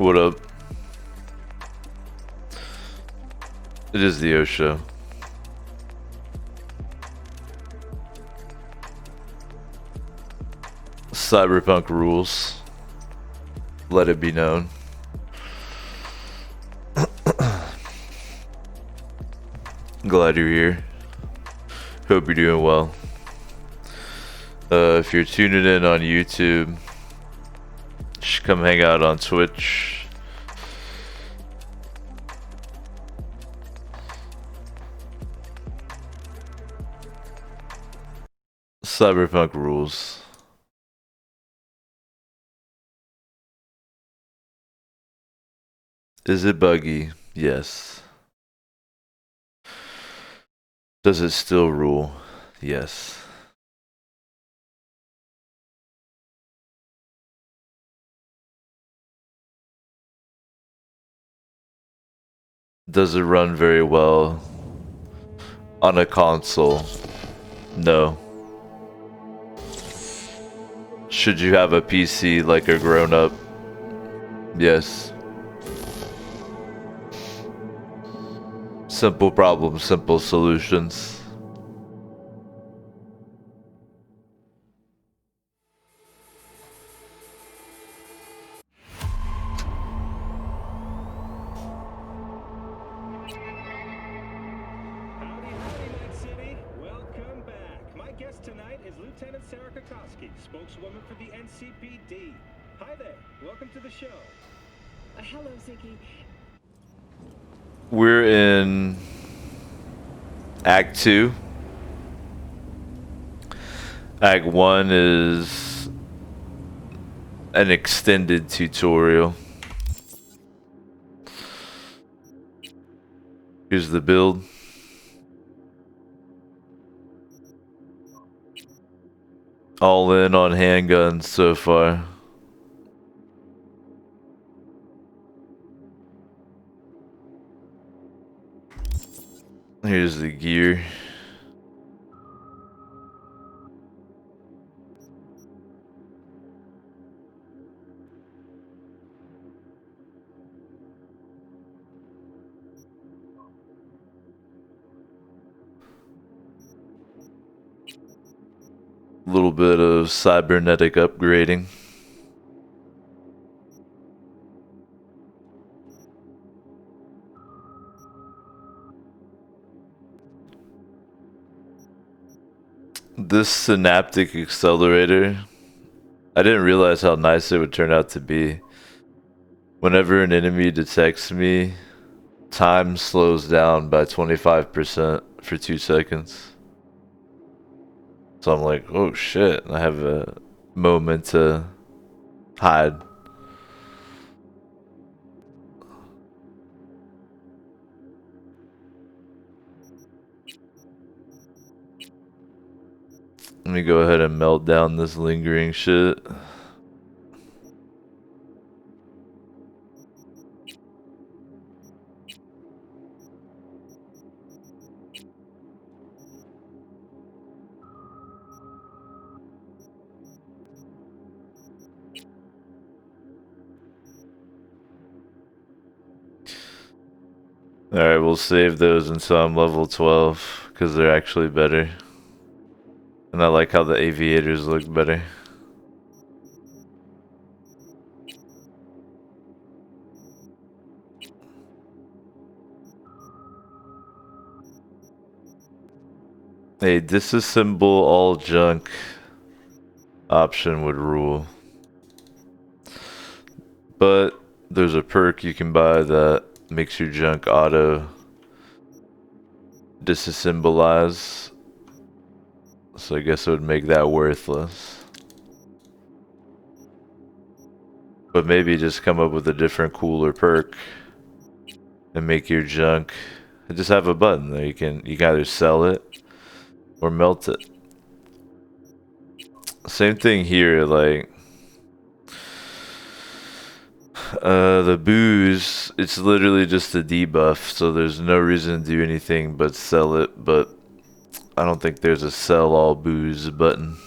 What up? It is the O show. Cyberpunk rules. Let it be known. Glad you're here. Hope you're doing well. If you're tuning in on YouTube, you should come hang out on Twitch. Cyberpunk rules. Is it buggy? Yes. Does it still rule? Yes. Does it run very well on a console? No. Should you have a PC like a grown-up? Yes. Simple problems, simple solutions. Spokeswoman for the NCPD. Hi there. Welcome to the show. Hello, Ziggy. We're in Act 2. Act 1 is an extended tutorial. Here's the build. All in on handguns so far. Here's the gear. A little bit of cybernetic upgrading. This synaptic accelerator, I didn't realize how nice it would turn out to be. Whenever an enemy detects me, time slows down by 25% for 2 seconds. So I'm like, oh shit, I have a moment to hide. Let me go ahead and melt down this lingering shit. Alright, we'll save those until I'm level 12, because they're actually better. And I like how the aviators look better. A disassemble all junk option would rule. But there's a perk you can buy that makes your junk auto disassemblize. So I guess it would make that worthless. But maybe just come up with a different, cooler perk and make your junk. Just have a button there. You can either sell it or melt it. Same thing here, like the booze, it's literally just a debuff, so there's no reason to do anything but sell it, but I don't think there's a sell all booze button.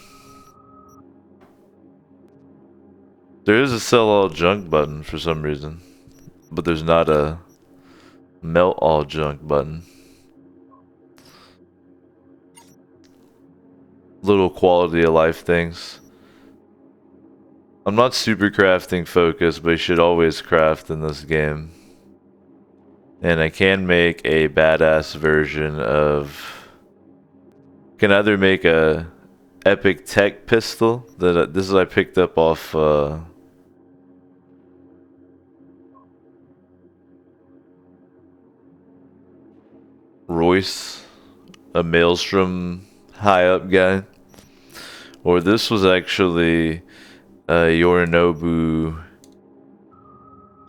There is a sell all junk button for some reason, but there's not a melt all junk button. Little quality of life things. I'm not super crafting focused, but you should always craft in this game. And I can make a badass version of... Can either make a epic tech pistol that this is I picked up off Royce, a Maelstrom high up guy, or this was actually Yorinobu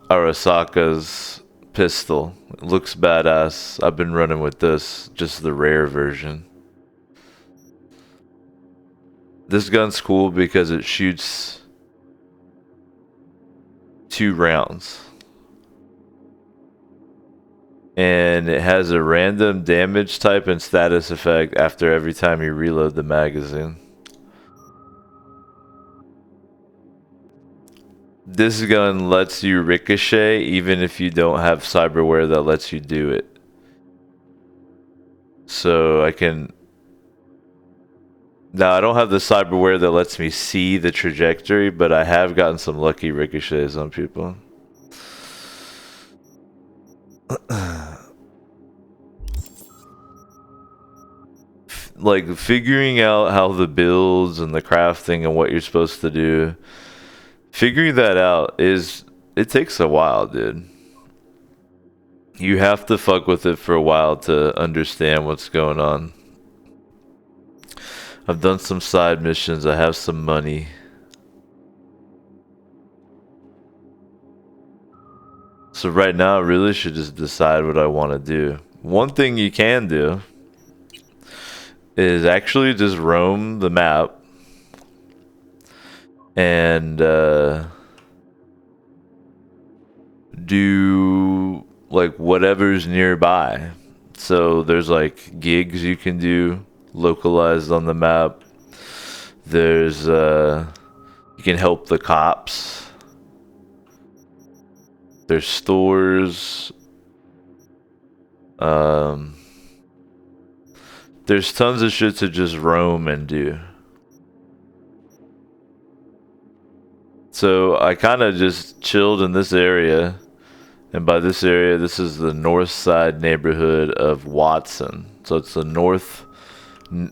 Arasaka's pistol. It looks badass. I've been running with this, just the rare version. This gun's cool because it shoots 2 rounds. And it has a random damage type and status effect after every time you reload the magazine. This gun lets you ricochet even if you don't have cyberware that lets you do it. So I can... Now I don't have the cyberware that lets me see the trajectory, but I have gotten some lucky ricochets on people. Like figuring out how the builds and the crafting and what you're supposed to do, figuring that out it takes a while, dude. You have to fuck with it for a while to understand what's going on. I've done some side missions, I have some money. So right now I really should just decide what I want to do. One thing you can do is actually just roam the map and do like whatever's nearby. So there's like gigs you can do localized on the map. There's you can help the cops. There's stores. There's tons of shit to just roam and do. So I kind of just chilled in this area. And by this area, this is the north side neighborhood of Watson. So it's the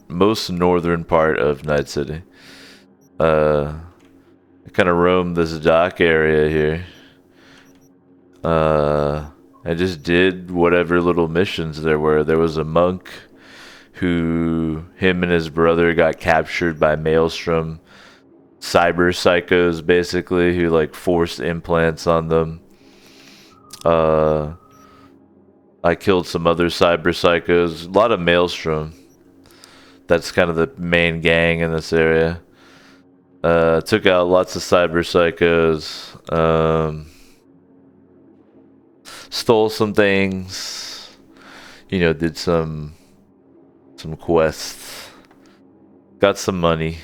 most northern part of Night City. I kind of roamed this dock area here. I just did whatever little missions there were. There was a monk who, him and his brother got captured by Maelstrom cyber psychos, basically, who like forced implants on them. I killed some other cyber psychos. A lot of Maelstrom. That's kind of the main gang in this area. Took out lots of cyber psychos. Stole some things. You know, did some quests. Got some money.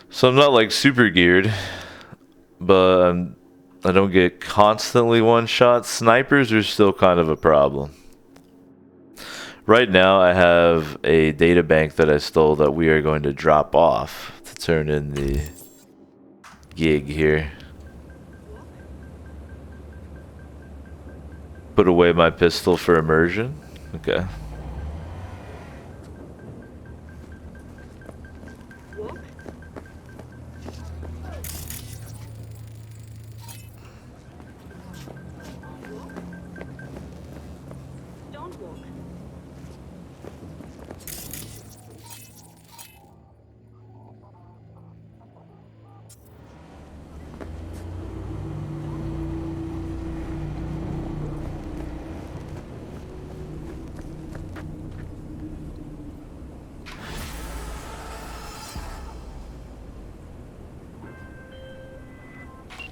So I'm not like super geared, but I don't get constantly one shot. Snipers are still kind of a problem. Right now I have a data bank that I stole that we are going to drop off to turn in the gig here. Put away my pistol for immersion. Okay.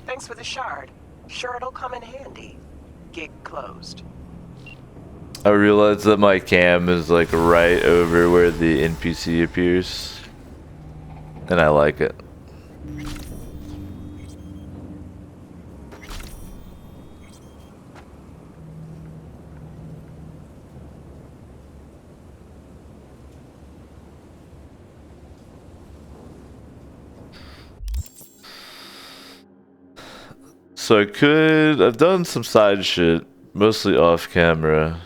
Thanks for the shard. Sure it'll come in handy. Gig closed. I realized that my cam is like right over where the NPC appears. And I like it. So I've done some side shit, mostly off camera.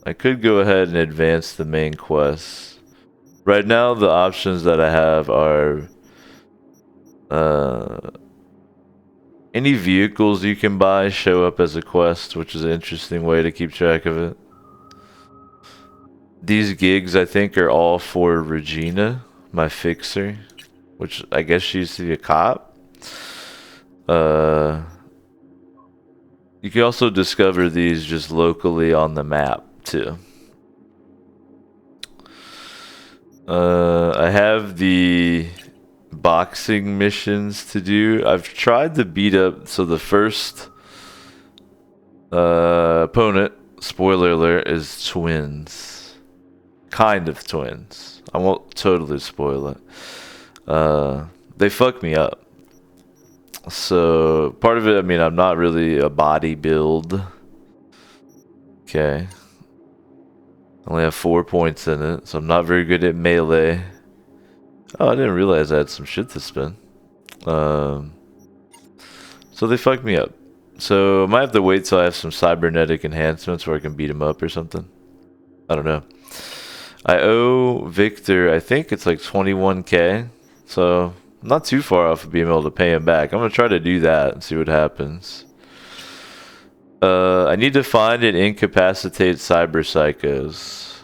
I could go ahead and advance the main quest. Right now, the options that I have are any vehicles you can buy show up as a quest, which is an interesting way to keep track of it. These gigs, I think, are all for Regina, my fixer, which I guess she used to be a cop. You can also discover these just locally on the map, too. I have the boxing missions to do. I've tried to beat up, so the first opponent, spoiler alert, is twins. Kind of twins. I won't totally spoil it. They fuck me up. So, part of it, I mean, I'm not really a body build. Okay. I only have 4 points in it, so I'm not very good at melee. Oh, I didn't realize I had some shit to spend. So they fucked me up. So I might have to wait till I have some cybernetic enhancements where I can beat him up or something. I don't know. I owe Victor, I think it's like 21k. So I'm not too far off of being able to pay him back. I'm going to try to do that and see what happens. I need to find and incapacitate cyber psychos.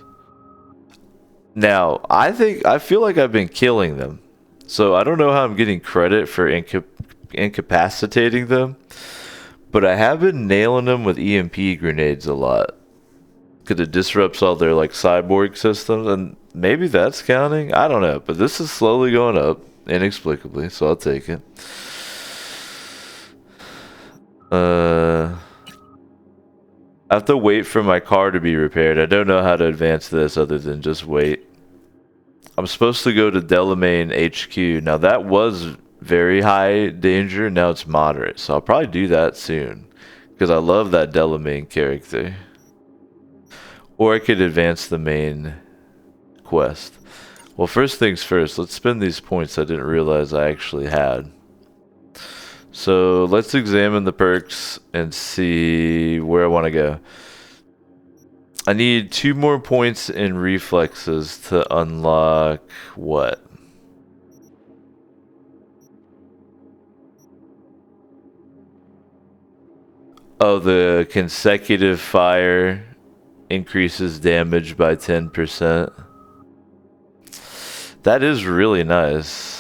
Now, I feel like I've been killing them. So I don't know how I'm getting credit for incapacitating them. But I have been nailing them with EMP grenades a lot. Because it disrupts all their like cyborg systems. And maybe that's counting? I don't know. But this is slowly going up. Inexplicably. So I'll take it. I have to wait for my car to be repaired. I don't know how to advance this other than just wait. I'm supposed to go to Delamain HQ. Now that was very high danger. Now it's moderate. So I'll probably do that soon. Because I love that Delamain character. Or I could advance the main quest. Well, first things first. Let's spend these points I didn't realize I actually had. So let's examine the perks and see where I want to go. I need 2 more points in reflexes to unlock what? Oh, the consecutive fire increases damage by 10%. That is really nice.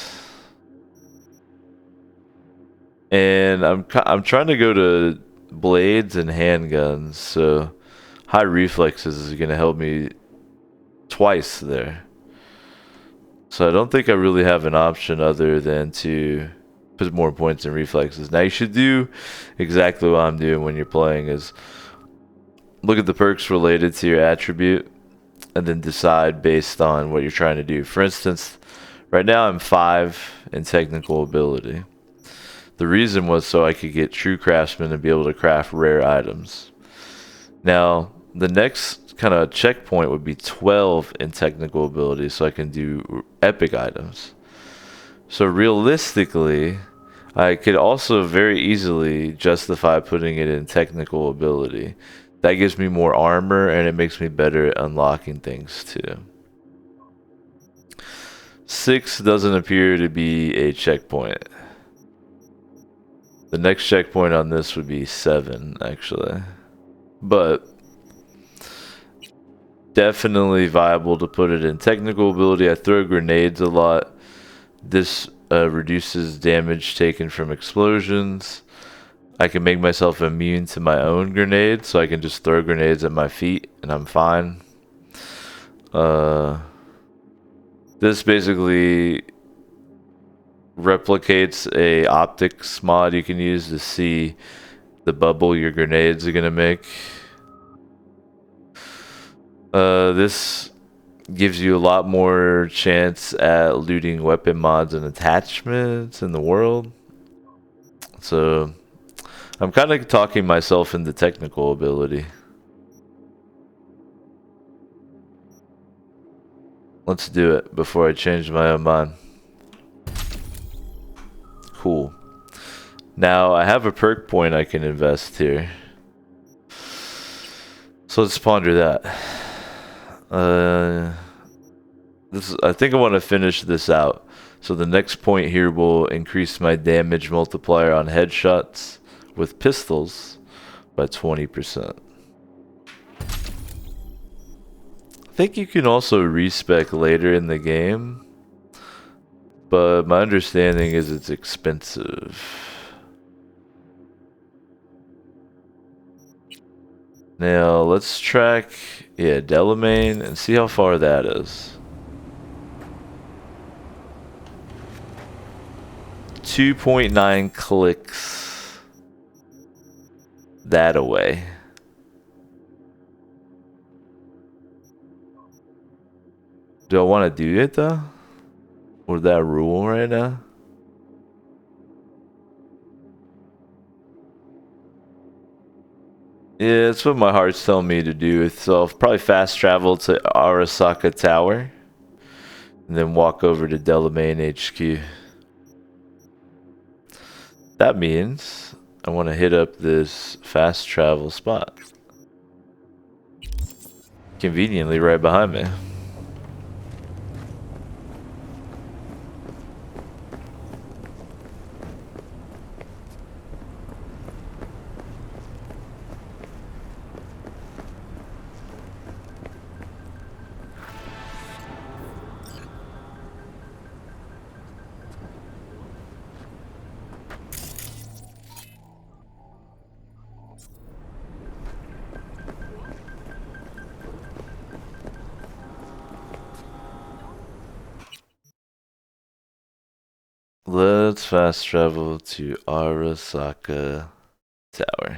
And I'm trying to go to blades and handguns, so high reflexes is going to help me twice there. So I don't think I really have an option other than to put more points in reflexes. Now you should do exactly what I'm doing when you're playing is look at the perks related to your attribute and then decide based on what you're trying to do. For instance, right now I'm 5 in technical ability. The reason was so I could get true craftsman and be able to craft rare items. Now, the next kind of checkpoint would be 12 in technical ability so I can do epic items. So realistically, I could also very easily justify putting it in technical ability. That gives me more armor and it makes me better at unlocking things too. 6 doesn't appear to be a checkpoint. The next checkpoint on this would be 7, actually. But definitely viable to put it in technical ability. I throw grenades a lot. This reduces damage taken from explosions. I can make myself immune to my own grenades, so I can just throw grenades at my feet and I'm fine. This basically replicates a optics mod you can use to see the bubble your grenades are gonna make. This gives you a lot more chance at looting weapon mods and attachments in the world. So I'm kind of talking myself into technical ability. Let's do it before I change my own mind. Cool. Now I have a perk point I can invest here. So let's ponder that. I think I want to finish this out. So the next point here will increase my damage multiplier on headshots with pistols by 20%. I think you can also respec later in the game, but my understanding is it's expensive. Now let's track, Delamain, and see how far that is. 2.9 clicks that away. Do I want to do it though? Or that rule right now? Yeah, that's what my heart's telling me to do. So I'll probably fast travel to Arasaka Tower and then walk over to Delamain HQ. That means I want to hit up this fast travel spot. Conveniently right behind me. Let's fast travel to Arasaka Tower.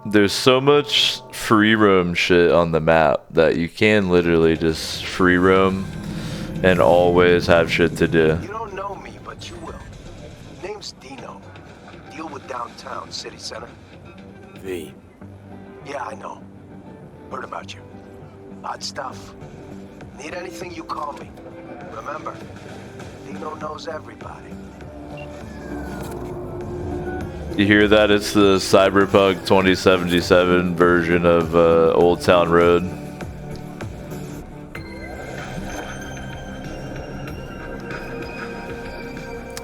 There's so much free roam shit on the map that you can literally just free roam and always have shit to do. You don't know me, but you will. Name's Dino. Deal with downtown, city center. V. Yeah, I know. Heard about you. Odd stuff. Need anything, you call me. Remember, Dino knows everybody. You hear that? It's the Cyberpunk 2077 version of Old Town Road.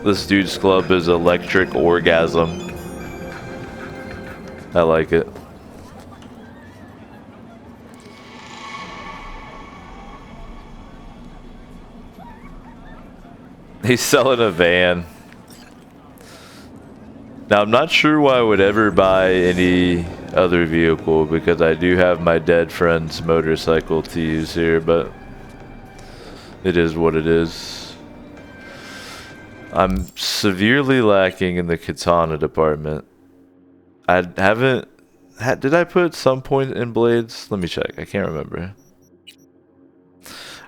This dude's club is Electric Orgasm. I like it. He's selling a van. Now, I'm not sure why I would ever buy any other vehicle because I do have my dead friend's motorcycle to use here, but it is what it is. I'm severely lacking in the katana department. I haven't... Did I put some point in blades? Let me check. I can't remember.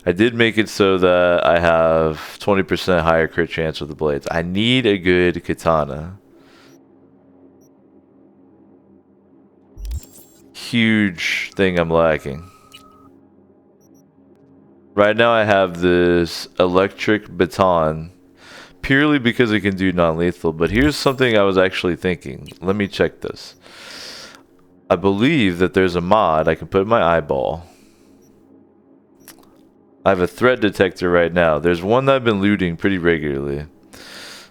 I did make it so that I have 20% higher crit chance with the blades. I need a good katana. Huge thing I'm lacking. Right now I have this electric baton purely because it can do non-lethal, but here's something I was actually thinking. Let me check this. I believe that there's a mod I can put in my eyeball. I have a threat detector right now. There's one that I've been looting pretty regularly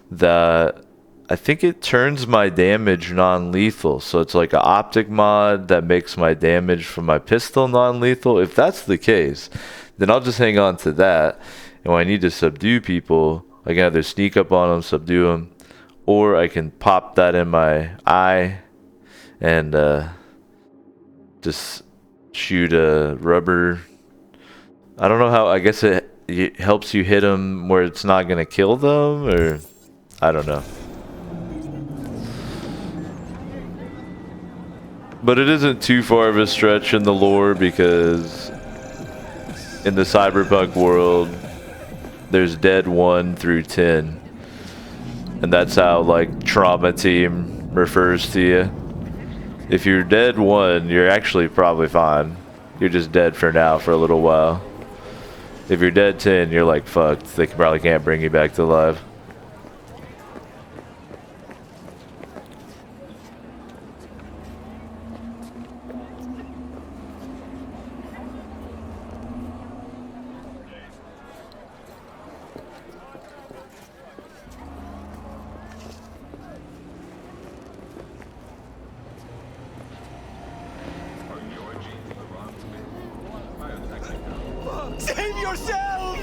that I think it turns my damage non-lethal. So it's like an optic mod that makes my damage from my pistol non-lethal. If that's the case, then I'll just hang on to that. And when I need to subdue people, I can either sneak up on them, subdue them, or I can pop that in my eye and just shoot a rubber. I don't know how. I guess it it helps you hit them where it's not gonna kill them, or I don't know. But it isn't too far of a stretch in the lore because in the Cyberpunk world, there's dead 1 through 10. And that's how, like, Trauma Team refers to you. If you're dead 1, you're actually probably fine. You're just dead for now for a little while. If you're dead 10, you're like fucked. They probably can't bring you back to life. Save yourselves!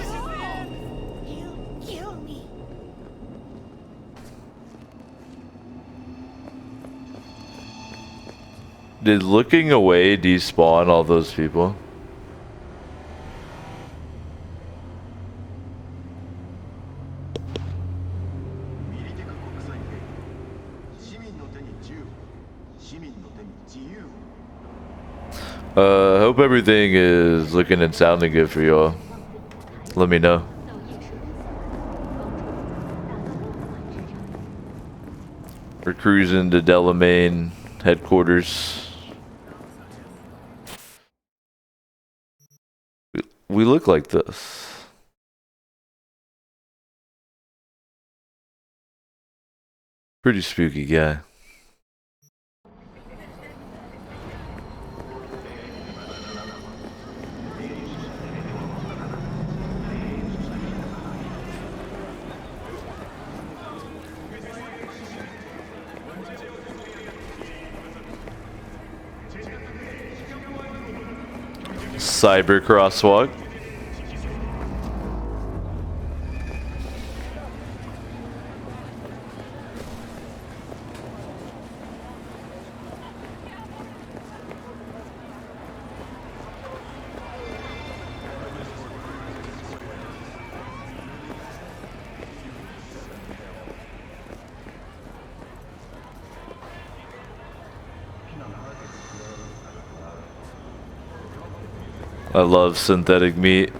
You kill me. Did looking away despawn all those people? Hope everything is looking and sounding good for y'all. Let me know. We're cruising to Delamain headquarters. We look like this. Pretty spooky guy. Cyber crosswalk. I love synthetic meat.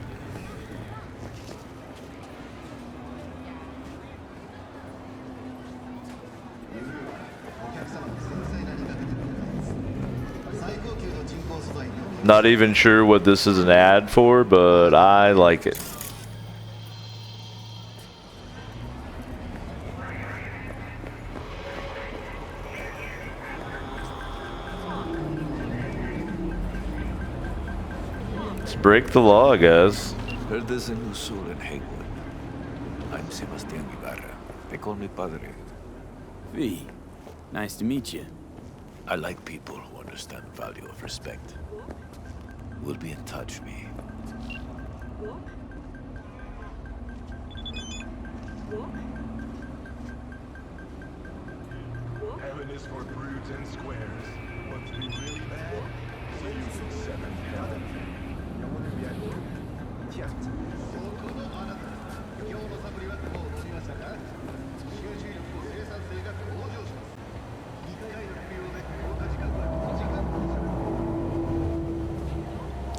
Not even sure what this is an ad for, but I like it. Let's break the law, guys. Heard there's a new soul in Haywood. I'm Sebastián Ibarra. They call me Padre. V, nice to meet you. I like people who understand the value of respect. We'll be in touch, V. Heaven is for brutes and squares. Want to be really bad? See you in 7 heaven.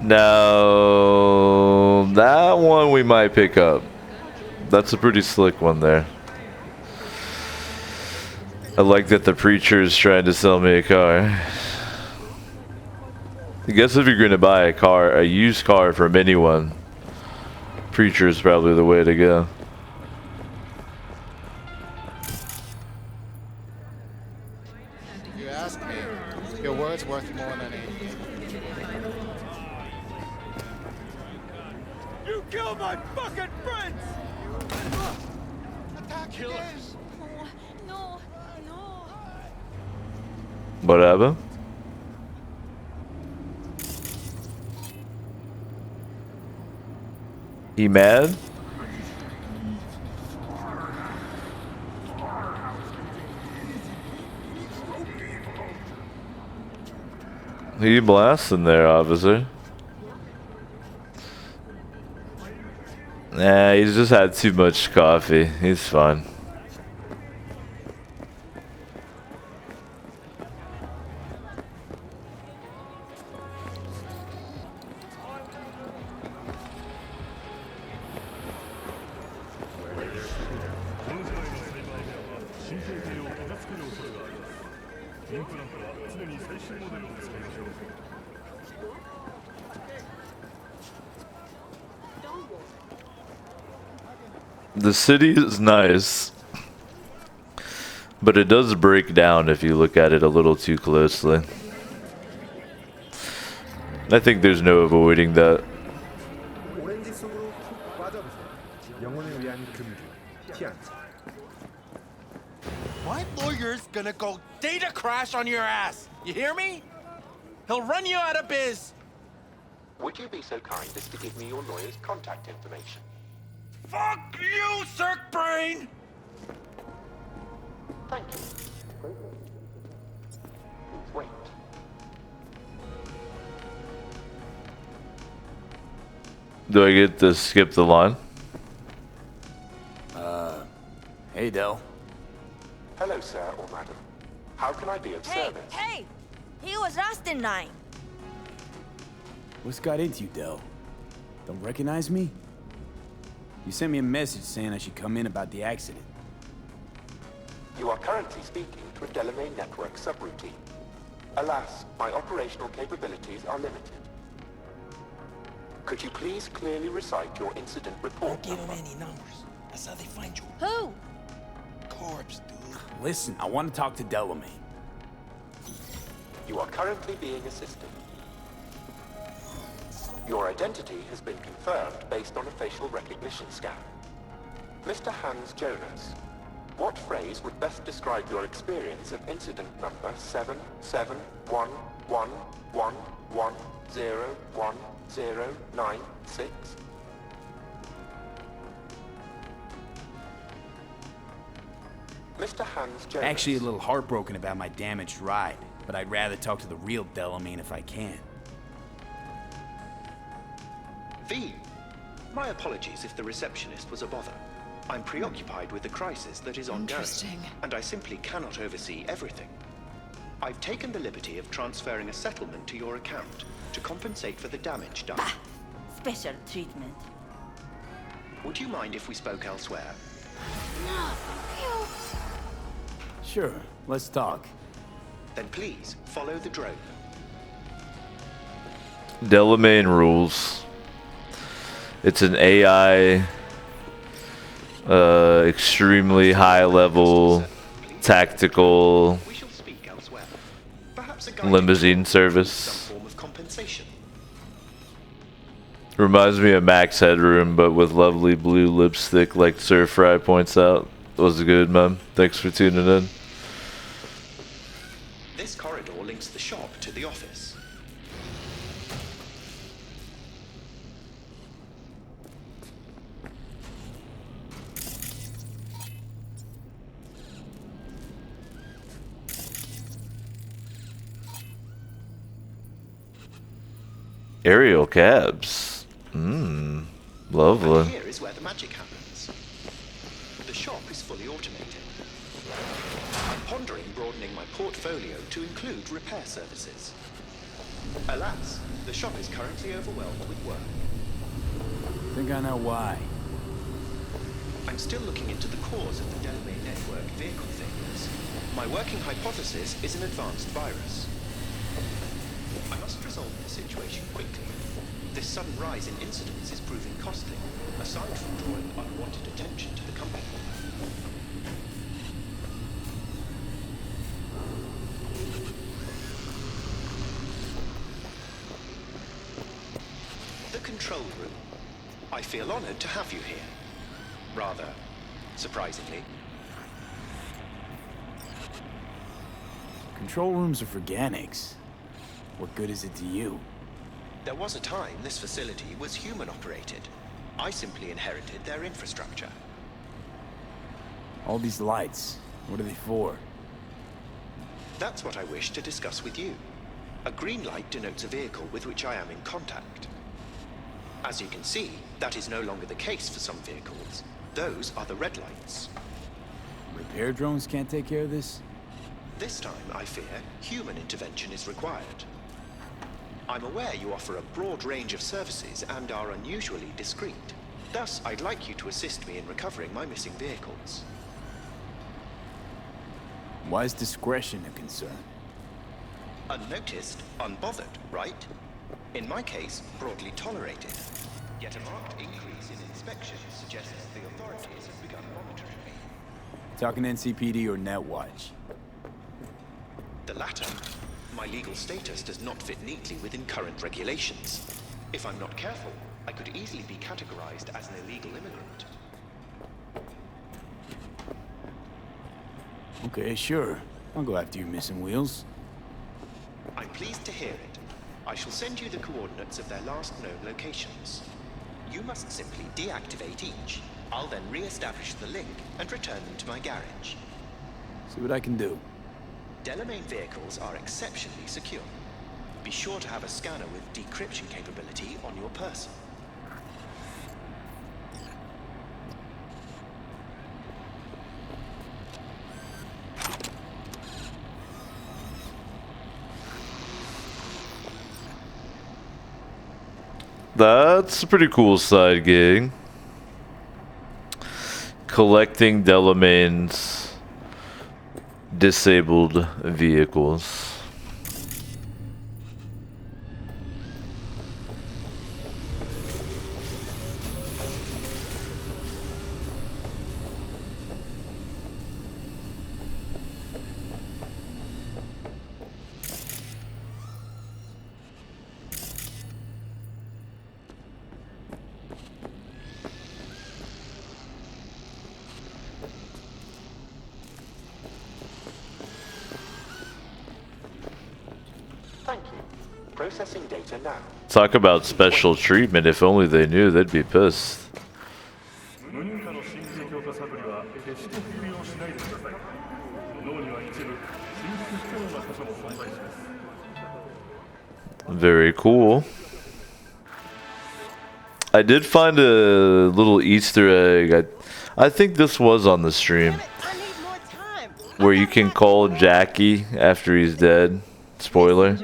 Now, that one we might pick up. That's a pretty slick one there. I like that the preacher is trying to sell me a car. I guess if you're going to buy a car, a used car from anyone, preacher is probably the way to go. If you ask me, your word's worth more than anything. You killed my fucking friends! Attack Kill again! us. No, no. What happened? He mad? Who you blasting there, officer? Nah, he's just had too much coffee. He's fine. The city is nice, but it does break down if you look at it a little too closely. I think there's no avoiding that. 오렌지 속으로 푹 빠져보세요. 영혼을 위한 금기, 티안트. My lawyer's gonna go data crash on your ass. You hear me? He'll run you out of biz. Would you be so kind as to give me your lawyer's contact information? Fuck you, Cirque Brain! Thank you. Please wait. Do I get to skip the line? Hey, Del. Hello, sir or madam. How can I be of Hey, service? hey! He was Rustin 9. What's got into you, Del? Don't recognize me? You sent me a message saying I should come in about the accident. You are currently speaking to a Delamain network subroutine. Alas, my operational capabilities are limited. Could you please clearly recite your incident report Don't give him number? any numbers. That's how they find you. Who? Corpse, dude. Listen, I want to talk to Delamain. You are currently being assisted. Your identity has been confirmed based on a facial recognition scan. Mr. Hans Jonas, what phrase would best describe your experience of incident number 771111101096? Mr. Hans Jonas. Actually, a little heartbroken about my damaged ride, but I'd rather talk to the real Delamain if I can. V. My apologies if the receptionist was a bother. I'm preoccupied with the crisis that is ongoing, and I simply cannot oversee everything. I've taken the liberty of transferring a settlement to your account to compensate for the damage done. Bah! Special treatment. Would you mind if we spoke elsewhere? No! Ew. Sure, let's talk. Then please, follow the drone. Delamain rules. It's an AI, extremely high level, tactical We shall speak elsewhere. Perhaps a guided limousine tour, service. some form of compensation. Reminds me of Max Headroom, but with lovely blue lipstick, like Sir Fry points out. Was good, man. Thanks for tuning in. This corridor links the shop to the office. Aerial cabs. Lovely. And here is where the magic happens. The shop is fully automated. I'm pondering broadening my portfolio to include repair services. Alas, the shop is currently overwhelmed with work. Think I know why. I'm still looking into the cause of the Delamain network vehicle failures. My working hypothesis is an advanced virus. I must resolve the situation quickly. This sudden rise in incidents is proving costly, aside from drawing unwanted attention to the company. The control room. I feel honored to have you here. Rather surprisingly. Control rooms are for Ganics. What good is it to you? There was a time this facility was human-operated. I simply inherited their infrastructure. All these lights, what are they for? That's what I wish to discuss with you. A green light denotes a vehicle with which I am in contact. As you can see, that is no longer the case for some vehicles. Those are the red lights. Repair drones can't take care of this? This time, I fear, human intervention is required. I'm aware you offer a broad range of services and are unusually discreet. Thus, I'd like you to assist me in recovering my missing vehicles. Why is discretion a concern? Unnoticed, unbothered, right? In my case, broadly tolerated. Yet a marked increase in inspections suggests the authorities have begun monitoring me. Talking NCPD or Netwatch? The latter. My legal status does not fit neatly within current regulations. If I'm not careful, I could easily be categorized as an illegal immigrant. Okay, sure. I'll go after your missing wheels. I'm pleased to hear it. I shall send you the coordinates of their last known locations. You must simply deactivate each. I'll then re-establish the link and return them to my garage. See what I can do. Delamain vehicles are exceptionally secure. Be sure to have a scanner with decryption capability on your person. That's a pretty cool side gig. Collecting Delamain's disabled vehicles. Thank you. Processing data now. Talk about special treatment. If only they knew, they'd be pissed. Very cool. I did find a little Easter egg. I think this was on the stream where you can call Jackie after he's dead. Spoiler.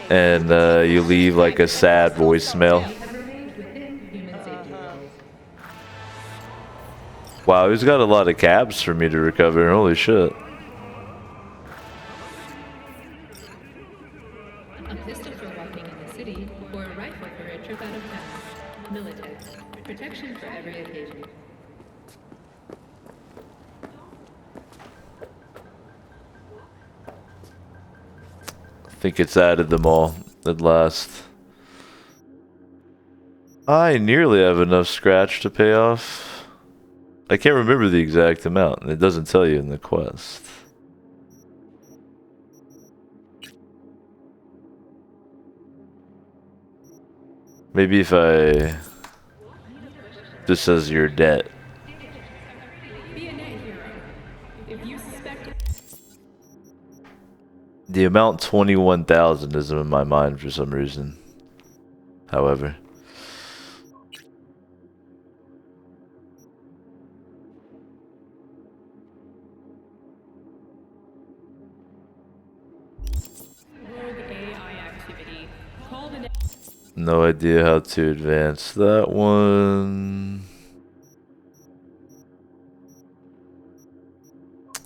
And you leave like a sad voicemail. Wow, he's got a lot of cabs for me to recover. Holy shit. A pistol for walking in the city, or a rifle for a trip out of town. Military. Protection for every occasion. I think it's added them all at last. I nearly have enough scratch to pay off. I can't remember the exact amount. It doesn't tell you in the quest. Maybe if I... This says your debt. The amount 21,000 is in my mind for some reason. However. No idea how to advance that one.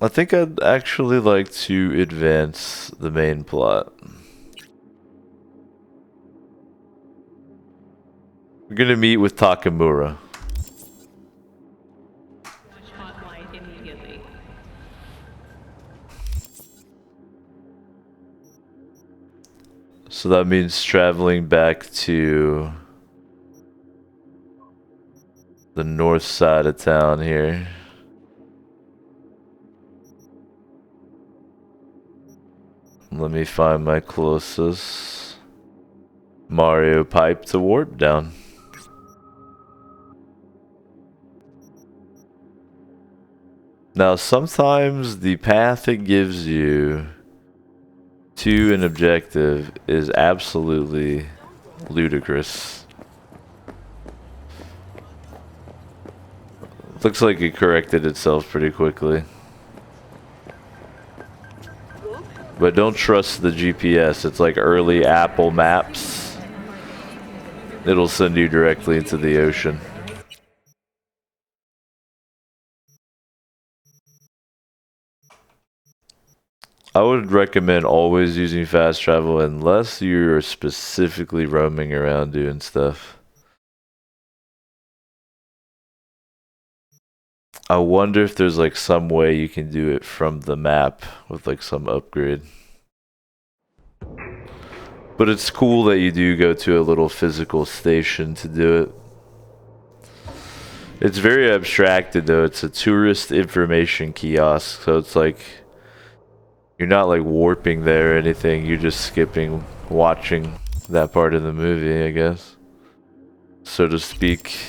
I think I'd actually like to advance the main plot. We're gonna meet with Takamura. So that means traveling back to the north side of town here. Let me find my closest Mario pipe to warp down. Now sometimes the path it gives you to an objective is absolutely ludicrous. Looks like it corrected itself pretty quickly. But don't trust the GPS. It's like early Apple Maps. It'll send you directly into the ocean. I would recommend always using fast travel unless you're specifically roaming around doing stuff. I wonder if there's like some way you can do it from the map with like some upgrade. But it's cool that you do go to a little physical station to do it. It's very abstracted though. It's a tourist information kiosk, so it's like you're not like warping there or anything. You're just skipping watching that part of the movie, I guess, so to speak.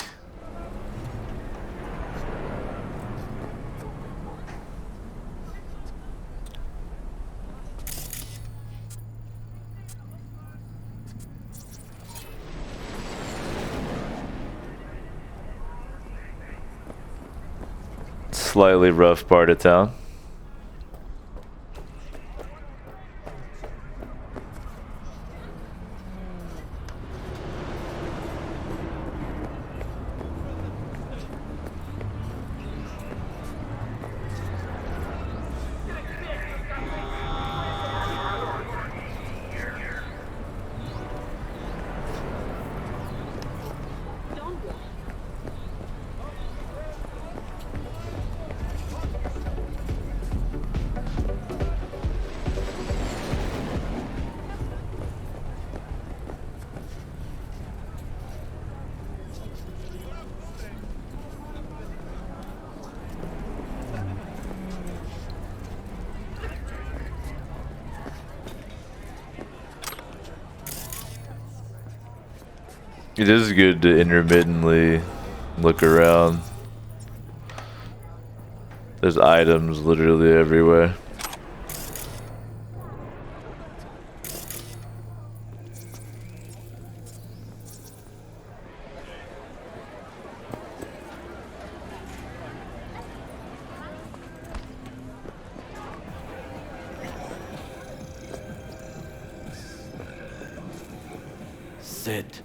Slightly rough part of town. It is good to intermittently look around. There's items literally everywhere. Sit.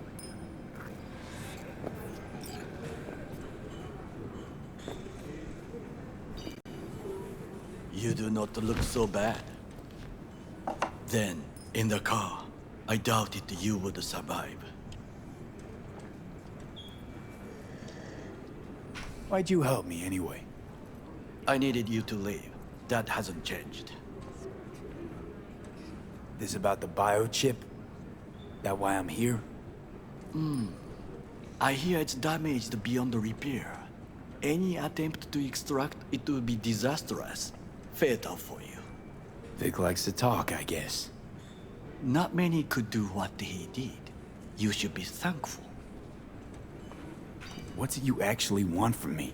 You do not look so bad. Then, in the car, I doubted you would survive. Why'd you help me anyway? I needed you to leave. That hasn't changed. This about the biochip? That why I'm here? I hear it's damaged beyond repair. Any attempt to extract it would be disastrous. Fatal for you. Vic likes to talk, I guess. Not many could do what he did. You should be thankful. What's it you actually want from me?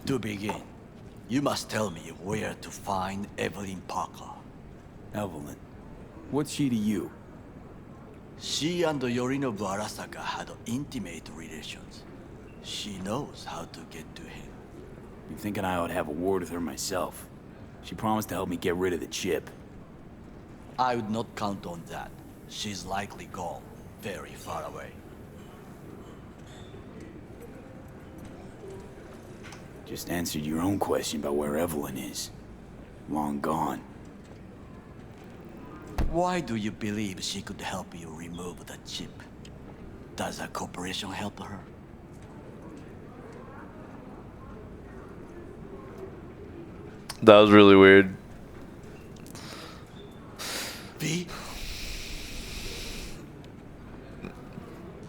To begin, you must tell me where to find Evelyn Parker. Evelyn? What's she to you? She and Yorinobu Arasaka had intimate relations. She knows how to get to him. You're thinking I ought to have a word with her myself. She promised to help me get rid of the chip. I would not count on that. She's likely gone, very far away. Just answered your own question about where Evelyn is. Long gone. Why do you believe she could help you remove the chip? Does a corporation help her? That was really weird. V?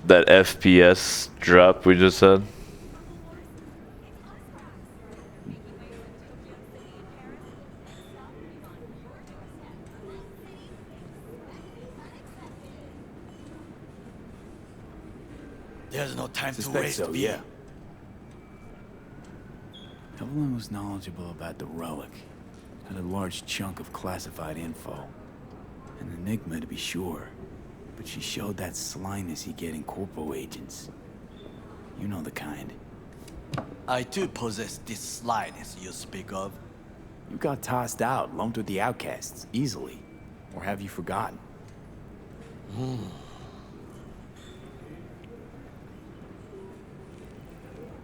That FPS drop we just had. There's no time to Suspect waste, so, V. yeah. Evelyn was knowledgeable about the relic. Had a large chunk of classified info. An enigma to be sure. But she showed that slyness you get in corpo agents. You know the kind. I too possess this slyness you speak of. You got tossed out, lumped with the outcasts, easily. Or have you forgotten?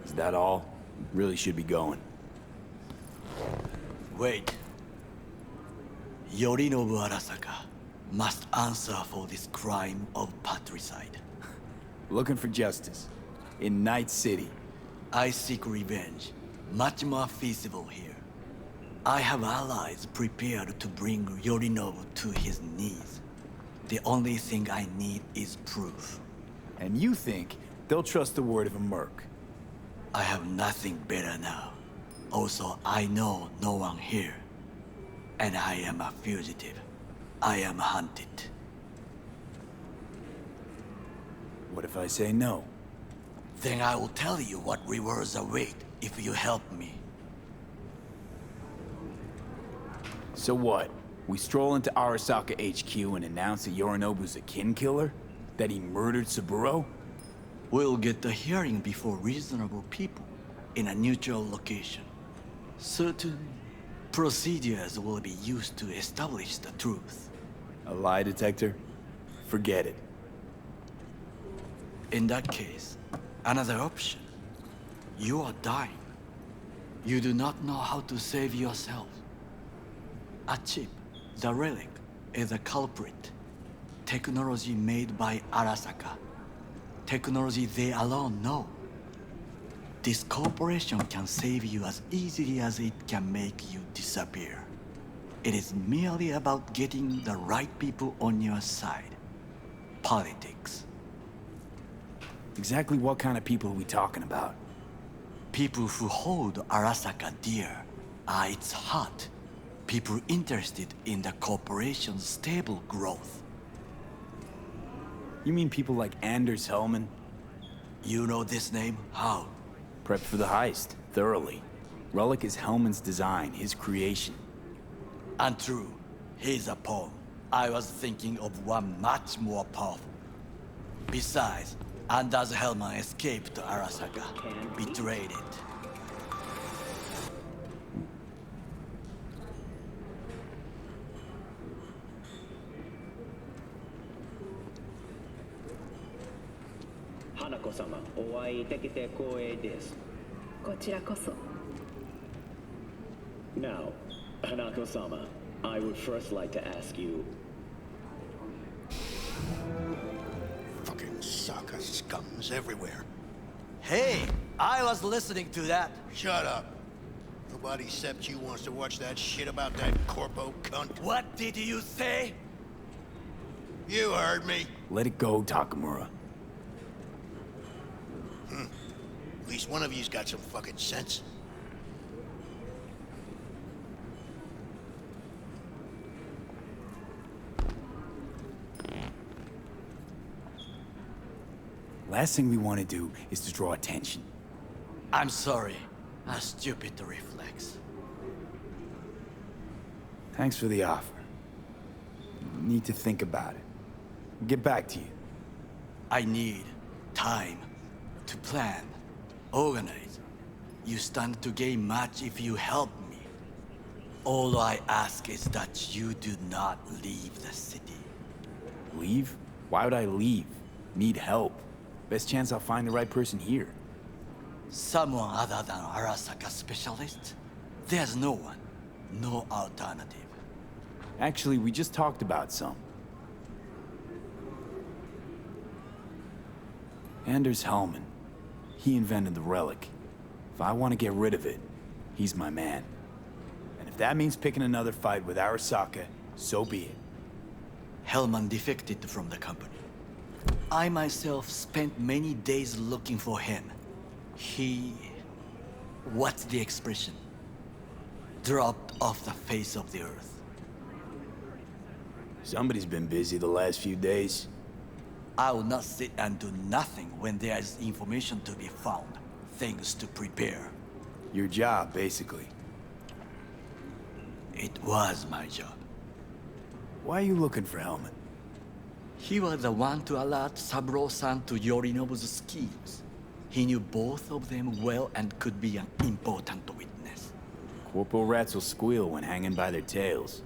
Is that all? Really should be going. Wait. Yorinobu Arasaka must answer for this crime of patricide. Looking for justice. In Night City. I seek revenge, much more feasible here. I have allies prepared to bring Yorinobu to his knees. The only thing I need is proof. And you think they'll trust the word of a merc? I have nothing better now. Also, I know no one here. And I am a fugitive. I am hunted. What if I say no? Then I will tell you what rewards await if you help me. So what? We stroll into Arasaka HQ and announce that Yorinobu's a kin killer? That he murdered Saburo? We'll get the hearing before reasonable people in a neutral location. Certain procedures will be used to establish the truth. A lie detector? Forget it. In that case, another option. You are dying. You do not know how to save yourself. A chip, the relic, is a culprit. Technology made by Arasaka. Technology they alone know. This corporation can save you as easily as it can make you disappear. It is merely about getting the right people on your side. Politics. Exactly what kind of people are we talking about? People who hold Arasaka dear are its heart. People interested in the corporation's stable growth. You mean people like Anders Hellman? You know this name? How? Prepped for the heist, thoroughly. Relic is Hellman's design, his creation. Untrue. He's a pawn. I was thinking of one much more powerful. Besides, Anders Hellman escaped to Arasaka, betrayed it. Hanako-sama, お会いできて光栄です。こちらこそ。Now, Hanako-sama, I would first like to ask you... Fucking Saka scums everywhere. Hey, I was listening to that. Shut up. Nobody except you wants to watch that shit about that corpo cunt. What did you say? You heard me. Let it go, Takamura. At least one of you's got some fucking sense. Last thing we want to do is to draw attention. I'm sorry. A stupid reflex. Thanks for the offer. Need to think about it. Get back to you. I need time to plan, organize. You stand to gain much if you help me. All I ask is that you do not leave the city. Leave? Why would I leave? Need help. Best chance I'll find the right person here. Someone other than Arasaka specialist? There's no one. No alternative. Actually, we just talked about some. Anders Hellman. He invented the relic. If I want to get rid of it, he's my man. And if that means picking another fight with Arasaka, so be it. Hellman defected from the company. I myself spent many days looking for him. He... what's the expression? Dropped off the face of the earth. Somebody's been busy the last few days. I will not sit and do nothing when there is information to be found. Things to prepare. Your job, basically. It was my job. Why are you looking for Hellman? He was the one to alert Saburo-san to Yorinobu's schemes. He knew both of them well and could be an important witness. Corporal rats will squeal when hanging by their tails.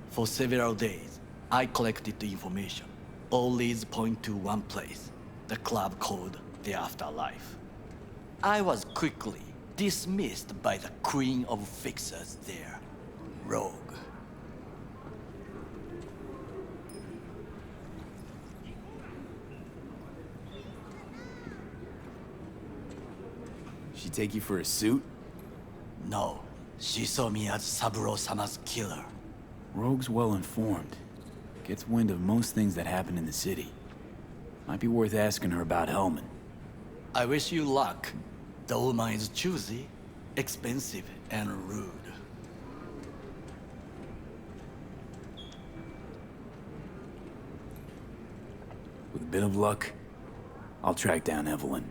For several days, I collected the information. All leads point to one place, the club called the Afterlife. I was quickly dismissed by the queen of fixers there, Rogue. She take you for a suit? No, she saw me as Saburo-sama's killer. Rogue's well informed. Gets wind of most things that happen in the city. Might be worth asking her about Hellman. I wish you luck. The woman is choosy, expensive, and rude. With a bit of luck, I'll track down Evelyn.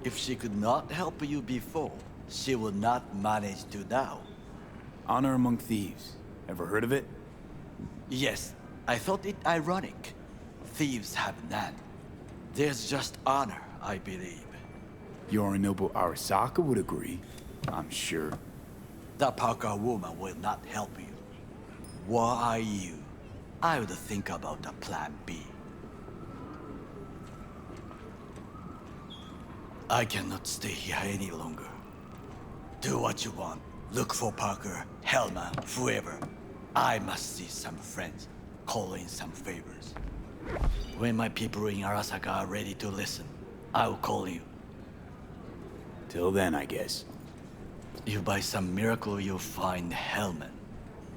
If she could not help you before, she will not manage to now. Honor among thieves. Ever heard of it? Yes, I thought it ironic. Thieves have none. There's just honor, I believe. Yorinobu Arasaka would agree, I'm sure. The Parker woman will not help you. What are you? I would think about a plan B. I cannot stay here any longer. Do what you want. Look for Parker, Hellman, whoever. I must see some friends, call in some favors. When my people in Arasaka are ready to listen, I will call you. Till then, I guess. If by some miracle you find Hellman,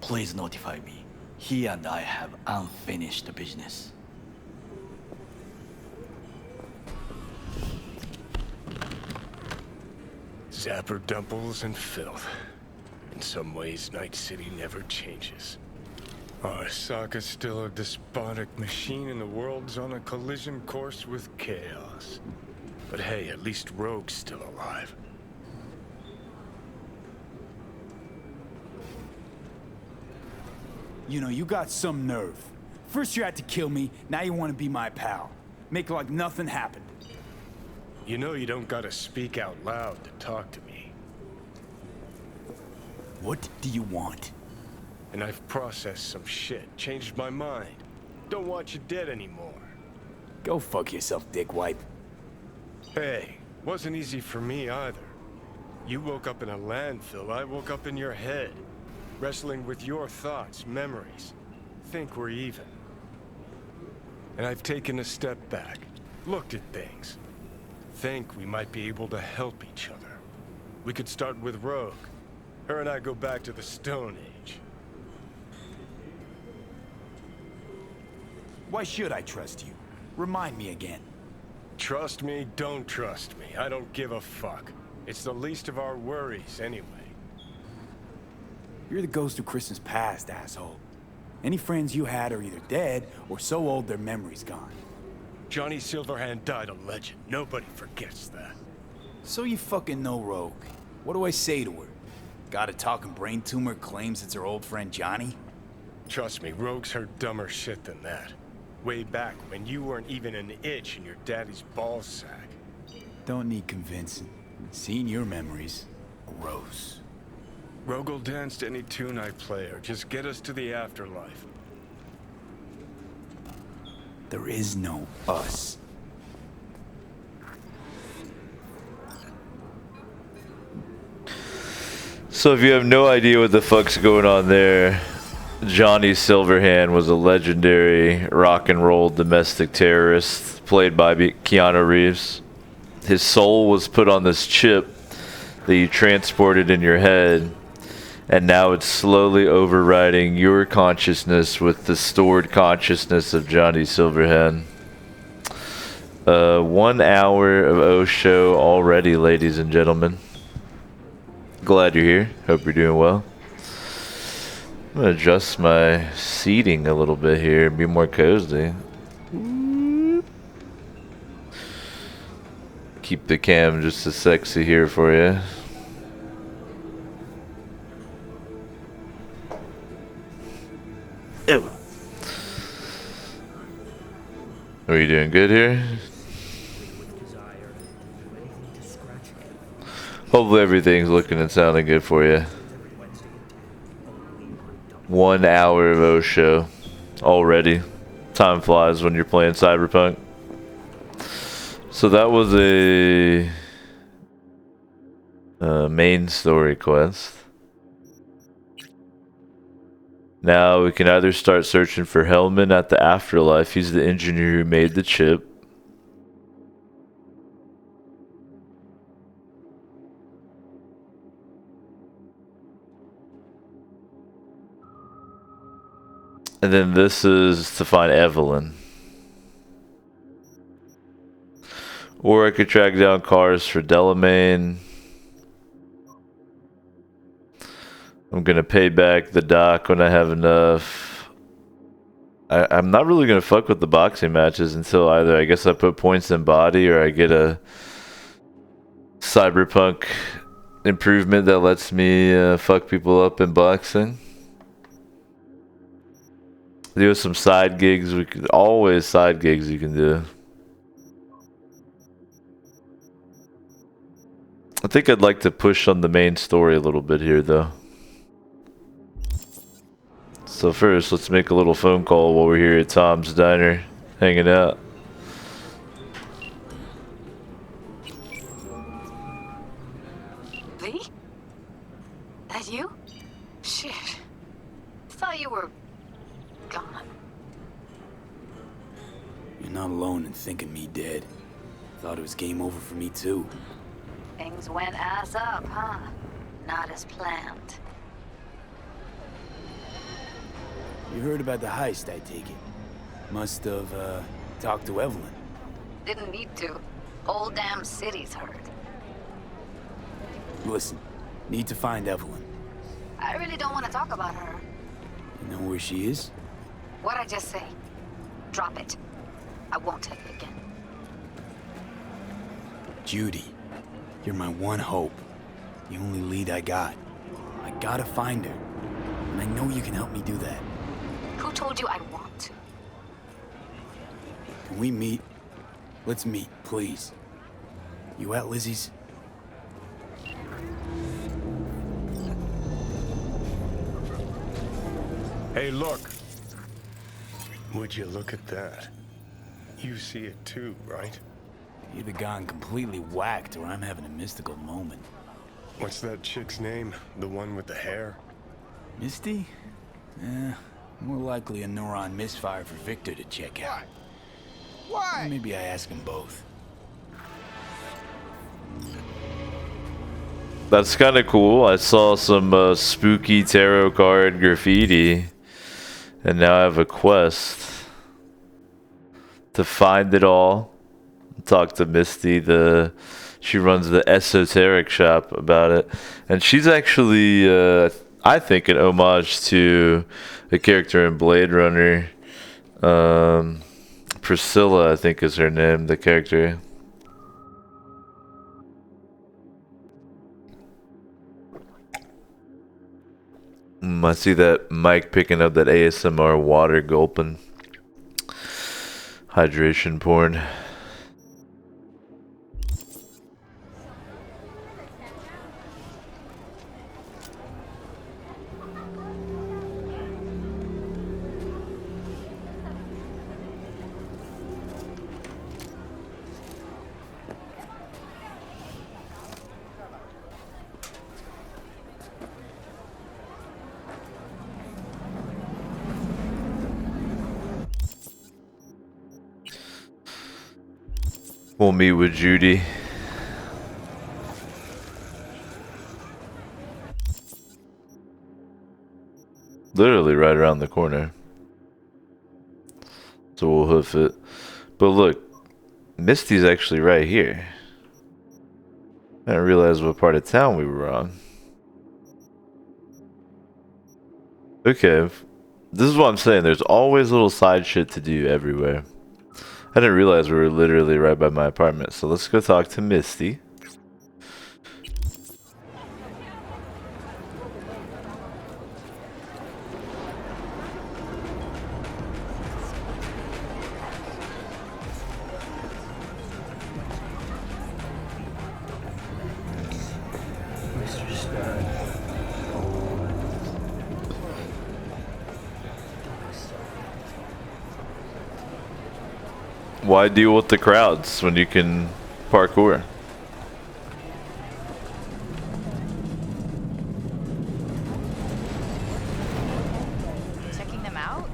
please notify me. He and I have unfinished business. Zapper dumples and filth. In some ways, Night City never changes. Arasaka's still a despotic machine and the world's on a collision course with chaos. But hey, at least Rogue's still alive. You know, you got some nerve. First you had to kill me, now you want to be my pal. Make like nothing happened. You know you don't gotta speak out loud to talk to me. What do you want? And I've processed some shit, changed my mind. Don't want you dead anymore. Go fuck yourself, dickwipe. Hey, wasn't easy for me either. You woke up in a landfill, I woke up in your head. Wrestling with your thoughts, memories. Think we're even. And I've taken a step back, looked at things. Think we might be able to help each other. We could start with Rogue. Her and I go back to the Stone Age. Why should I trust you? Remind me again. Trust me, don't trust me. I don't give a fuck. It's the least of our worries, anyway. You're the ghost of Christmas past, asshole. Any friends you had are either dead or so old their memory's gone. Johnny Silverhand died a legend. Nobody forgets that. So you fucking know Rogue. What do I say to her? Got a talking brain tumor claims it's her old friend Johnny? Trust me, Rogue's heard dumber shit than that. Way back when you weren't even an itch in your daddy's ball sack. Don't need convincing. Seeing your memories, gross. Rogue will dance to any tune I play or just get us to the afterlife. There is no us. So if you have no idea what the fuck's going on there, Johnny Silverhand was a legendary rock and roll domestic terrorist played by Keanu Reeves. His soul was put on this chip that you transported in your head, and now it's slowly overriding your consciousness with the stored consciousness of Johnny Silverhand. 1 hour of O show already, ladies and gentlemen. Glad you're here. Hope you're doing well. I'm gonna adjust my seating a little bit here, be more cozy. Keep the cam just as sexy here for you. Ew. Are you doing good here? Hopefully everything's looking and sounding good for you. 1 hour of O show already. Time flies when you're playing Cyberpunk. So that was a main story quest. Now we can either start searching for Hellman at the Afterlife. He's the engineer who made the chip. And then this is to find Evelyn. Or I could track down cars for Delamain. I'm gonna pay back the dock when I have enough. I'm not really gonna fuck with the boxing matches until either I guess I put points in body or I get a Cyberpunk improvement that lets me fuck people up in boxing. Do some side gigs. We could always side gigs you can do. I think I'd like to push on the main story a little bit here though. So first, let's make a little phone call while we're here at Tom's Diner, hanging out. V? That you? Shit. Thought you were gone. You're not alone in thinking me dead. Thought it was game over for me too. Things went ass up, huh? Not as planned. You heard about the heist, I take it. Must have, talked to Evelyn. Didn't need to. Whole damn city's heard. Listen, need to find Evelyn. I really don't want to talk about her. You know where she is? What'd I just say? Drop it. I won't tell you again. Judy, you're my one hope. The only lead I got. I gotta find her. And I know you can help me do that. Who told you I want to? Can we meet? Let's meet, please. You at Lizzie's? Hey, look. Would you look at that? You see it too, right? Either gone completely whacked or I'm having a mystical moment. What's that chick's name? The one with the hair? Misty? More likely a neuron misfire for Victor to check out. Why? Or maybe I ask them both. That's kind of cool. I saw some spooky tarot card graffiti. And now I have a quest to find it all. Talk to Misty, she runs the esoteric shop about it. And she's actually, I think, an homage to a character in Blade Runner. Priscilla, I think is her name, the character. I see that Mike picking up that ASMR water gulping. Hydration porn. We'll meet with Judy. Literally right around the corner. So we'll hoof it. But look, Misty's actually right here. I didn't realize what part of town we were on. Okay. This is what I'm saying. There's always little side shit to do everywhere. I didn't realize we were literally right by my apartment. So let's go talk to Misty. Why deal with the crowds when you can parkour? Checking them out?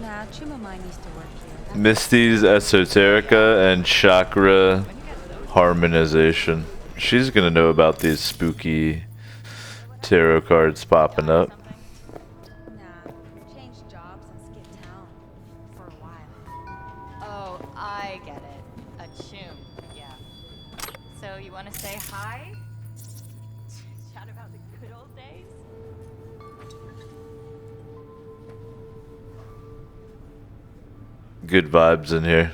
Nah, Chuma mine used to work here. Misty's esoterica and chakra harmonization. She's gonna know about these spooky tarot cards popping up. Oh, I get it. A chum, yeah. So you want to say hi? Chat about the good old days? Good vibes in here.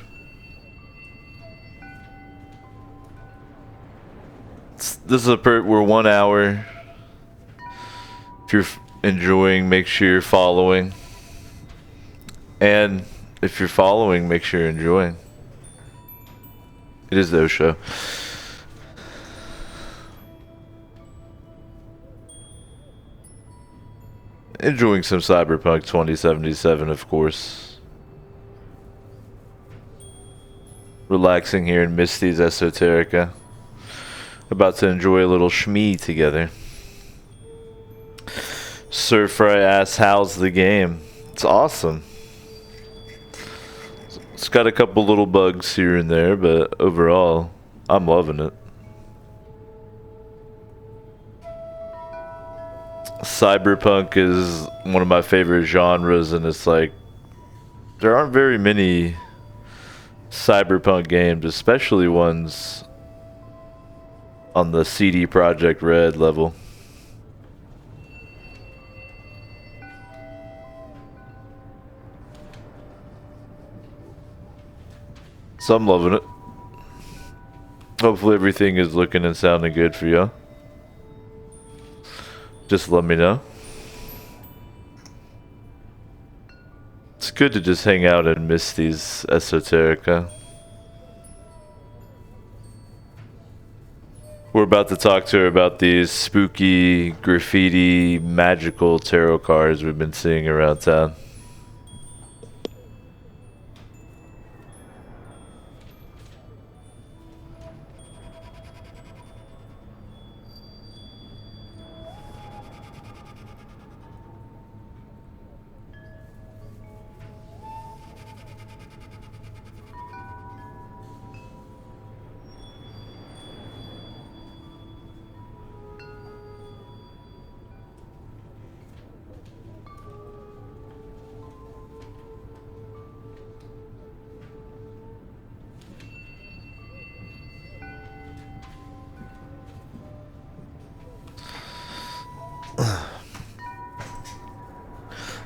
This is we're 1 hour. If you're enjoying, make sure you're following. And if you're following, make sure you're enjoying. It is the O Show. Enjoying some Cyberpunk 2077, of course. Relaxing here in Misty's Esoterica. About to enjoy a little shmee together. Sir Fry asks, how's the game? It's awesome. It's got a couple little bugs here and there, but overall, I'm loving it. Cyberpunk is one of my favorite genres, and it's like there aren't very many Cyberpunk games, especially ones on the CD Projekt Red level. So I'm loving it. Hopefully everything is looking and sounding good for you. Just let me know. It's good to just hang out in Misty's Esoterica. We're about to talk to her about these spooky, graffiti, magical tarot cards we've been seeing around town.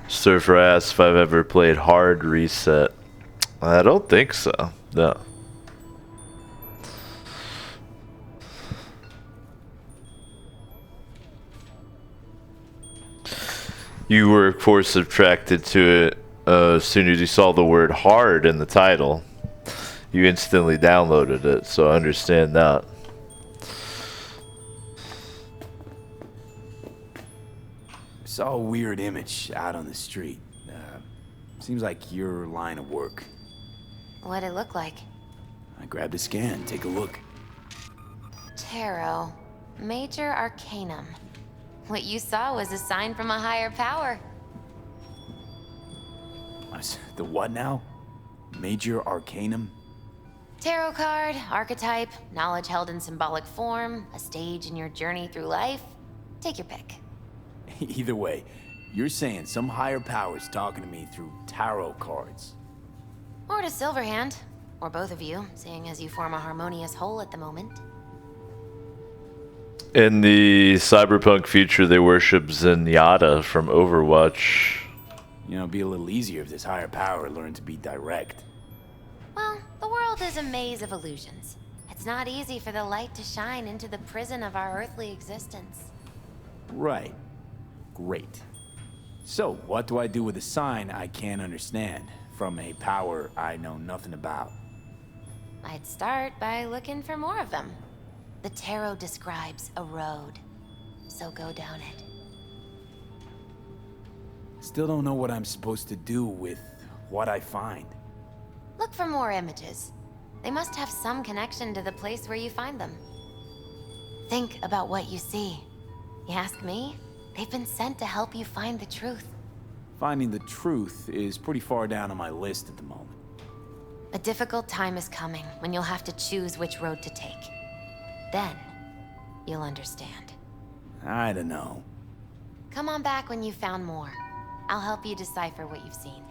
Surfer asks if I've ever played Hard Reset. I don't think so. No. You were, of course, attracted to it as soon as you saw the word hard in the title. You instantly downloaded it, so I understand that. Saw a weird image out on the street. Seems like your line of work. What'd it look like? I grabbed a scan. Take a look. Tarot. Major Arcanum. What you saw was a sign from a higher power. The what now? Major Arcanum? Tarot card, archetype, knowledge held in symbolic form, a stage in your journey through life. Take your pick. Either way, you're saying some higher power's talking to me through tarot cards. Or to Silverhand. Or both of you, seeing as you form a harmonious whole at the moment. In the Cyberpunk future, they worship Zenyatta from Overwatch. You know, it'd be a little easier if this higher power learned to be direct. Well, the world is a maze of illusions. It's not easy for the light to shine into the prison of our earthly existence. Right. Great. So, what do I do with a sign I can't understand from a power I know nothing about? I'd start by looking for more of them. The tarot describes a road, so go down it. Still don't know what I'm supposed to do with what I find. Look for more images. They must have some connection to the place where you find them. Think about what you see. You ask me? They've been sent to help you find the truth. Finding the truth is pretty far down on my list at the moment. A difficult time is coming when you'll have to choose which road to take. Then, you'll understand. I don't know. Come on back when you've found more. I'll help you decipher what you've seen.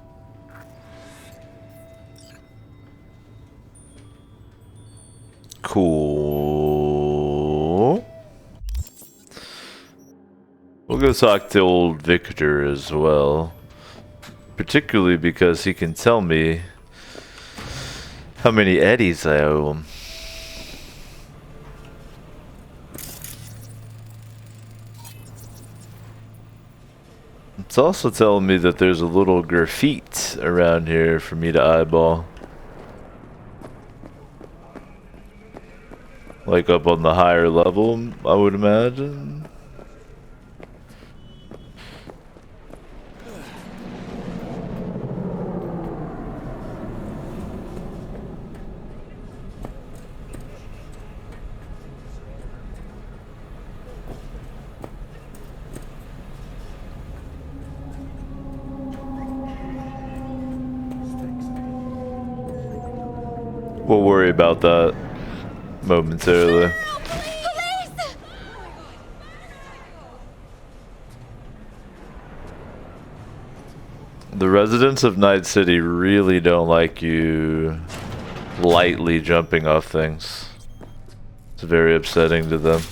Cool. We'll go talk to old Victor as well. Particularly because he can tell me how many eddies I owe him. It's also telling me that there's a little graffiti around here for me to eyeball. Like up on the higher level, I would imagine. We'll worry about that momentarily. The residents of Night City really don't like you lightly jumping off things. It's very upsetting to them.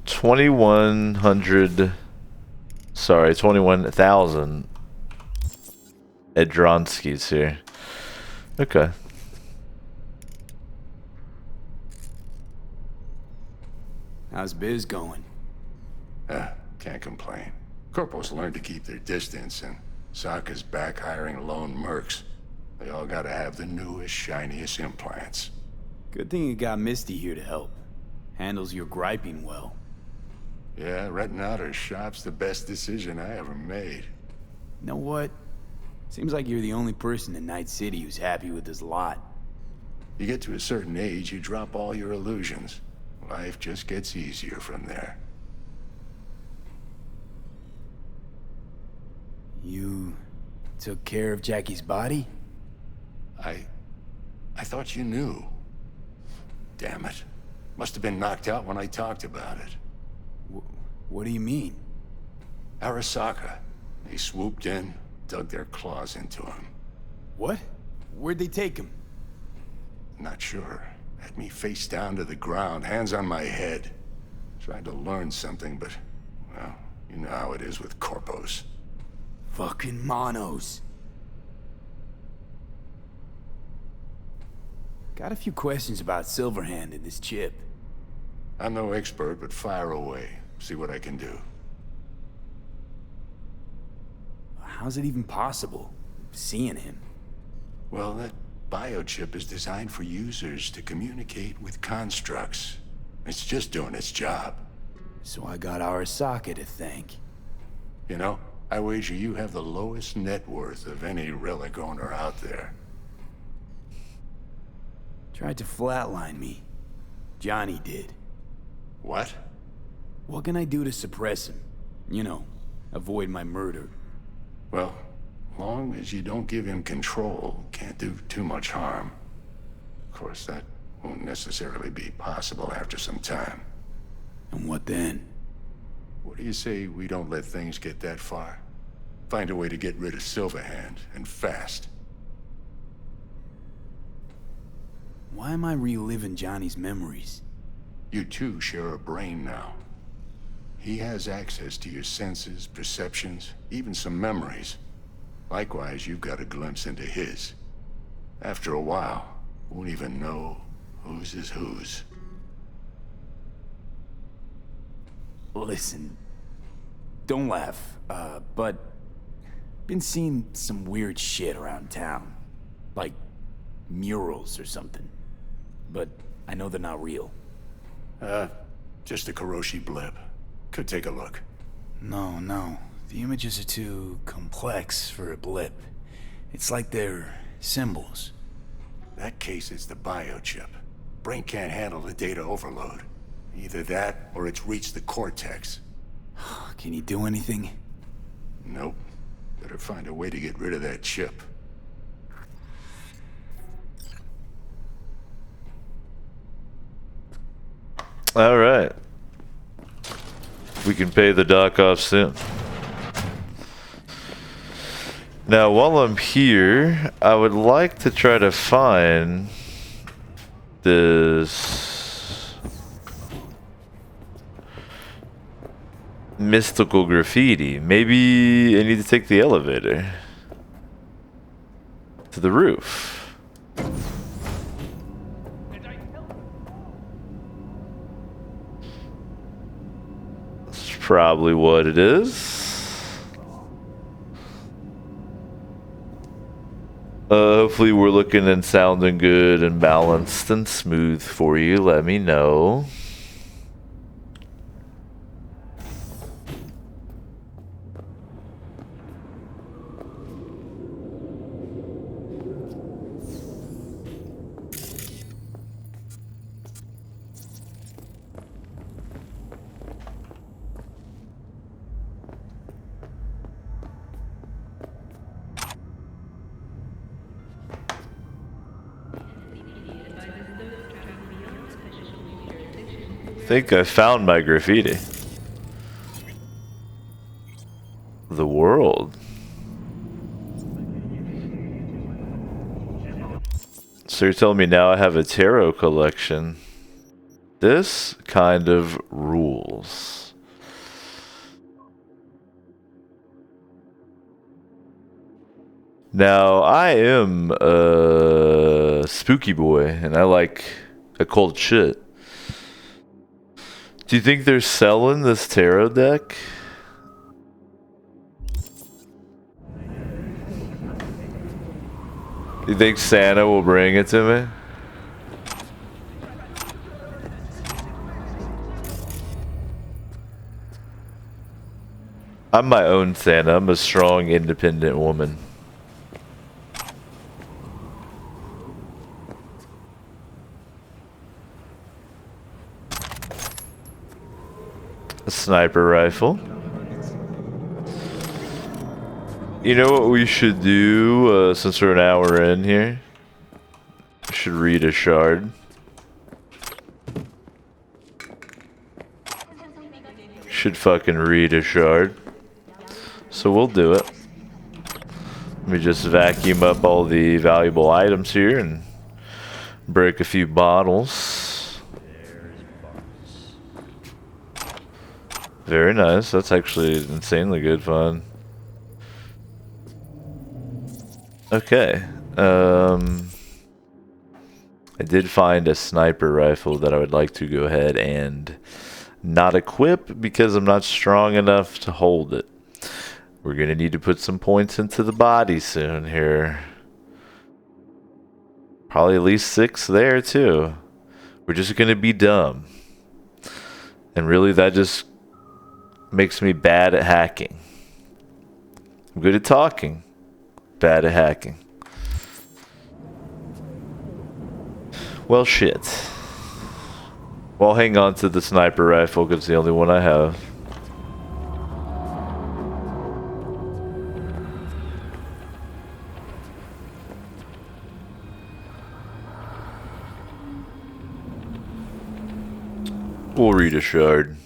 21,000 Edronskis here. Okay. How's biz going? Can't complain. Corporals learned to keep their distance, and Sokka's back hiring lone mercs. They all gotta have the newest, shiniest implants. Good thing you got Misty here to help. Handles your griping well. Yeah, renting out her shop's the best decision I ever made. You know what? Seems like you're the only person in Night City who's happy with this lot. You get to a certain age, you drop all your illusions. Life just gets easier from there. You took care of Jackie's body? I thought you knew. Damn it. Must have been knocked out when I talked about it. What do you mean? Arasaka. They swooped in, dug their claws into him. What? Where'd they take him? Not sure. Had me face down to the ground, hands on my head. Tried to learn something, but, well, you know how it is with corpos. Fucking monos. Got a few questions about Silverhand and this chip. I'm no expert, but fire away. See what I can do. How's it even possible, seeing him? Well, that biochip is designed for users to communicate with constructs. It's just doing its job. So I got Arasaka to thank. You know, I wager you have the lowest net worth of any relic owner out there. Tried to flatline me. Johnny did. What? What can I do to suppress him? You know, avoid my murder. Well, long as you don't give him control, can't do too much harm. Of course, that won't necessarily be possible after some time. And what then? What do you say we don't let things get that far? Find a way to get rid of Silverhand, and fast. Why am I reliving Johnny's memories? You two share a brain now. He has access to your senses, perceptions, even some memories. Likewise, you've got a glimpse into his. After a while, won't even know whose is whose. Listen, don't laugh, but been seeing some weird shit around town. Like murals or something. But I know they're not real. Just a Karoshi blip. Could take a look. No. The images are too complex for a blip. It's like they're symbols. That case is the biochip. Brain can't handle the data overload. Either that, or it's reached the cortex. Can you do anything? Nope. Better find a way to get rid of that chip. All right. We can pay the doc off soon. Now, while I'm here, I would like to try to find this mystical graffiti. Maybe I need to take the elevator to the roof. That's probably what it is. Hopefully we're looking and sounding good and balanced and smooth for you. Let me know. I think I found my graffiti. The world. So you're telling me now I have a tarot collection. This kind of rules. Now, I am a spooky boy, and I like occult shit. Do you think they're selling this tarot deck? You think Santa will bring it to me? I'm my own Santa. I'm a strong, independent woman. A sniper rifle. You know what we should do, since we're an hour in here? We should read a shard. Should fucking read a shard. So we'll do it. Let me just vacuum up all the valuable items here and break a few bottles. Very nice. That's actually insanely good fun. Okay. I did find a sniper rifle that I would like to go ahead and not equip because I'm not strong enough to hold it. We're gonna need to put some points into the body soon here. Probably at least 6 there too. We're just gonna be dumb. And really that just makes me bad at hacking. I'm good at talking, bad at hacking. Well, shit. Well, hang on to the sniper rifle because it's the only one I have. We'll read a shard.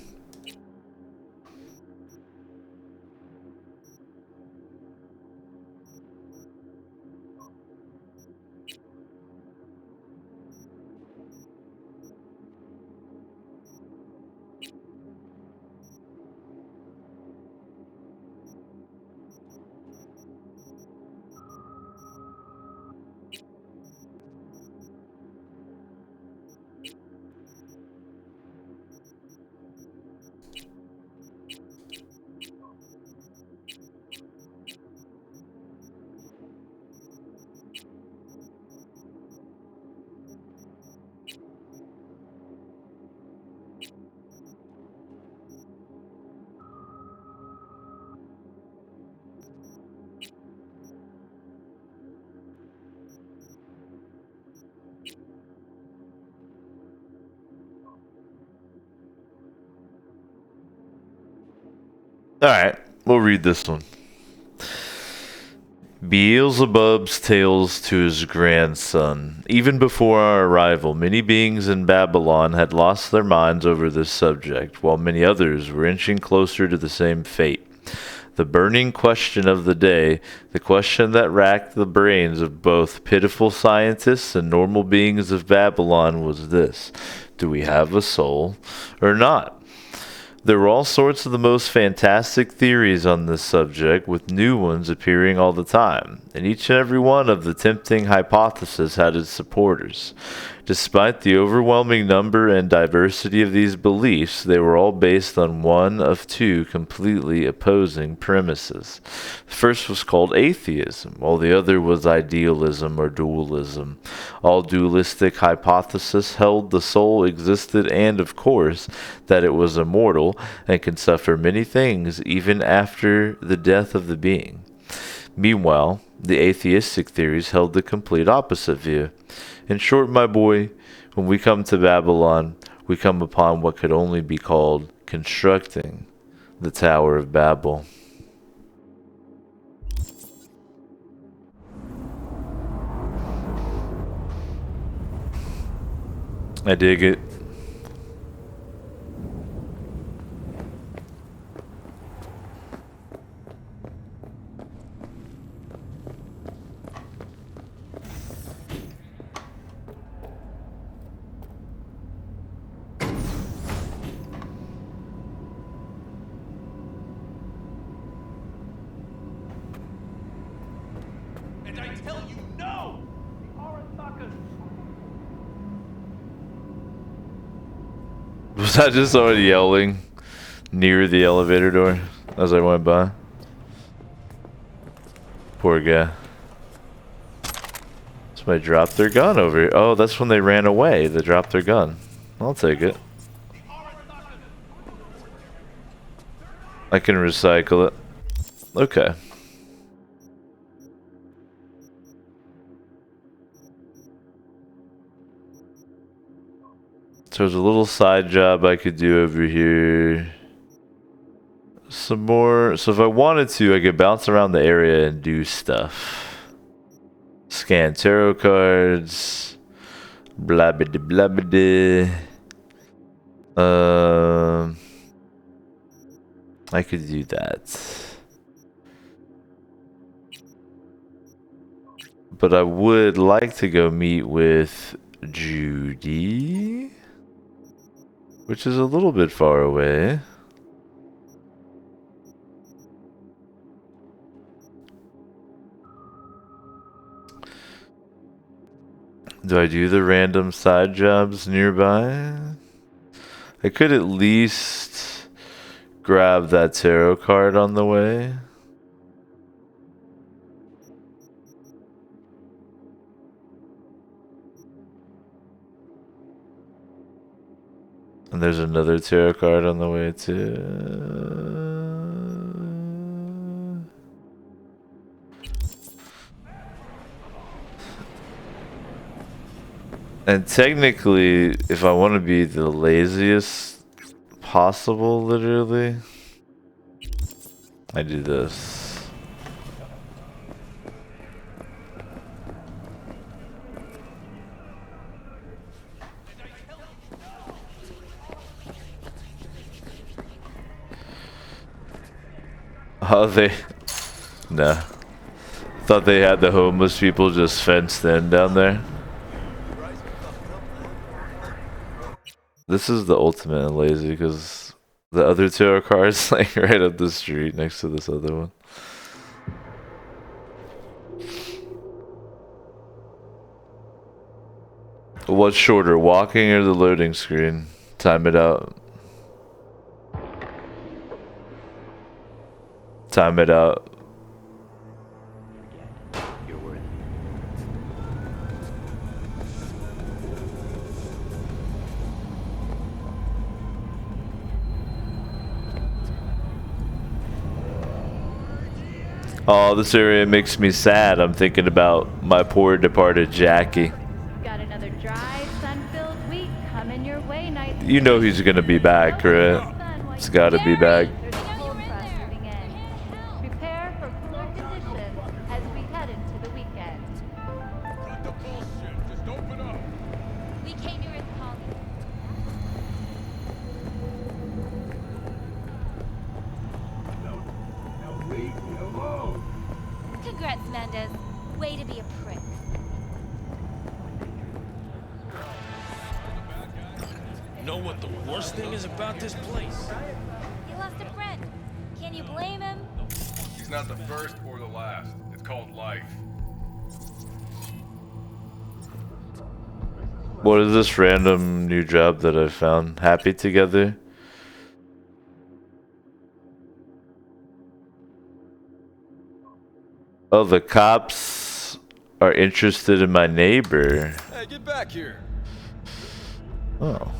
Alright, we'll read this one. Beelzebub's tales to his grandson. Even before our arrival, many beings in Babylon had lost their minds over this subject, while many others were inching closer to the same fate. The burning question of the day, the question that racked the brains of both pitiful scientists and normal beings of Babylon, was this: do we have a soul or not? There were all sorts of the most fantastic theories on this subject, with new ones appearing all the time, and each and every one of the tempting hypotheses had its supporters. Despite the overwhelming number and diversity of these beliefs, they were all based on one of two completely opposing premises. The first was called atheism, while the other was idealism or dualism. All dualistic hypotheses held the soul existed and, of course, that it was immortal and can suffer many things even after the death of the being. Meanwhile, the atheistic theories held the complete opposite view. In short, my boy, when we come to Babylon, we come upon what could only be called constructing the Tower of Babel. I dig it. And I tell you, no! Was I just already yelling near the elevator door as I went by? Poor guy. Somebody dropped their gun over here. Oh, that's when they ran away. They dropped their gun. I'll take it. I can recycle it. Okay. So there's a little side job I could do over here. Some more. So if I wanted to, I could bounce around the area and do stuff. Scan tarot cards. Blah blah blah blah. I could do that. But I would like to go meet with Judy, which is a little bit far away. Do I do the random side jobs nearby? I could at least grab that tarot card on the way. And there's another tarot card on the way too. And technically, if I want to be the laziest possible, literally, I do this. Oh, they... No. Thought they had the homeless people just fenced in down there. This is the ultimate and lazy because the other two are cars like right up the street next to this other one. What's shorter, walking or the loading screen? Time it out. Time it out. Oh, this area makes me sad. I'm thinking about my poor departed Jackie. Got another dry, sun-filled week coming your way, night. You know he's gonna be back, right? He's gotta be back. There's a cold front moving flood into the weekend. Cut the bullshit. Just open up. We came here as colleagues. Now leave me alone. Congrats, Mendez. Way to be a prick. Know what the worst thing is about this place? He lost a friend. Can you blame him? He's not the first or the last. It's called life. What is this random new job that I found? Happy together? Oh, the cops are interested in my neighbor. Hey, get back here. Oh.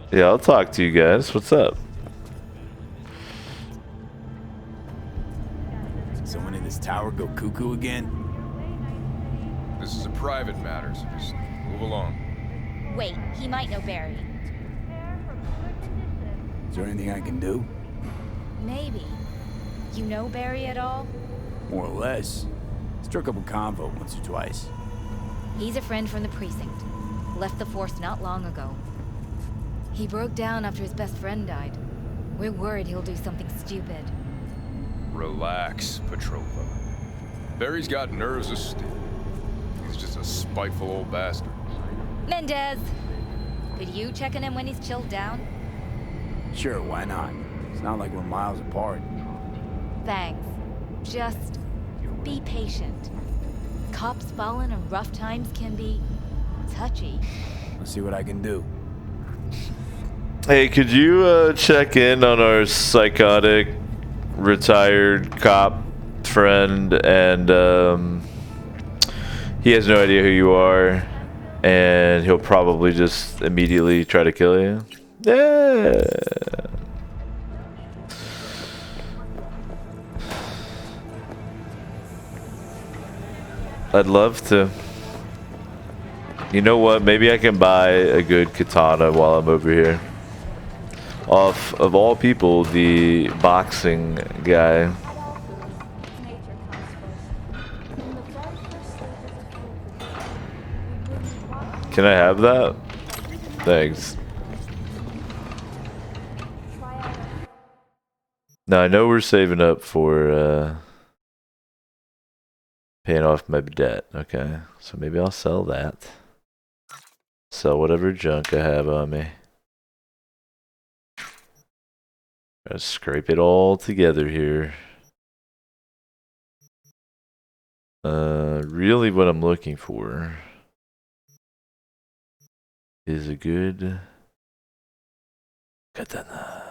Yeah, I'll talk to you guys. What's up? Someone in this tower go cuckoo again? This is a private matter, so just move along. Wait, he might know Barry. Is there anything I can do? Maybe. You know Barry at all? More or less. Struck up a convo once or twice. He's a friend from the precinct. Left the force not long ago. He broke down after his best friend died. We're worried he'll do something stupid. Relax, Petrova. Barry's got nerves of steel. He's just a spiteful old bastard. Mendez! Could you check on him when he's chilled down? Sure, why not? It's not like we're miles apart. Thanks. Just be patient. Cops falling in rough times can be touchy. I'll see what I can do. Hey, could you check in on our psychotic retired cop friend? And he has no idea who you are, and he'll probably just immediately try to kill you. Yeah. I'd love to. You know what? Maybe I can buy a good katana while I'm over here. Off of all people, the boxing guy. Can I have that? Thanks. Now I know we're saving up for paying off my debt. Okay, so maybe I'll sell that. Sell whatever junk I have on me. Gotta scrape it all together here. Really what I'm looking for is a good katana.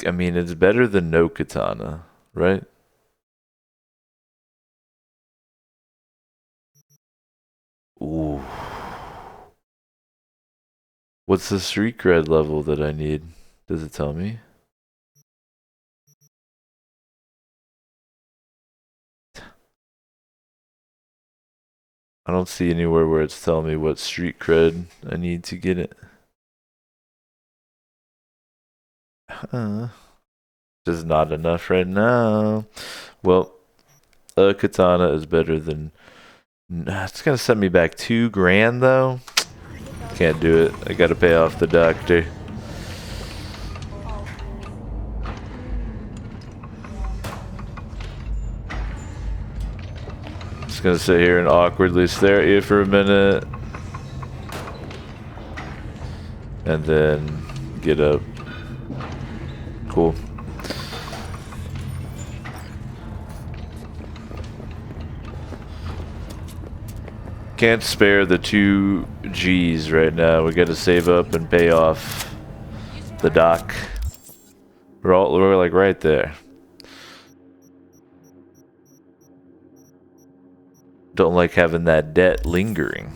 I mean, it's better than no katana, right? Ooh. What's the street cred level that I need? Does it tell me? I don't see anywhere where it's telling me what street cred I need to get it. Just not enough right now. Well, a katana is better than... It's gonna send me back $2,000 though. Can't do it. I gotta pay off the doctor. Just gonna sit here and awkwardly stare at you for a minute. And then get up. Cool. Can't spare the 2 G's right now. We gotta save up and pay off the dock. We're like right there. Don't like having that debt lingering.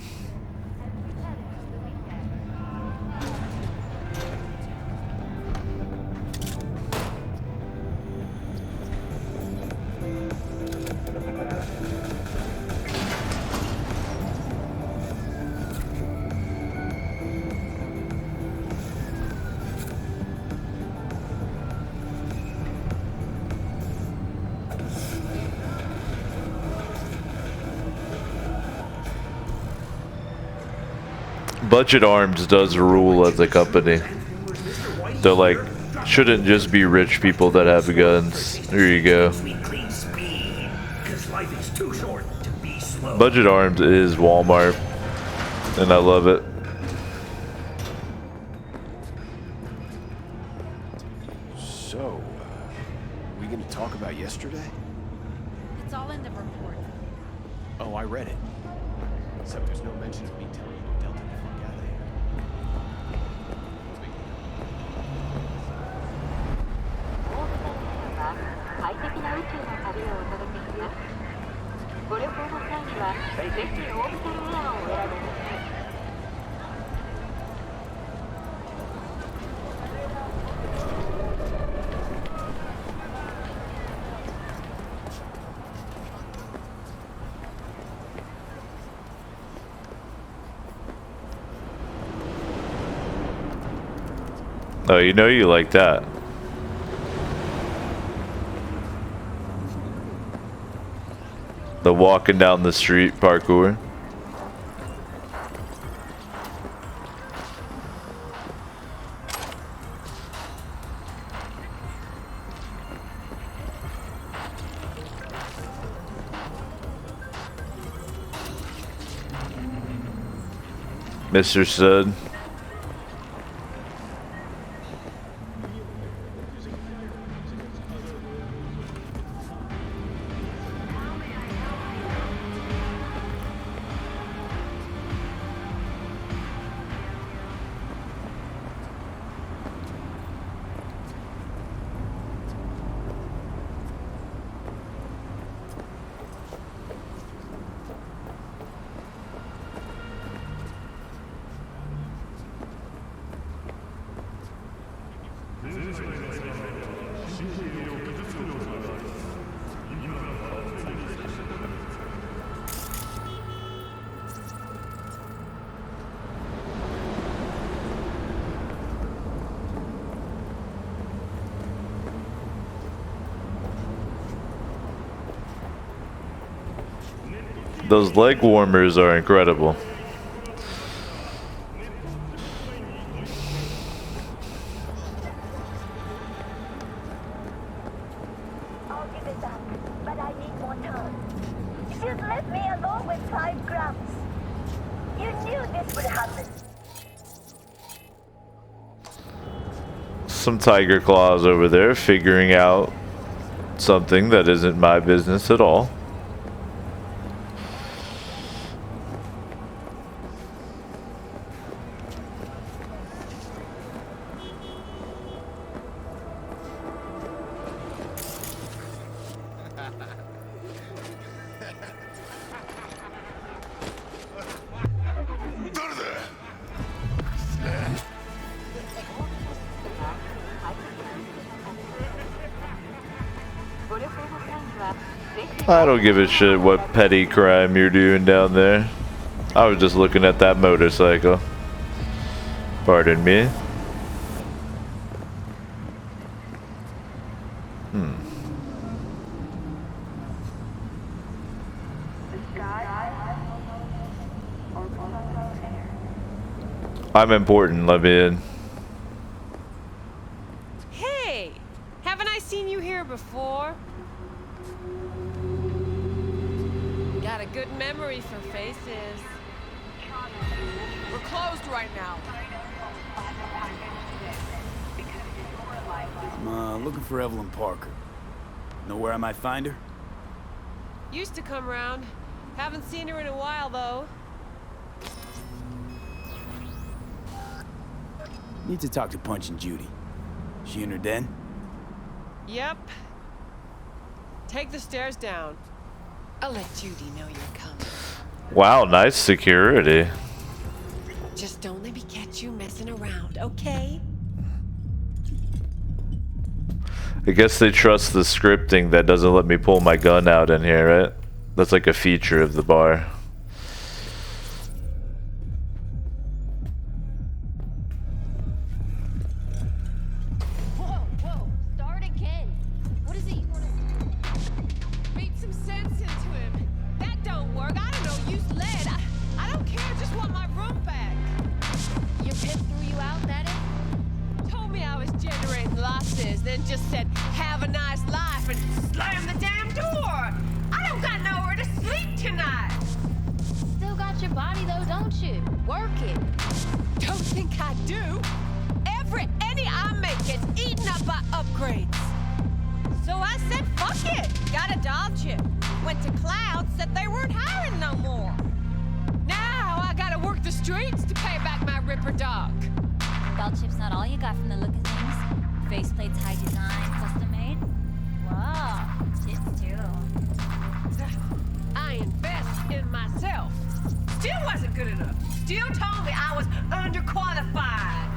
Budget Arms does rule as a company. They're like, shouldn't just be rich people that have guns. Here you go. Budget Arms is Walmart, and I love it. So, we gonna talk about yesterday? It's all in the report. Oh, I read it. Except there's no mention of me telling you to Delta the fuck out of here. Oh, you know you like that. The walking down the street parkour. Mr. Stud. Those leg warmers are incredible. I'll give it up, but I need more time. She's left me alone with 5 grams. You knew this would happen. Some tiger claws over there figuring out something that isn't my business at all. I don't give a shit what petty crime you're doing down there. I was just looking at that motorcycle. Pardon me. I'm important, let me in. Hey! Haven't I seen you here before? Got a good memory for faces. We're closed right now. I'm looking for Evelyn Parker. Know where I might find her? Used to come round. Haven't seen her in a while, though. Need to talk to Punch and Judy. She in her den? Yep. Take the stairs down. I'll let Judy know you're coming. Wow, nice security. Just don't let me catch you messing around, okay? I guess they trust the scripting that doesn't let me pull my gun out in here, right? That's like a feature of the bar. bosses, then just said, have a nice life, and slammed the damn door. I don't got nowhere to sleep tonight. Still got your body though, don't you? Work it. Don't think I do. Every penny I make gets eaten up by upgrades. So I said, fuck it. Got a doll chip. Went to Cloud, said they weren't hiring no more. Now I gotta work the streets to pay back my Ripper dog. Doll chip's not all you got from the look of things. Faceplate's high design, custom made. Wow, chips too. I invest in myself. Still wasn't good enough. Still told me I was underqualified.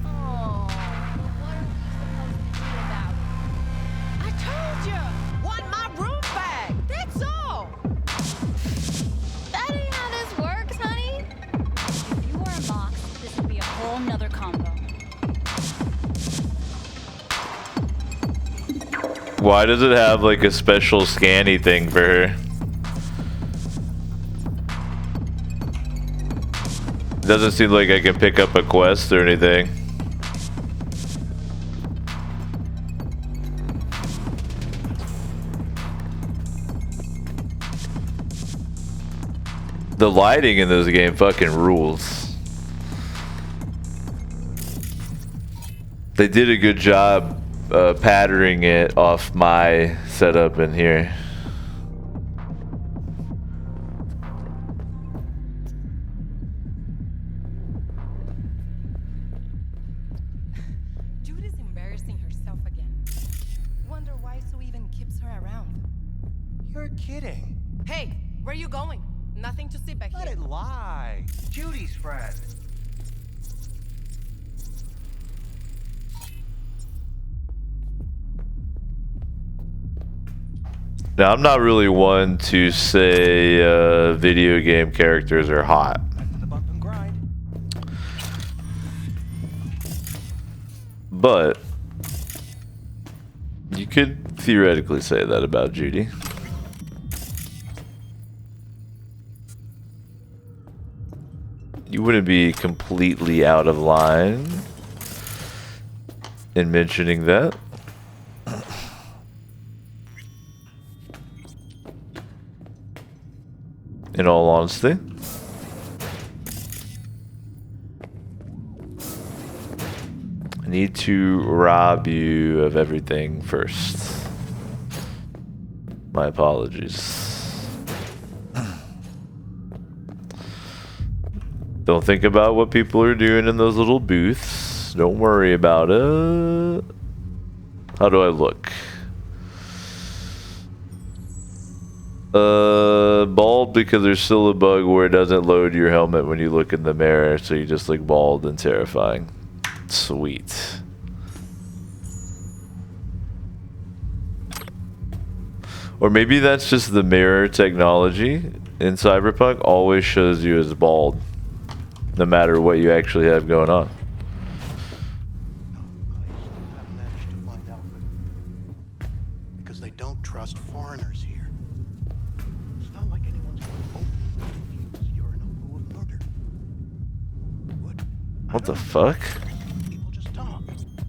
Oh, what are we supposed to do about it? I told you. Want my room back. That's all. That ain't how this works, honey. If you were a box, this would be a whole nother combo. Why does it have like a special scanny thing for her? It doesn't seem like I can pick up a quest or anything. The lighting in this game fucking rules. They did a good job patterning it off my setup in here. Judy's embarrassing herself again. Wonder why Sue even keeps her around. You're kidding. Hey, where you going? Nothing to see back Let here. it lie. Judy's friend. Now, I'm not really one to say video game characters are hot. But you could theoretically say that about Judy. You wouldn't be completely out of line in mentioning that. In all honesty. I need to rob you of everything first. My apologies. Don't think about what people are doing in those little booths. Don't worry about it. How do I look? Bald because there's still a bug where it doesn't load your helmet when you look in the mirror, so you just look bald and terrifying. Sweet. Or maybe that's just the mirror technology in Cyberpunk always shows you as bald, no matter what you actually have going on. Because they don't trust foreigners here. It's not like anyone's going to accuse you're an Obu of murder. What the fuck? People just talk,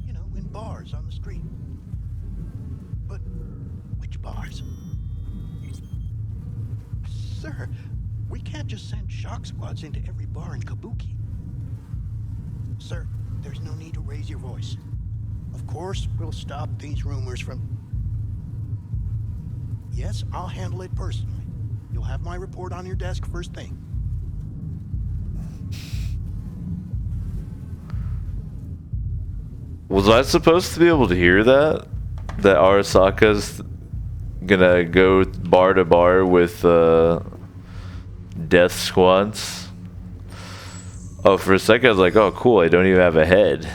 you know, in bars on the street. But which bars? Sir, we can't just send shock squads into every bar in Kabuki. Sir, there's no need to raise your voice. Of course, we'll stop these rumors from... Yes, I'll handle it personally. You'll have my report on your desk first thing. Was I supposed to be able to hear that? That Arasaka's gonna go bar to bar with death squads? Oh, for a second I was like, oh cool, I don't even have a head.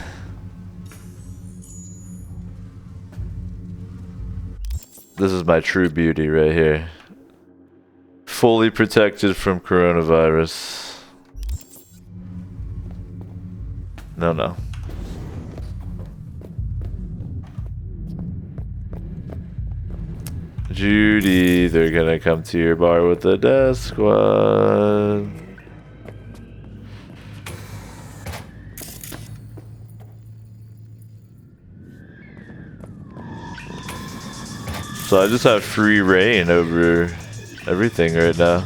This is my true beauty right here. Fully protected from coronavirus. No. Judy, they're gonna come to your bar with the death squad. So I just have free reign over everything right now.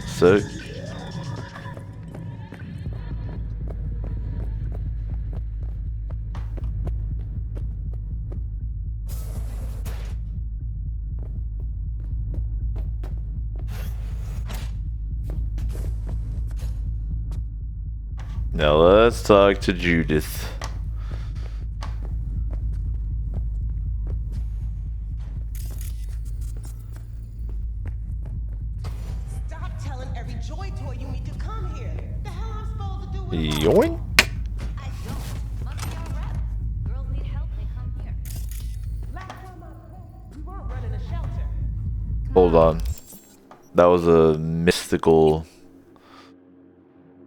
Sick. Now let's talk to Judith. Stop telling every joy toy you meet to come here. The hell I'm supposed to do with Yoink. We weren't running a shelter. Hold on. That was a mystical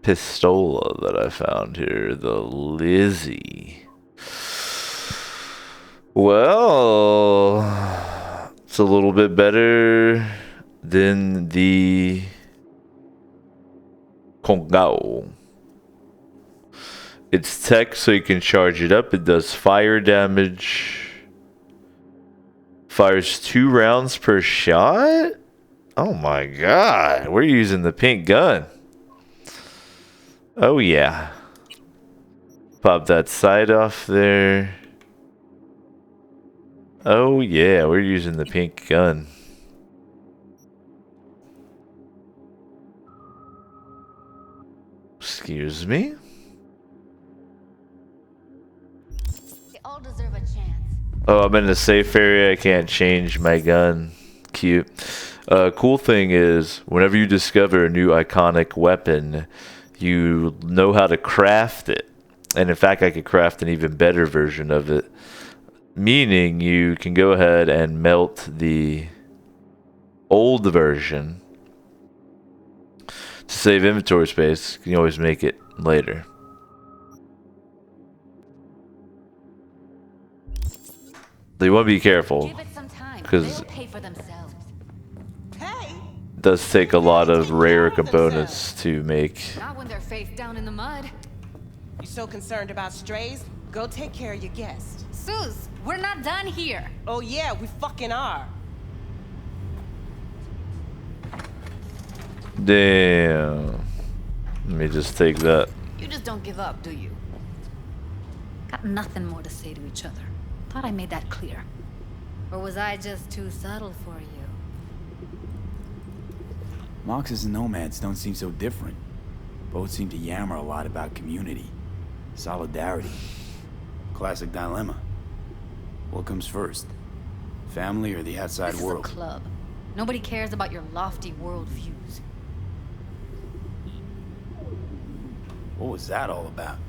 pistola that I found here. The Lizzie. Well, it's a little bit better than the Kongao. It's tech, so you can charge it up. It does fire damage. Fires 2 rounds per shot? Oh my god. We're using the pink gun. Oh yeah. Pop that sight off there. Oh yeah, we're using the pink gun. Excuse me? They all deserve a chance. Oh, I'm in a safe area. I can't change my gun. Cute. Cool thing is, whenever you discover a new iconic weapon, you know how to craft it. And in fact, I could craft an even better version of it. Meaning, you can go ahead and melt the old version to save inventory space. You can always make it later. So you want to be careful, because it does take a lot of rare components to make. Not when they're face down in the mud. You so concerned about strays? Go take care of your guest. Sus, we're not done here. Oh yeah, we fucking are. Damn. Let me just take that. You just don't give up, do you? Got nothing more to say to each other. Thought I made that clear. Or was I just too subtle for you? Moxes and nomads don't seem so different. Both seem to yammer a lot about community, solidarity. Classic dilemma. What comes first? Family or the outside This world? is a club. Nobody cares about your lofty worldviews. What was that all about?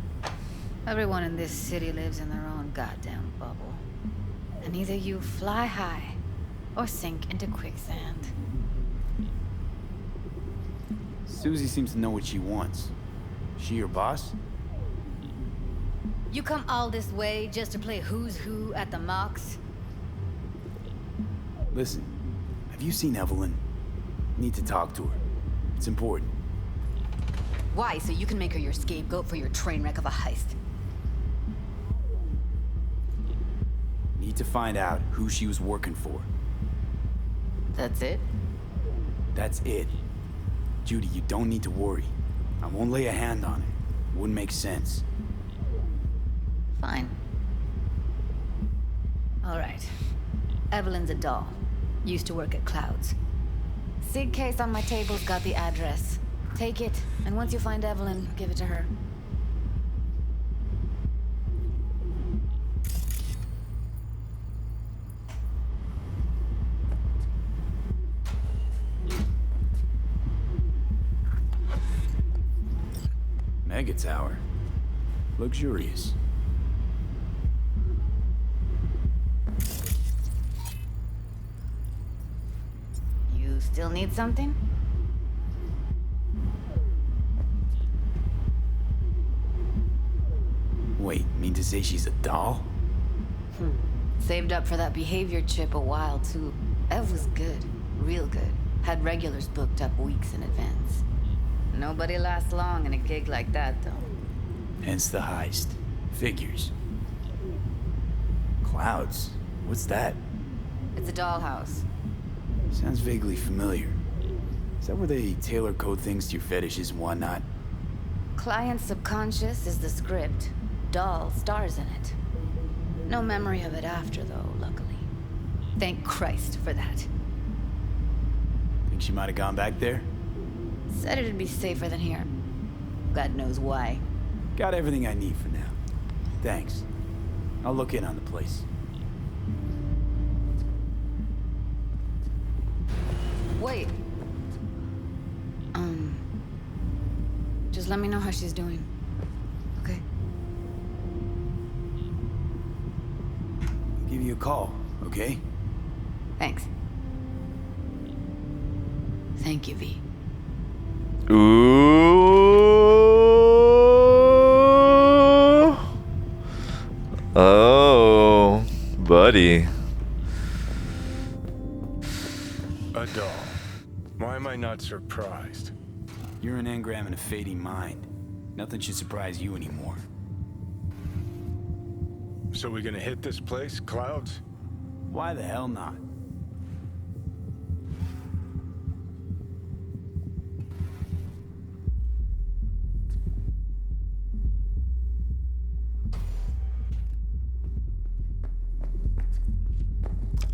Everyone in this city lives in their own goddamn bubble. And either you fly high or sink into quicksand. Susie seems to know what she wants. She your boss? You come all this way just to play who's who at the Mox? Listen, have you seen Evelyn? Need to talk to her. It's important. Why? So you can make her your scapegoat for your train wreck of a heist. Need to find out who she was working for. That's it? That's it. Judy, you don't need to worry. I won't lay a hand on it. Wouldn't make sense. Fine. All right. Evelyn's a doll. Used to work at Clouds. Sig case on my table's got the address. Take it, and once you find Evelyn, give it to her. Mega tower. Luxurious. You still need something? Wait, mean to say she's a doll? Saved up for that behavior chip a while, too. Ev was good. Real good. Had regulars booked up weeks in advance. Nobody lasts long in a gig like that, though. Hence the heist. Figures. Clouds? What's that? It's a dollhouse. Sounds vaguely familiar. Is that where they tailor code things to your fetishes and whatnot? Client's subconscious is the script. Doll stars in it. No memory of it after, though, luckily. Thank Christ for that. Think she might have gone back there? Said it'd be safer than here. God knows why. Got everything I need for now. Thanks. I'll look in on the place. Wait. Just let me know how she's doing. Okay? I'll give you a call, okay? Thanks. Thank you, V. Ooh. Oh, buddy. A doll. Why am I not surprised? You're an engram and a fading mind. Nothing should surprise you anymore. So we gonna hit this place, Clouds? Why the hell not?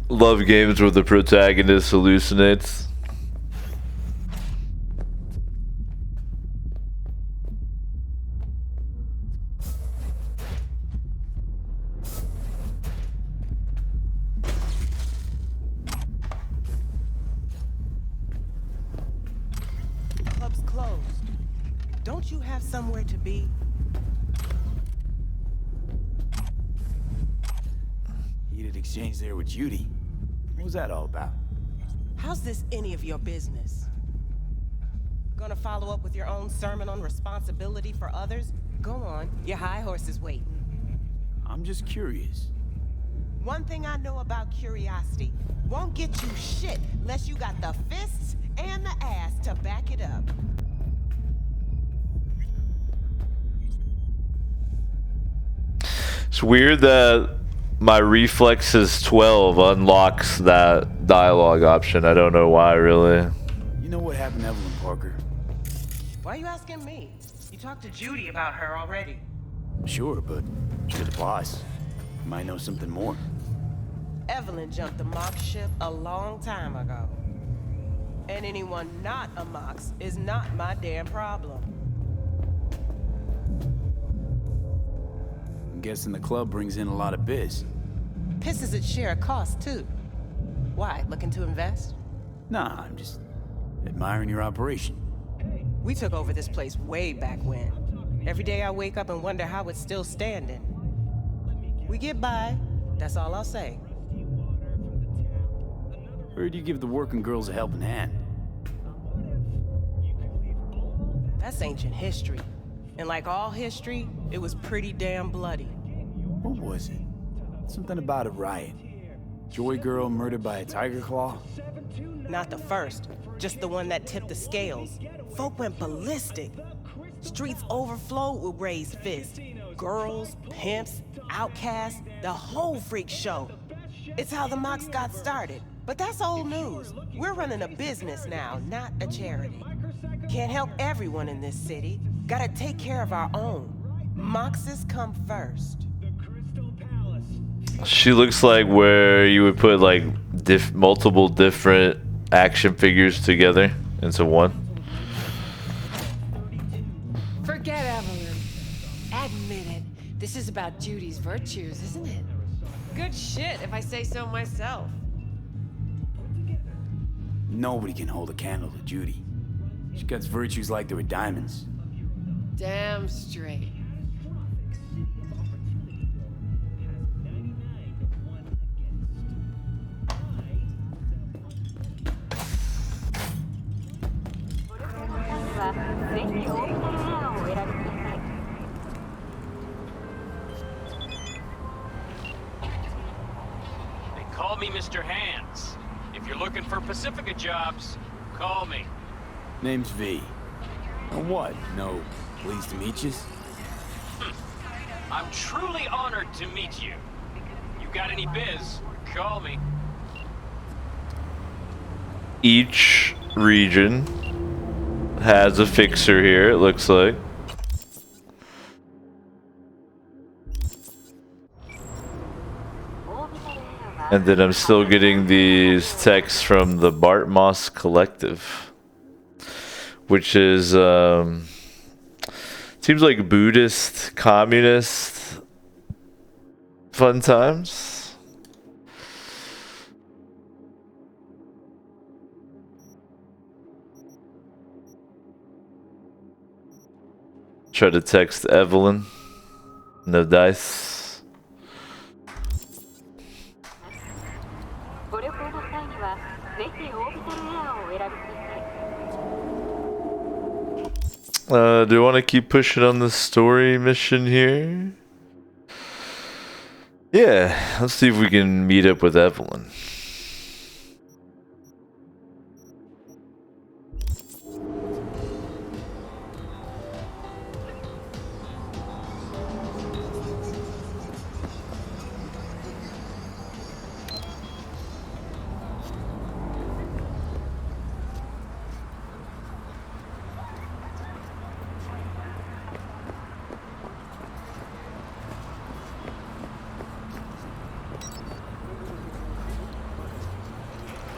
Love games where the protagonist hallucinates. Club's closed. Don't you have somewhere to be? Heated exchange there with Judy. What was that all about? How's this any of your business? Gonna follow up with your own sermon on responsibility for others? Go on, your high horse is waiting. I'm just curious. One thing I know about curiosity, won't get you shit unless you got the fists and the ass to back it up. It's weird that my reflexes 12 unlocks that dialogue option. I don't know why, really. You know what happened to Evelyn Parker? Why are you asking me? You talked to Judy about her already. Sure, but you're the boss. You might know something more. Evelyn jumped the Mox ship a long time ago. And anyone not a Mox is not my damn problem. I'm guessing the club brings in a lot of biz. Pisses its share of cost, too. Why, looking to invest? Nah, I'm just admiring your operation. We took over this place way back when. Every day I wake up and wonder how it's still standing. We get by, that's all I'll say. Heard you give the working girls a helping hand. That's ancient history. And like all history, it was pretty damn bloody. What was it? Something about a riot. Joy girl murdered by a tiger claw? Not the first, just the one that tipped the scales. Folk went ballistic. Streets overflowed with raised fists. Girls, pimps, outcasts, the whole freak show. It's how the Mox got started. But that's old news. We're running a business now, not a charity. Can't help everyone in this city. Gotta take care of our own. Moxes come first. She looks like where you would put like multiple different action figures together into one. Forget Evelyn. Admit it. This is about Judy's virtues, isn't it? Good shit, if I say so myself. Nobody can hold a candle to Judy. She cuts virtues like they were diamonds. Damn straight. They call me Mr. Hands. If you're looking for Pacifica jobs, call me. Name's V. What? No, pleased to meet you? I'm truly honored to meet you. You got any biz? Call me. Each region has a fixer here, it looks like. And then I'm still getting these texts from the Bartmoss Collective, which is seems like Buddhist, communist fun times. Try to text Evelyn. No dice. Do you want to keep pushing on the story mission here? Yeah, let's see if we can meet up with Evelyn.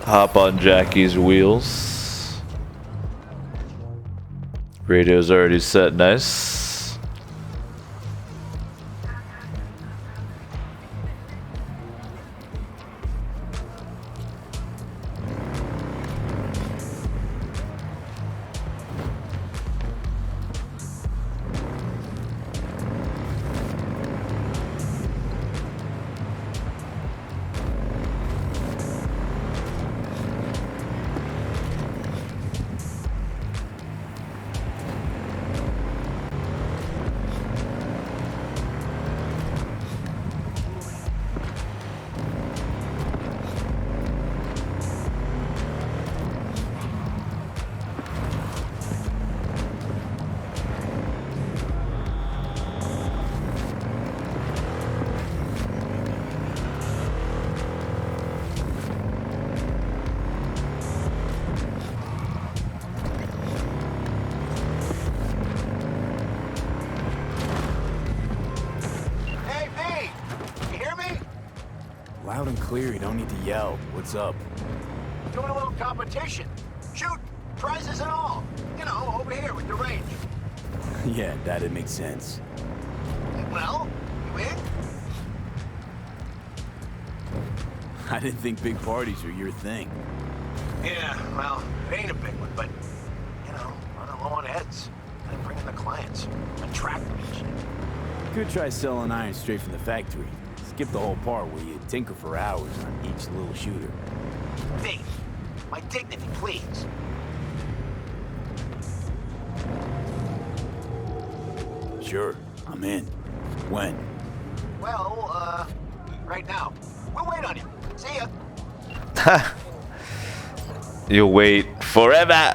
Hop on Jackie's wheels. Radio's already set nice. Loud and clear, you don't need to yell. What's up? Doing a little competition. Shoot, prizes and all. You know, over here with the range. Yeah, that'd make sense. Well, you in? I didn't think big parties were your thing. Yeah, well, it ain't a big one, but, you know, running low on heads. And bringing the clients. Attract them and shit. Could try selling iron straight from the factory. Skip the whole part where you tinker for hours on each little shooter. Dave, my dignity, please. Sure, I'm in. When? Well, right now. We'll wait on you. See ya. Ha! You'll wait forever!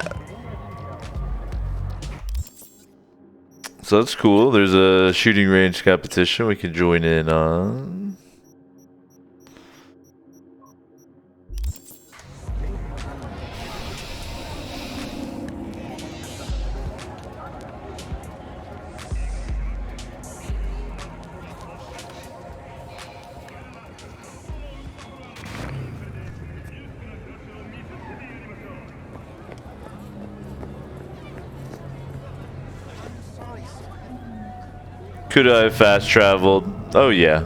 So that's cool. There's a shooting range competition we can join in on. Could I have fast traveled? Oh yeah.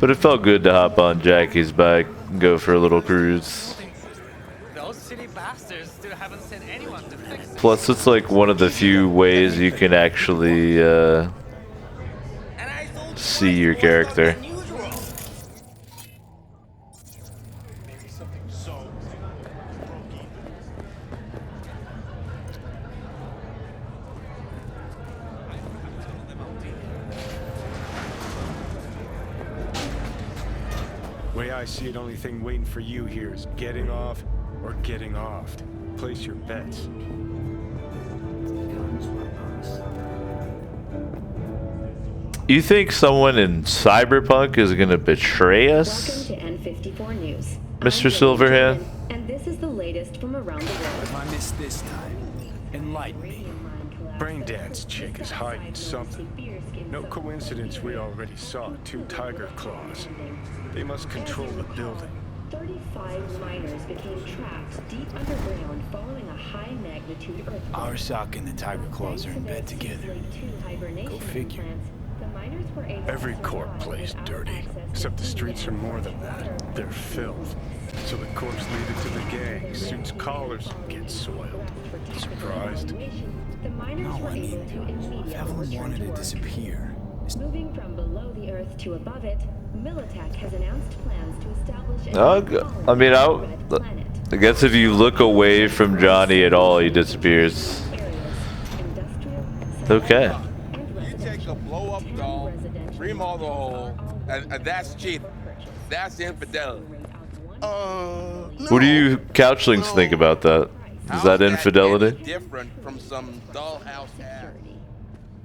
But it felt good to hop on Jackie's bike and go for a little cruise. Those city bastards still haven't sent anyone to fix it. Plus it's like one of the few ways you can actually see your character. Way I see it, only thing waiting for you here is getting off or getting offed. Place your bets. You think someone in Cyberpunk is gonna betray us? Welcome to N54 News. Mr. Silverhand? And this is the latest from around the world. If I miss this time, enlighten me. Braindance chick is hiding something. No coincidence we already saw 2 tiger claws. They must control the building. 35 miners became trapped deep underground following a high-magnitude earthquake. Arsak and the Tiger Claws are in bed together. Go figure. Every corp plays dirty, except the streets are more than that. They're filth. So the corps lead it to the gang, suits collars, and get soiled. Surprised? No, I mean, if Evelyn wanted to disappear. Moving from below the earth to above it, Militech has announced plans to establish I mean, I guess if you look away from Johnny at all, he disappears. Okay. You take a blow-up doll, remodel the hole, and that's cheating. That's infidelity. What do you couchlings think about that? Is that infidelity? Different from some dollhouse ass.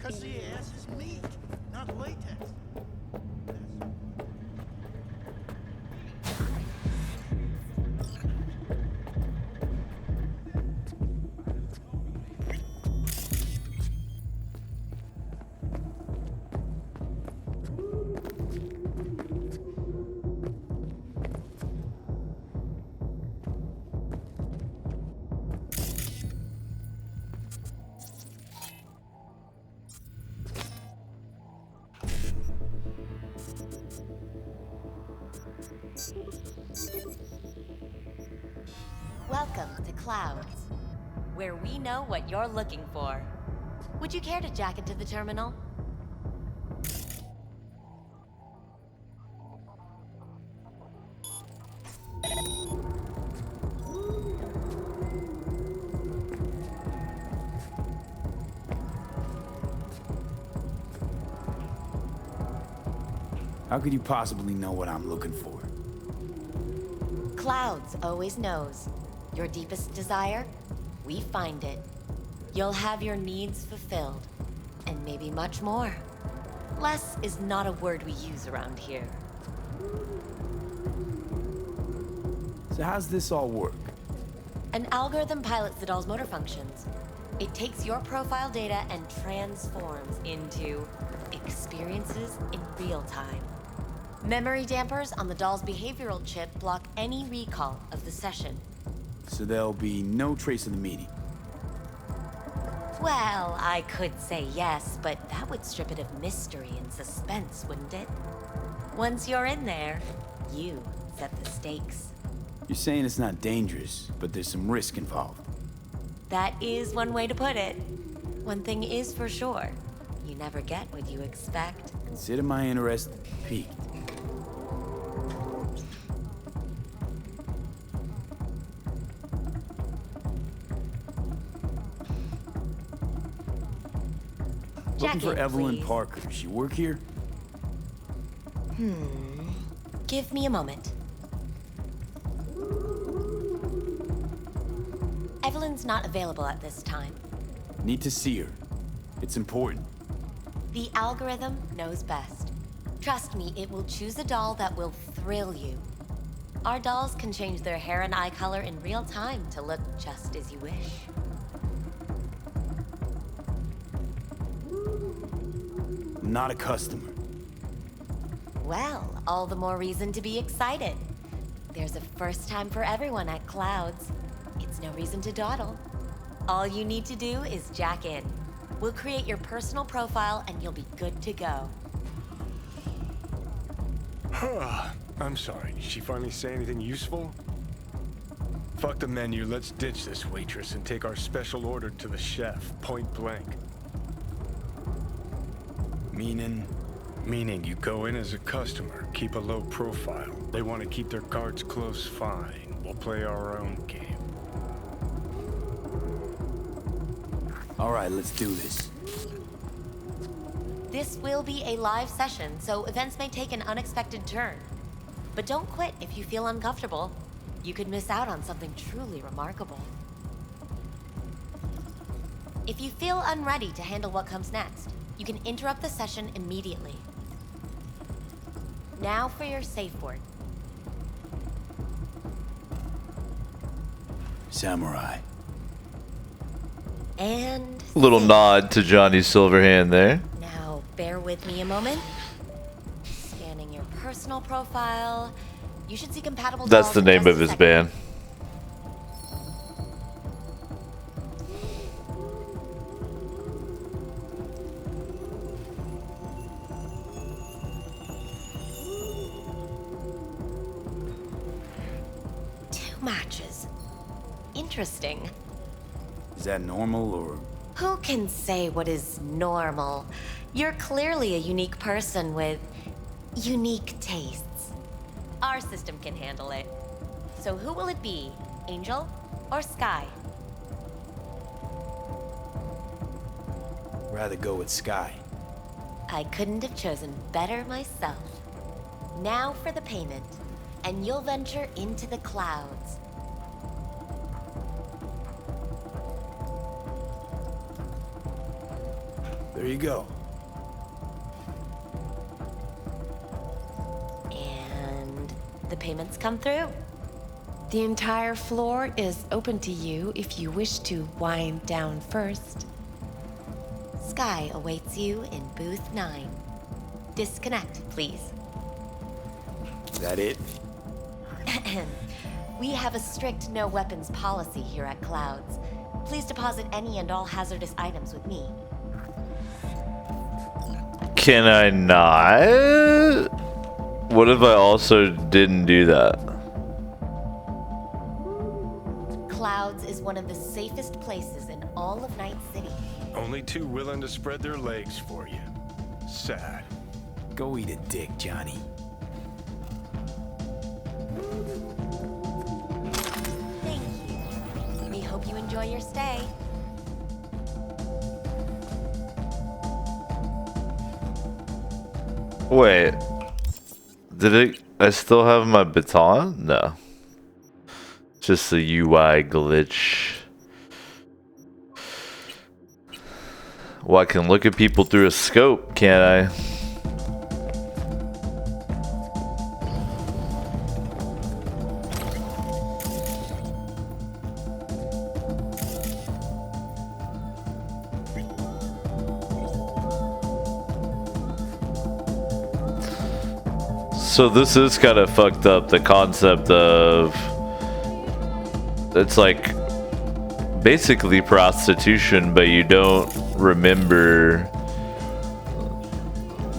Cause the ass is meat, not latex. Welcome to Clouds, where we know what you're looking for. Would you care to jack into the terminal? How could you possibly know what I'm looking for? Clouds always knows. Your deepest desire, we find it. You'll have your needs fulfilled, and maybe much more. Less is not a word we use around here. So how's this all work? An algorithm pilots the doll's motor functions. It takes your profile data and transforms into experiences in real time. Memory dampers on the doll's behavioral chip block any recall of the session. So there'll be no trace of the meeting. Well, I could say yes, but that would strip it of mystery and suspense, wouldn't it? Once you're in there, you set the stakes. You're saying it's not dangerous, but there's some risk involved. That is one way to put it. One thing is for sure, you never get what you expect. Consider my interest piqued. Looking for Evelyn please. Parker. She work here? Give me a moment. Evelyn's not available at this time. Need to see her. It's important. The algorithm knows best. Trust me, it will choose a doll that will thrill you. Our dolls can change their hair and eye color in real time to look just as you wish. I'm not a customer. Well, all the more reason to be excited. There's a first time for everyone at Clouds. It's no reason to dawdle. All you need to do is jack in. We'll create your personal profile and you'll be good to go. I'm sorry, did she finally say anything useful? Fuck the menu, let's ditch this waitress and take our special order to the chef, point blank. Meaning? Meaning you go in as a customer, keep a low profile. They want to keep their cards close, fine. We'll play our own game. All right, let's do this. This will be a live session, so events may take an unexpected turn. But don't quit if you feel uncomfortable. You could miss out on something truly remarkable. If you feel unready to handle what comes next, you can interrupt the session immediately. Now for your safe word. Samurai. And Little nod to Johnny Silverhand there. now bear with me a moment. Scanning your personal profile. You should see compatible That's dolls the in name just of a his second. band. Two matches. Interesting. Is that normal or? Who can say what is normal? You're clearly a unique person with unique tastes. Our system can handle it. So who will it be? Angel or Sky? Rather go with Sky. I couldn't have chosen better myself. Now for the payment, and you'll venture into the clouds. There you go. And the payments come through. The entire floor is open to you if you wish to wind down first. Sky awaits you in booth 9. Disconnect, please. Is that it? We have a strict no weapons policy here at Clouds. Please deposit any and all hazardous items with me. Can I not? What if I also didn't do that? Clouds is one of the safest places in all of Night City. Only two willing to spread their legs for you. Sad. Go eat a dick, Johnny. Thank you. We hope you enjoy your stay. Wait. Did it? I still have my baton? No. Just a UI glitch. Well, I can look at people through a scope, can't I? So this is kind of fucked up, the concept of it's like basically prostitution, but you don't remember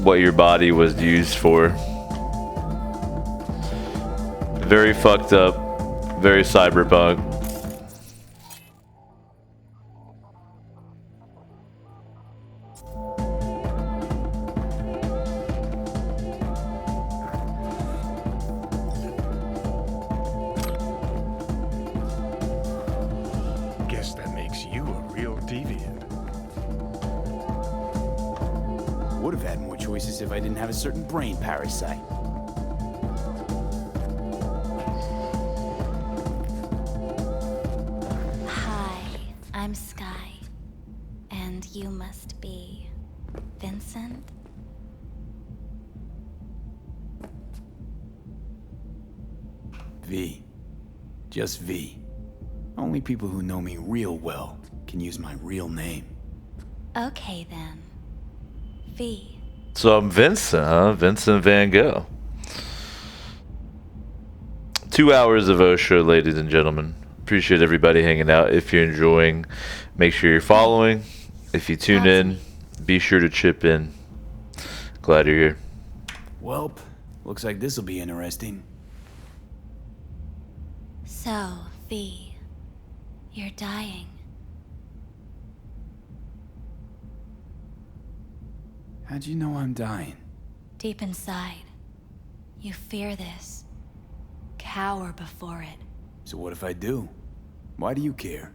what your body was used for. Very fucked up, very cyberpunk. Guess that makes you a real deviant. Would have had more choices if I didn't have a certain brain parasite. Hi, I'm Sky. And you must be Vincent? V. Just V. Only people who know me real well can use my real name. Okay then. V. So I'm Vincent, huh? Vincent Van Gogh. 2 hours of OSHA, ladies and gentlemen. Appreciate everybody hanging out. If you're enjoying, make sure you're following. If you tune in, be sure to chip in. Glad you're here. Welp, looks like this'll be interesting. So, V. You're dying. How'd you know I'm dying? Deep inside, you fear this. Cower before it. So what if I do? Why do you care?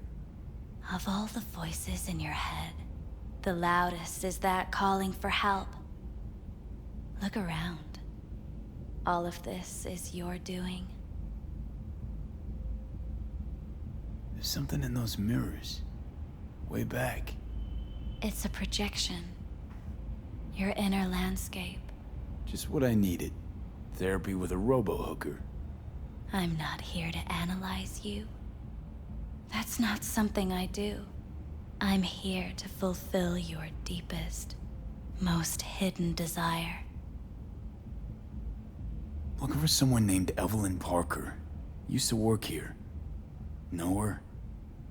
Of all the voices in your head, the loudest is that calling for help. Look around. All of this is your doing. There's something in those mirrors. Way back. It's a projection. Your inner landscape. Just what I needed. Therapy with a robo-hooker. I'm not here to analyze you. That's not something I do. I'm here to fulfill your deepest, most hidden desire. Looking for someone named Evelyn Parker. Used to work here. Know her?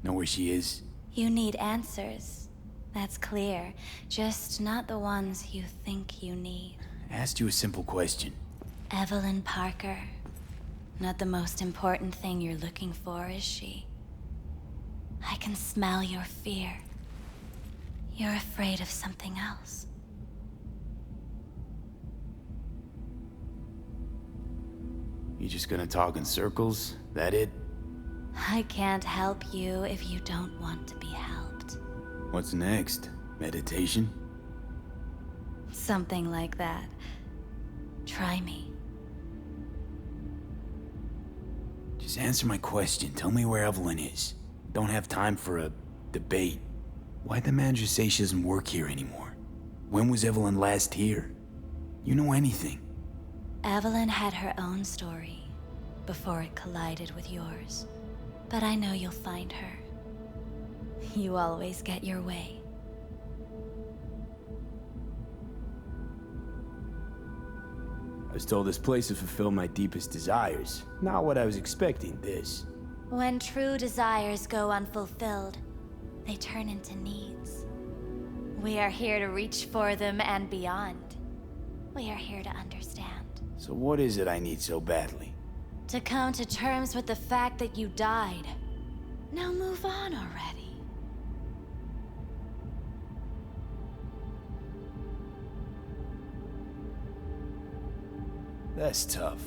Know where she is? You need answers. That's clear. Just not the ones you think you need. I asked you a simple question. Evelyn Parker. Not the most important thing you're looking for, is she? I can smell your fear. You're afraid of something else. You just gonna talk in circles? That it? I can't help you if you don't want to be helped. What's next? Meditation? Something like that. Try me. Just answer my question. Tell me where Evelyn is. Don't have time for a debate. Why'd the manager say she doesn't work here anymore? When was Evelyn last here? You know anything? Evelyn had her own story before it collided with yours. But I know you'll find her. You always get your way. I was told this place would fulfill my deepest desires. Not what I was expecting, this. When true desires go unfulfilled, they turn into needs. We are here to reach for them and beyond. We are here to understand. So what is it I need so badly? To come to terms with the fact that you died. Now move on already. That's tough.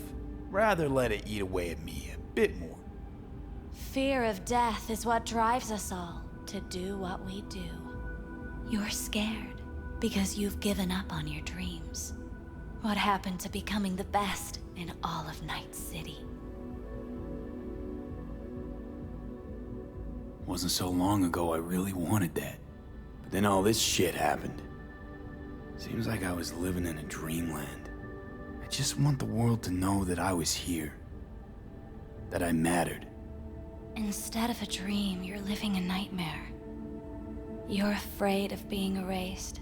Rather let it eat away at me a bit more. Fear of death is what drives us all to do what we do. You're scared because you've given up on your dreams. What happened to becoming the best in all of Night City? Wasn't so long ago I really wanted that. But then all this shit happened. Seems like I was living in a dreamland. I just want the world to know that I was here. That I mattered. Instead of a dream, you're living a nightmare. You're afraid of being erased,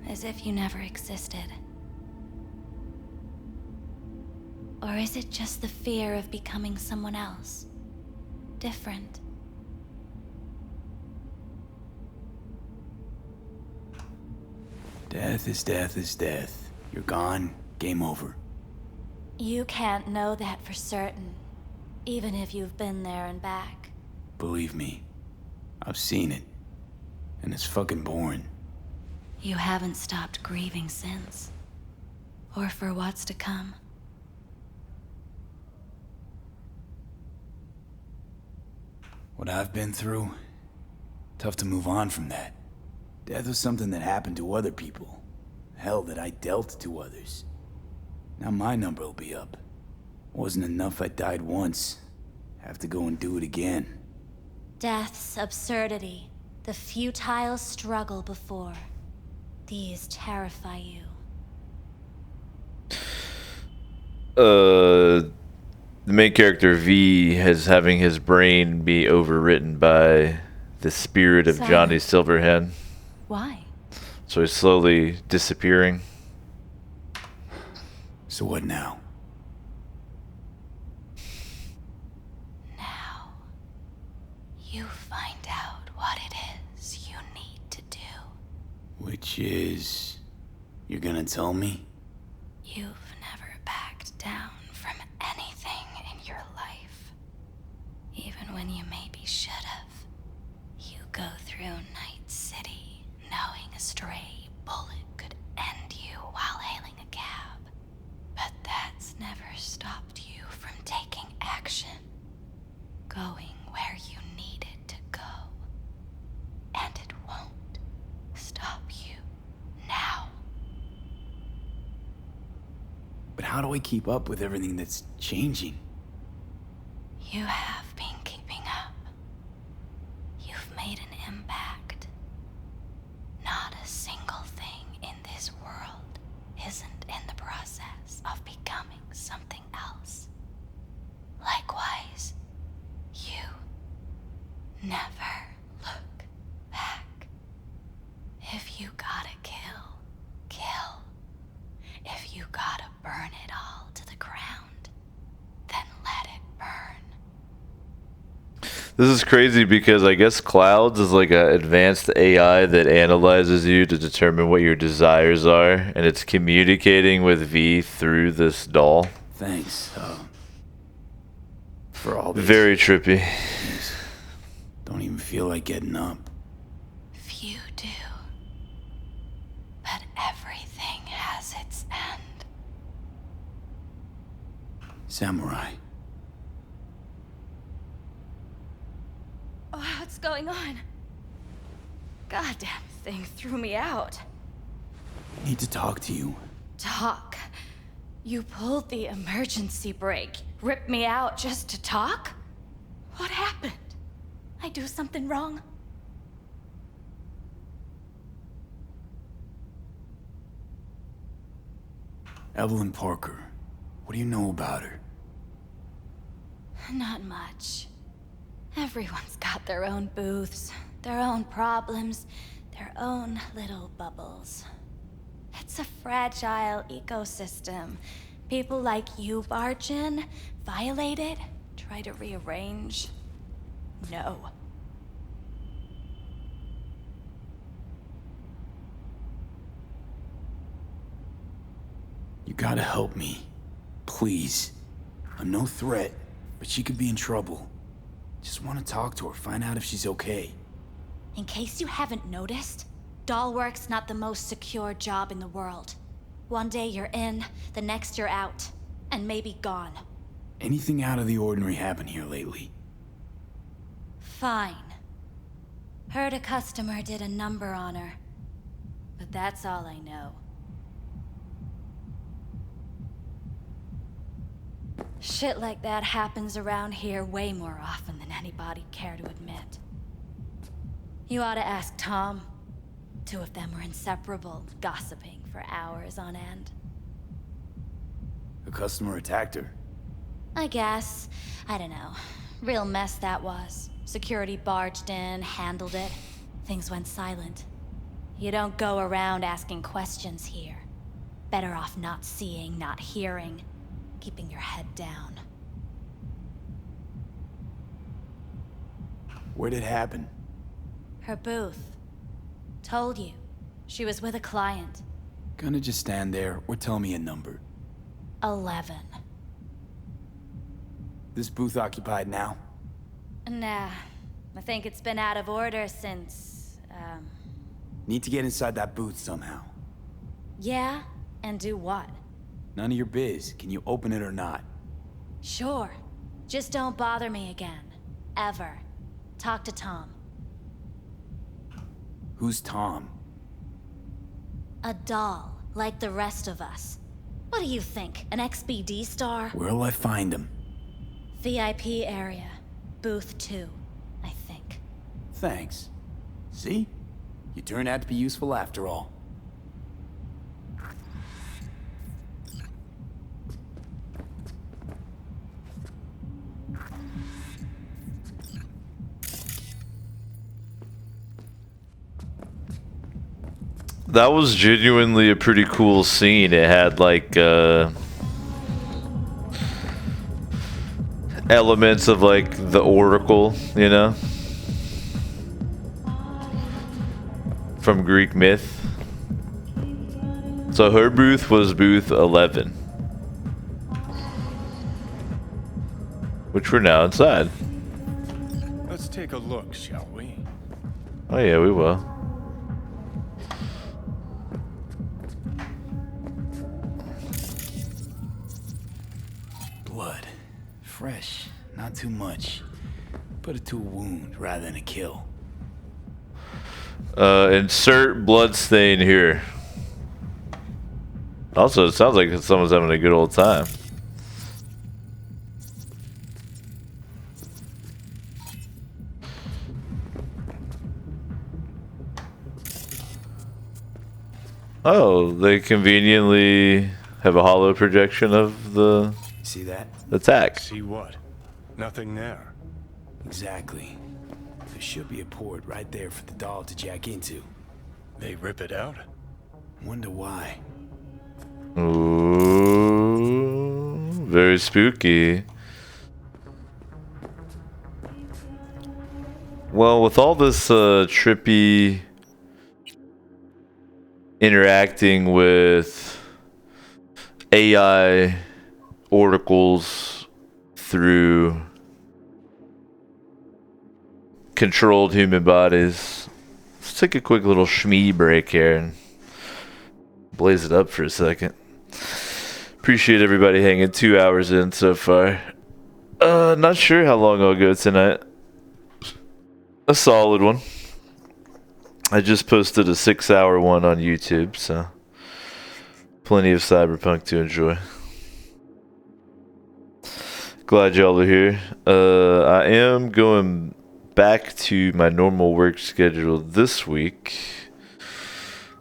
as if you never existed. Or is it just the fear of becoming someone else? Different? Death is death is death. You're gone, game over. You can't know that for certain, even if you've been there and back. Believe me, I've seen it. And it's fucking boring. You haven't stopped grieving since. Or for what's to come. What I've been through, tough to move on from that. Death was something that happened to other people. Hell, that I dealt to others. Now my number will be up. Wasn't enough I died once. Have to go and do it again. Death's absurdity, the futile struggle before. These terrify you. The main character V is having his brain be overwritten by the spirit of Johnny Silverhand. Why? So he's slowly disappearing. So what now? Now, you find out what it is you need to do. Which is... You're gonna tell me? You've never backed down from anything in your life. Even when you maybe should have. You go through Night City knowing a stray bullet could end you while hailing a cab. But that's never stopped you from taking action. Going where you needed to go. And it won't stop you now. But how do I keep up with everything that's changing? You have been keeping up. You've made an impact. Not a single thing in this world isn't in the process of becoming something else. Likewise, you never look back. If you gotta kill, kill. If you gotta burn it all to the ground, then let it burn. This is crazy because I guess Clouds is like an advanced AI that analyzes you to determine what your desires are, and it's communicating with V through this doll. Thanks, for all this. Very trippy. Don't even feel like getting up. Few do. But everything has its end. Samurai. Oh, what's going on? Goddamn thing threw me out. I need to talk to you. Talk? You pulled the emergency brake, ripped me out just to talk? What happened? I do something wrong? Evelyn Parker. What do you know about her? Not much. Everyone's got their own booths, their own problems, their own little bubbles. It's a fragile ecosystem. People like you barge in, violate it, try to rearrange. No. You gotta help me. Please. I'm no threat, but she could be in trouble. Just want to talk to her, find out if she's okay. In case you haven't noticed, doll work's not the most secure job in the world. One day you're in, the next you're out, and maybe gone. Anything out of the ordinary happen here lately? Fine. Heard a customer did a number on her. But that's all I know. Shit like that happens around here way more often than anybody'd care to admit. You ought to ask Tom. Two of them were inseparable, gossiping for hours on end. A customer attacked her. I guess. I don't know. Real mess that was. Security barged in, handled it. Things went silent. You don't go around asking questions here. Better off not seeing, not hearing. Keeping your head down. Where'd it happen? Her booth. Told you. She was with a client. Gonna just stand there or tell me a number. 11. This booth occupied now? Nah. I think it's been out of order since, Need to get inside that booth somehow. Yeah? And do what? None of your biz. Can you open it or not? Sure. Just don't bother me again. Ever. Talk to Tom. Who's Tom? A doll, like the rest of us. What do you think? An XBD star? Where'll I find him? VIP area. Booth 2, I think. Thanks. See? You turned out to be useful after all. That was genuinely a pretty cool scene. It had like elements of like the Oracle, you know, from Greek myth. So her booth was booth 11, which we're now inside. Let's take a look, shall we? Oh yeah, we will. Blood. Fresh. Not too much. Put it to a wound rather than a kill. Insert bloodstain here. Also, it sounds like someone's having a good old time. Oh, they conveniently have a hollow projection of the See that? attack. See what? Nothing there. Exactly. There should be a port right there for the doll to jack into. They rip it out? Wonder why. Ooh, very spooky. Well, with all this trippy interacting with AI oracles through controlled human bodies, let's take a quick little shmee break here and blaze it up for a second. Appreciate everybody hanging 2 hours in so far. Not sure how long I'll go tonight. A solid one. I just posted a 6-hour one on YouTube, so plenty of Cyberpunk to enjoy. Glad y'all are here. I am going back to my normal work schedule this week,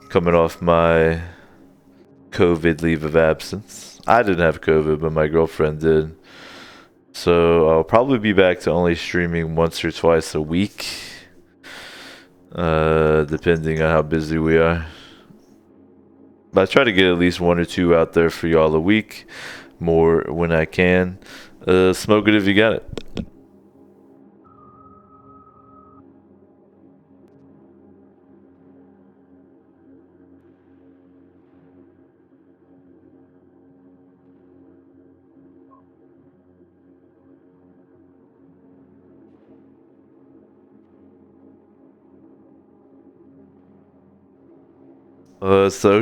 coming off my COVID leave of absence. I didn't have COVID, but my girlfriend did. So I'll probably be back to only streaming once or twice a week, depending on how busy we are. But I try to get at least 1 or 2 out there for y'all a week, more when I can. Smoke it if you got it.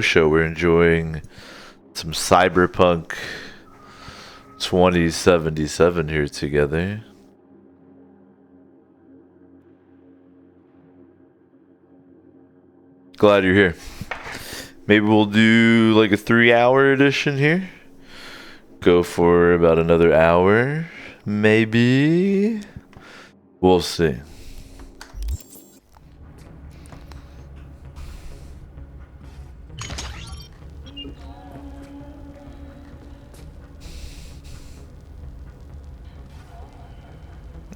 Show, we're enjoying some Cyberpunk 2077 here together. Glad you're here. Maybe we'll do like a 3-hour edition here. Go for about another hour, maybe. We'll see.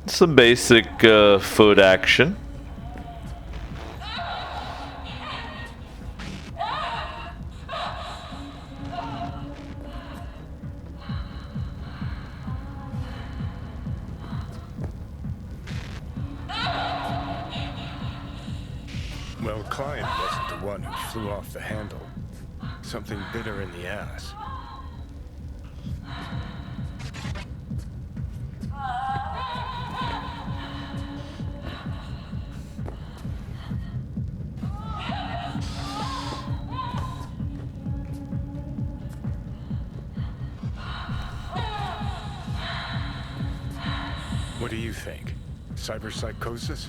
Some basic foot action. Well, Client wasn't the one who flew off the handle. Something bit her in the ass. What do you think? Cyberpsychosis?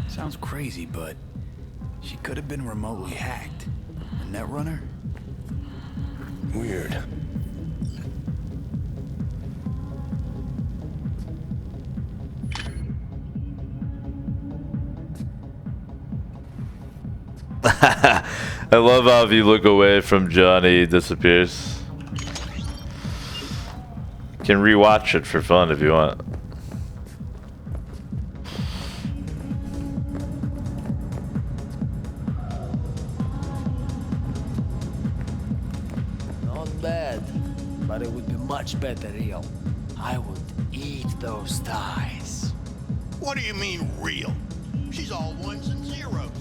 Sounds crazy, but she could have been remotely hacked. A netrunner? Weird. I love how if you look away from Johnny, he disappears. You can rewatch it for fun if you want. Not bad, but it would be much better real. I would eat those thighs. What do you mean, real? She's all ones and zeros.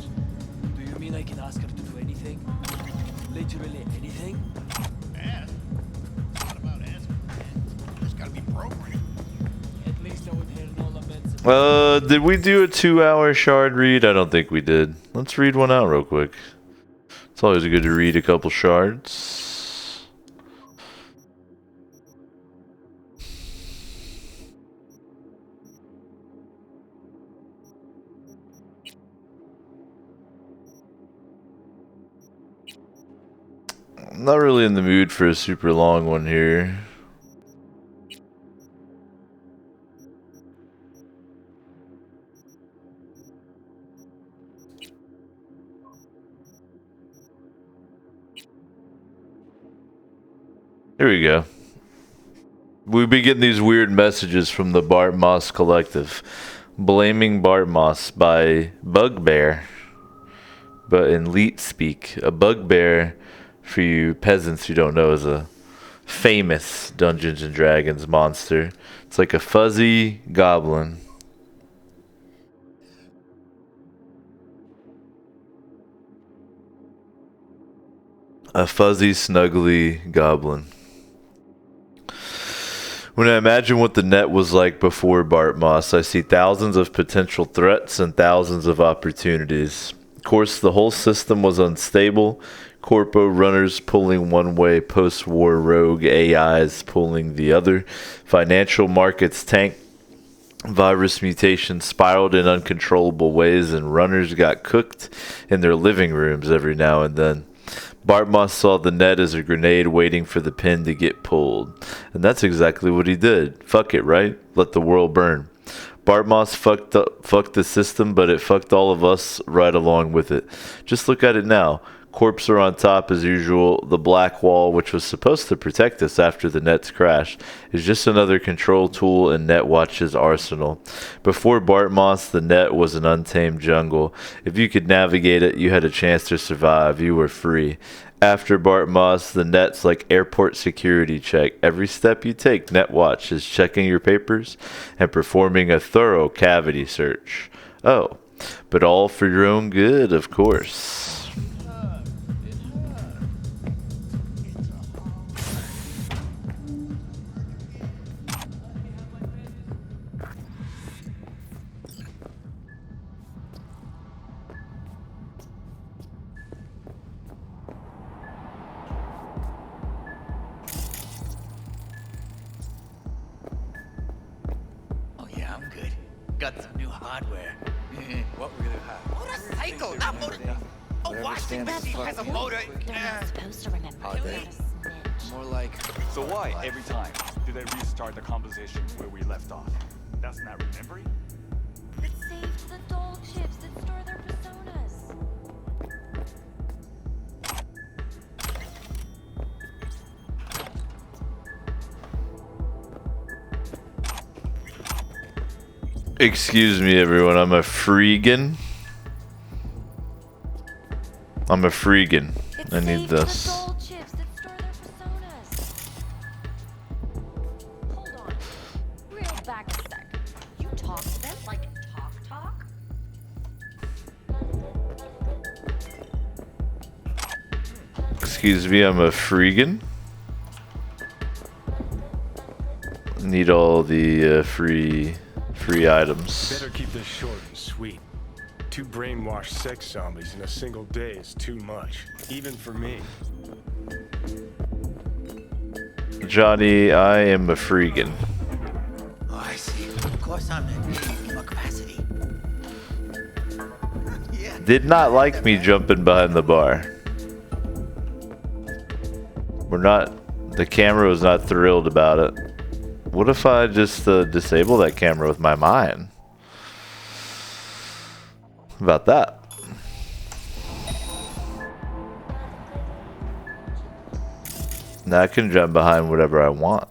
Do you mean I can ask her to do anything? Literally anything? Ask? It's not about asking. It's gotta be programmed. At least I would hear no laments. Did we do a 2-hour shard read? I don't think we did. Let's read one out real quick. It's always good to read a couple shards. I'm not really in the mood for a super long one here. Here we go. We've been getting these weird messages from the Bart Moss Collective. Blaming Bart Moss by Bugbear. But in Leet speak, a bugbear, for you peasants who don't know, is a famous Dungeons and Dragons monster. It's like a fuzzy goblin. A fuzzy, snuggly goblin. When I imagine what the net was like before Bart Moss, I see thousands of potential threats and thousands of opportunities. Of course, the whole system was unstable. Corpo runners pulling one way, post-war rogue AIs pulling the other. Financial markets tanked. Virus mutations spiraled in uncontrollable ways, and runners got cooked in their living rooms every now and then. Bart Moss saw the net as a grenade waiting for the pin to get pulled. And that's exactly what he did. Fuck it, right? Let the world burn. Bart Moss fucked the system, but it fucked all of us right along with it. Just look at it now. Corps are on top as usual. The black wall, which was supposed to protect us after the Nets crashed, is just another control tool in NetWatch's arsenal. Before Bart Moss, the net was an untamed jungle. If you could navigate it, you had a chance to survive. You were free. After Bart Moss, the net's like airport security check. Every step you take, NetWatch is checking your papers and performing a thorough cavity search. Oh, but all for your own good, of course. Got some new hardware. What really happened? Motorcycle, not motor. A washing machine has a motor. They're not supposed to remember. Are they? More like. So why every time do they restart the conversation where we left off? That's not remembering. It saved the doll chips that store their personas. Excuse me, everyone. I'm a freegan. I'm a freegan. I need this. Hold on. Reel back a sec. You talk to them like talk? Excuse me, I'm a freegan. Need all the free items. Better keep this short and sweet. 2 brainwashed sex zombies in a single day is too much, even for me. Johnny, I am a freegan. Oh, I see. Of course I'm in more capacity. Yeah. Did not like me jumping behind the bar. The camera was not thrilled about it. What if I just disable that camera with my mind? How about that? Now I can jump behind whatever I want.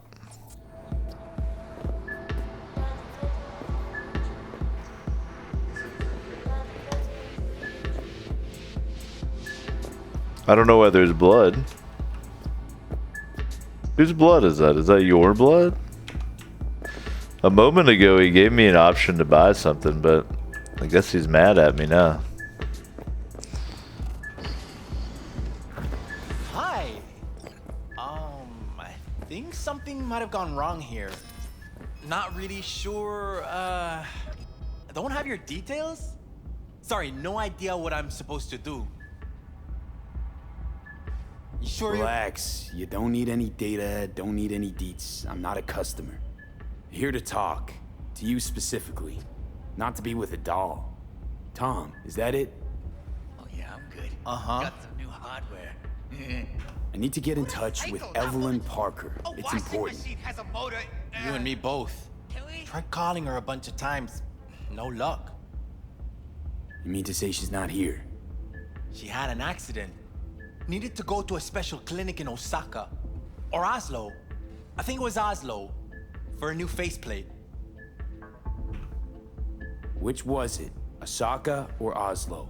I don't know why there's blood. Whose blood is that? Is that your blood? A moment ago, he gave me an option to buy something, but I guess he's mad at me now. Hi. I think something might have gone wrong here. Not really sure. Don't have your details? Sorry, no idea what I'm supposed to do. You sure? Relax. You don't need any data, don't need any deets. I'm not a customer. Here to talk. To you specifically. Not to be with a doll. Tom, is that it? Oh yeah, I'm good. Got some new hardware. I need to get in touch with Evelyn Parker. A It's washing important. machine has a motor. You and me both. Tried calling her a bunch of times. No luck. You mean to say she's not here? She had an accident. Needed to go to a special clinic in Osaka. Or Oslo. I think it was Oslo. For a new faceplate. Which was it? Osaka or Oslo?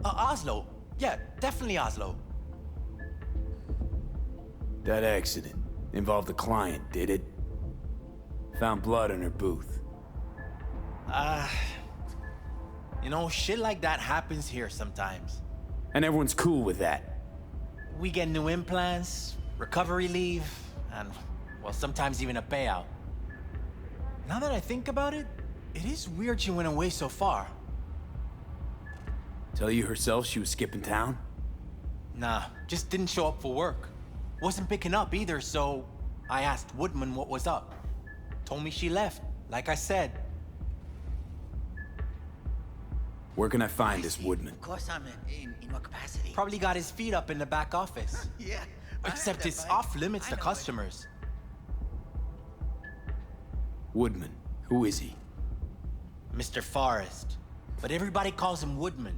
Oslo. Yeah, definitely Oslo. That accident involved the client, did it? Found blood in her booth. You know, shit like that happens here sometimes. And everyone's cool with that. We get new implants, recovery leave, and, well, sometimes even a payout. Now that I think about it, it is weird she went away so far. Tell you herself she was skipping town? Nah, just didn't show up for work. Wasn't picking up either, so I asked Woodman what was up. Told me she left, like I said. Where can I find this Woodman? Of course I'm in what capacity? Probably got his feet up in the back office. Yeah. Except it's off limits to customers. Woodman, who is he? Mr. Forrest. But everybody calls him Woodman.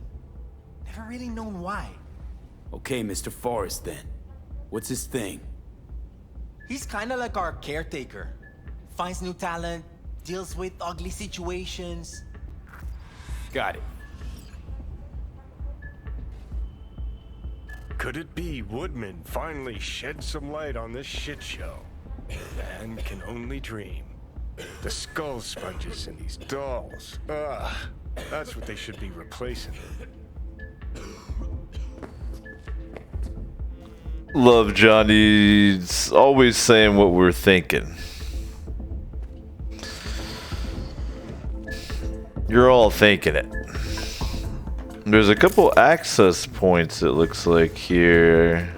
Never really known why. Okay, Mr. Forrest then. What's his thing? He's kinda like our caretaker. Finds new talent, deals with ugly situations. Got it. Could it be Woodman finally shed some light on this shit show? Man can only dream. The skull sponges in these dolls. Ugh, that's what they should be replacing. Love Johnny's always saying what we're thinking. You're all thinking it. There's a couple access points it looks like here.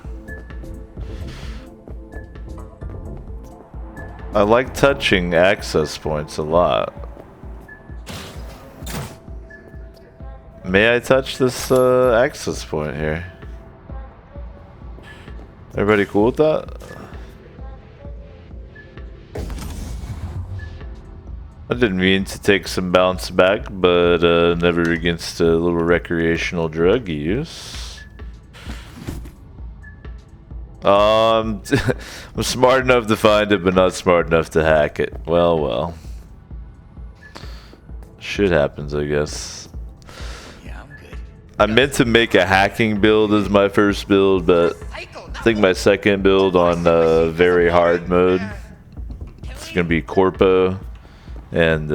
I like touching access points a lot. May I touch this access point here? Everybody cool with that? I didn't mean to take some bounce back, but never against a little recreational drug use. I'm smart enough to find it, but not smart enough to hack it. Well, well. Shit happens, I guess. Yeah, I'm good. I meant to make a hacking build as my first build, but I think my second build on very hard mode, it's gonna be Corpo, and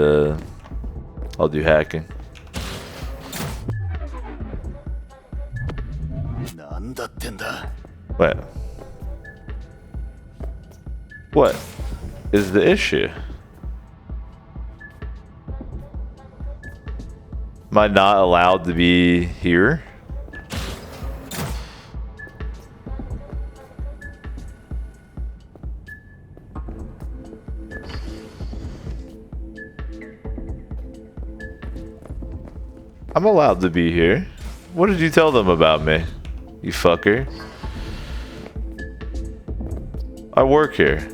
I'll do hacking. What? What is the issue? Am I not allowed to be here? I'm allowed to be here. What did you tell them about me, you fucker? I work here.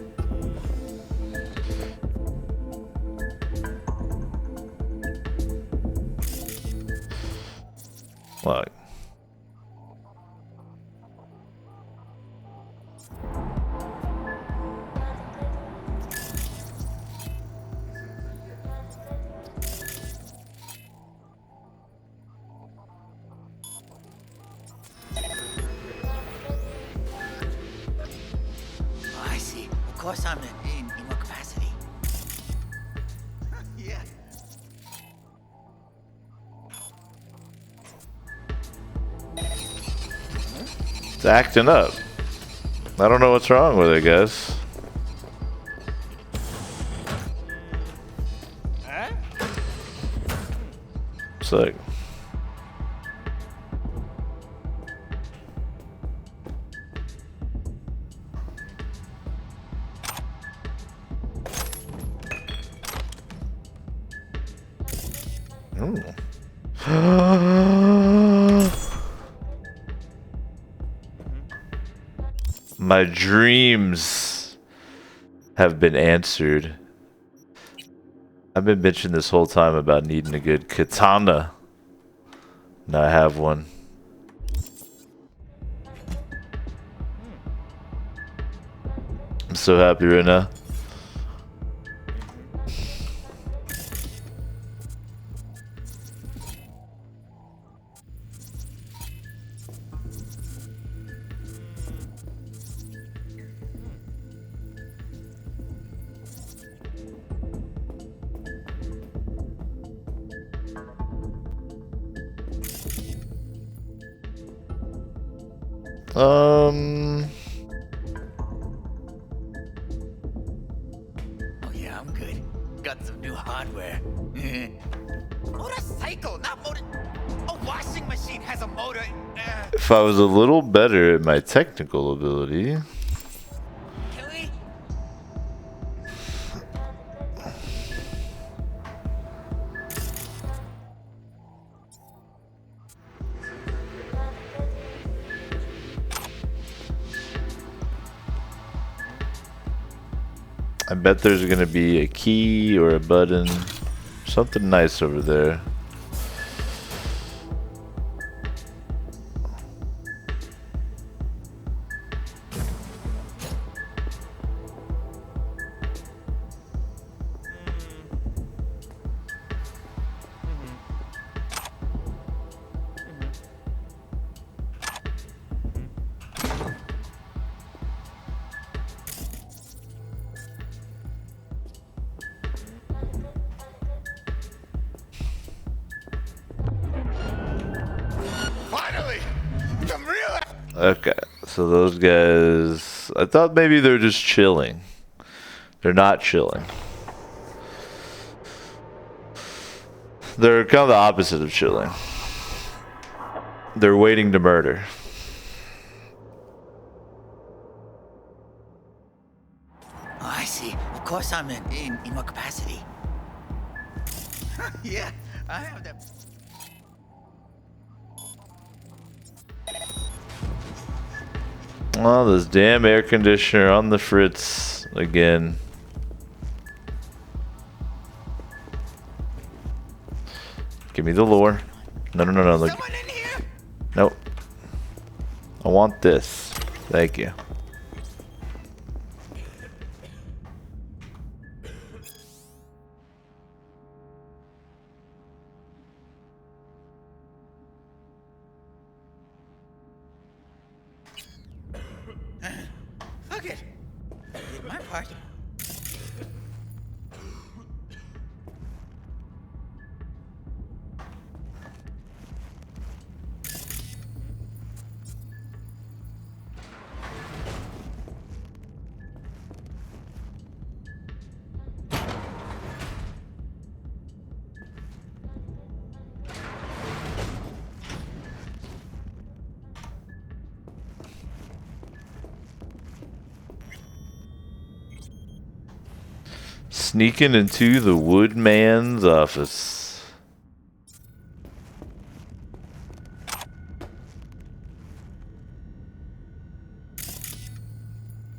What? Oh, I see. Of course I'm in what capacity? Yeah. It's acting up. I don't know what's wrong with it, guys. Sick. My dreams have been answered. I've been bitching this whole time about needing a good katana. Now I have one. so happy right now. Oh yeah, I'm good. Got some new hardware. Motorcycle, not motor. A washing machine has a motor. If I was a little better at my technical ability. I bet there's gonna be a key or a button, something nice over there. Okay, so those guys, I thought maybe they're just chilling. They're not chilling. They're kind of the opposite of chilling. They're waiting to murder. Oh, I see. Of course I'm in what capacity? Yeah, I have that. Oh, this damn air conditioner on the fritz again. Give me the lore. No. Look. Nope. I want this. Thank you. Fuck it. I did my part. Sneaking into the woodman's office.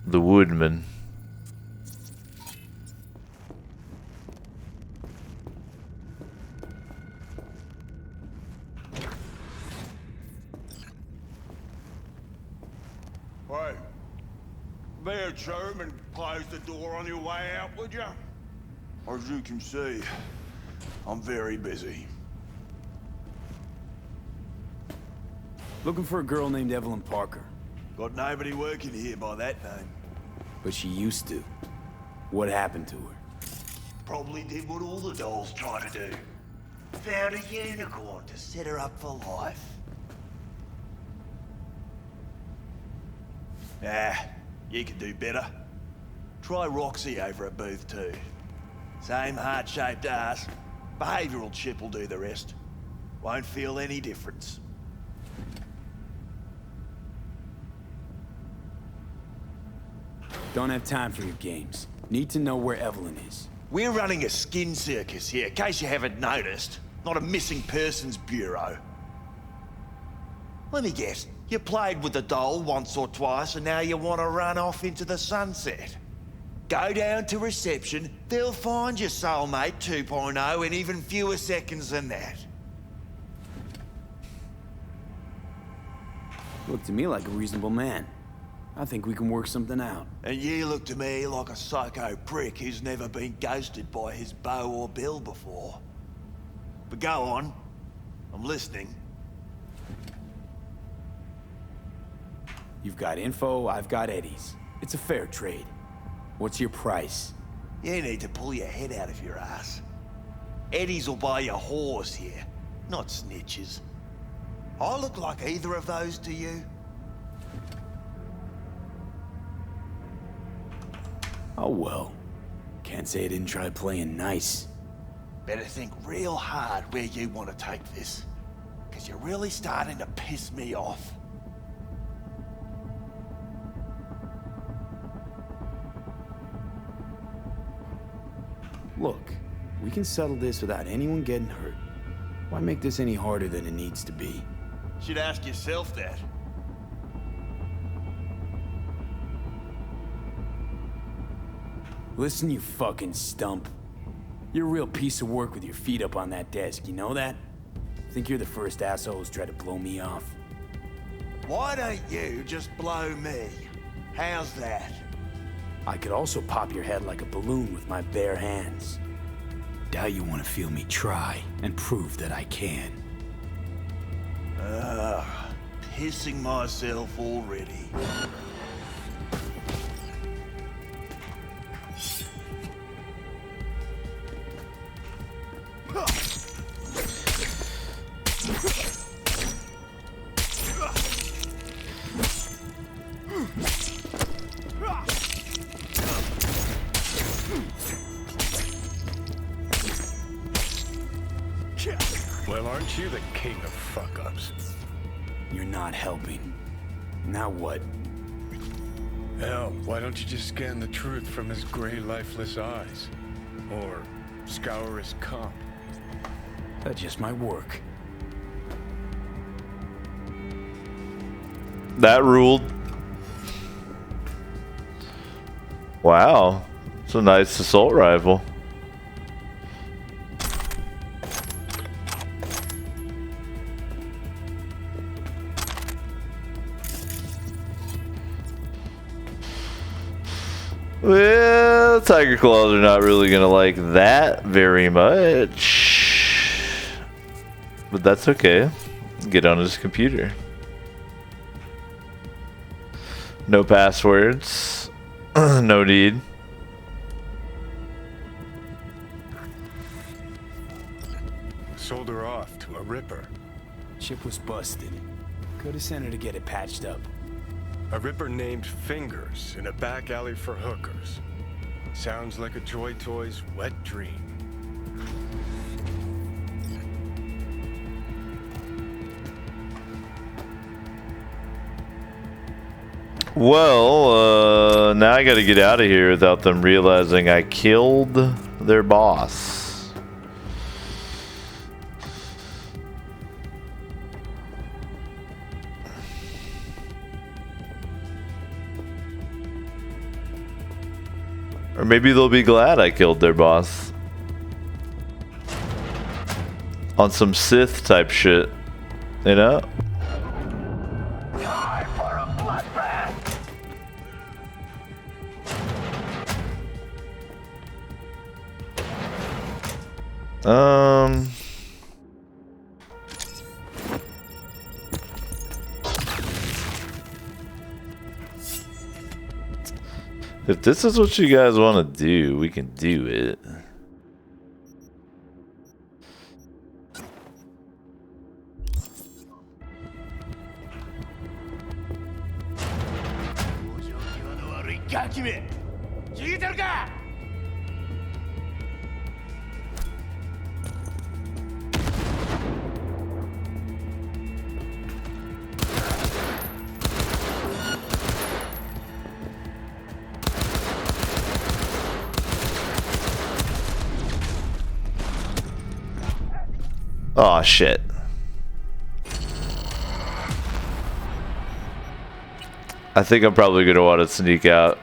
The woodman. Hey, there, German, close the door on your way out, would you? As you can see, I'm very busy. Looking for a girl named Evelyn Parker. Got nobody working here by that name. But she used to. What happened to her? Probably did what all the dolls try to do. Found a unicorn to set her up for life. You can do better. Try Roxy over at Booth 2. Same heart-shaped ass. Behavioral chip will do the rest. Won't feel any difference. Don't have time for your games. Need to know where Evelyn is. We're running a skin circus here, in case you haven't noticed. Not a missing persons bureau. Let me guess. You played with the doll once or twice and now you want to run off into the sunset. Go down to reception, they'll find your soulmate 2.0 in even fewer seconds than that. Look to me like a reasonable man. I think we can work something out. And you look to me like a psycho prick who's never been ghosted by his beau or bill before. But go on. I'm listening. You've got info, I've got Eddie's. It's a fair trade. What's your price? You need to pull your head out of your ass. Eddie's will buy you a horse here, not snitches. I look like either of those to you? Oh well. Can't say I didn't try playing nice. Better think real hard where you want to take this. Because you're really starting to piss me off. Look, we can settle this without anyone getting hurt. Why make this any harder than it needs to be? Should ask yourself that. Listen, you fucking stump. You're a real piece of work with your feet up on that desk, you know that? Think you're the first asshole who's tried to blow me off. Why don't you just blow me? How's that? I could also pop your head like a balloon with my bare hands. Doubt you want to feel me try and prove that I can. Pissing myself already. Well, aren't you the king of fuck-ups? You're not helping. Now what? Hell, why don't you just scan the truth from his gray, lifeless eyes? Or scour his comp? That just might work. That ruled. Wow. It's a nice assault rifle. Well, Tiger Claws are not really gonna like that very much. But that's okay. Get on his computer. No passwords. No need. Sold her off to a ripper. Chip was busted. Could have sent her to get it patched up. A ripper named Fingers in a back alley for hookers. Sounds like a Joy Toy's wet dream. Well, now I gotta get out of here without them realizing I killed their boss. Or maybe they'll be glad I killed their boss. On some Sith type shit, you know? If this is what you guys want to do, we can do it. Aw, shit. I think I'm probably gonna want to sneak out.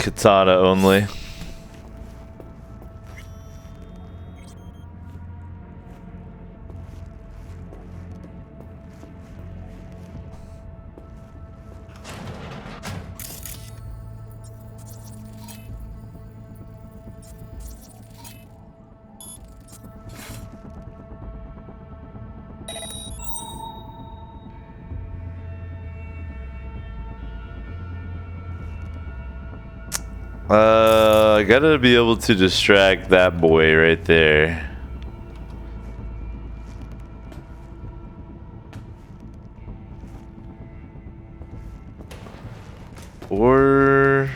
Katana only. I gotta be able to distract that boy right there. Or...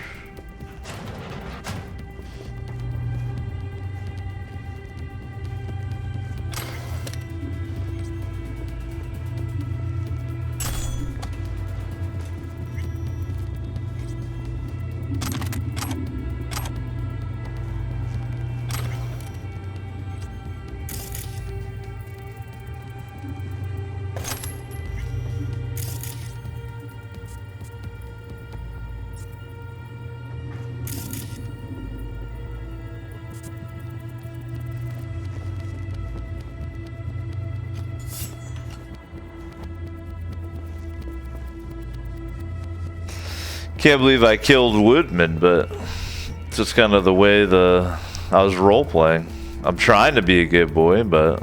Can't believe I killed Woodman, but it's just kind of the way I was role playing. I'm trying to be a good boy, but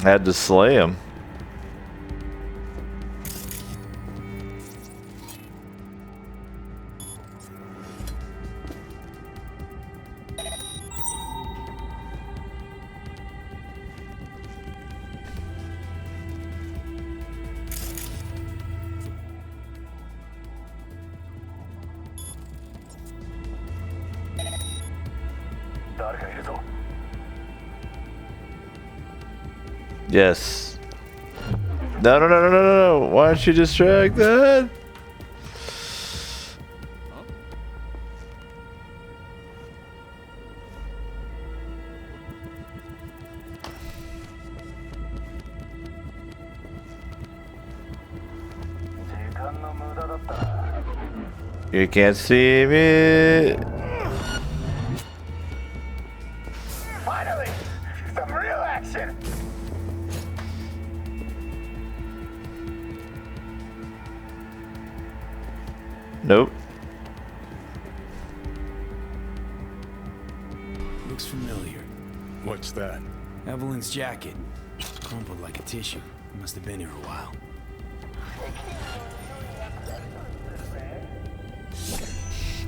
I had to slay him. Yes. No, no, no, no, no, no, no. Why aren't you distracted? You can't see me. Finally, some real action. Nope. Looks familiar. What's that? Evelyn's jacket. Crumpled like a tissue. Must have been here a while.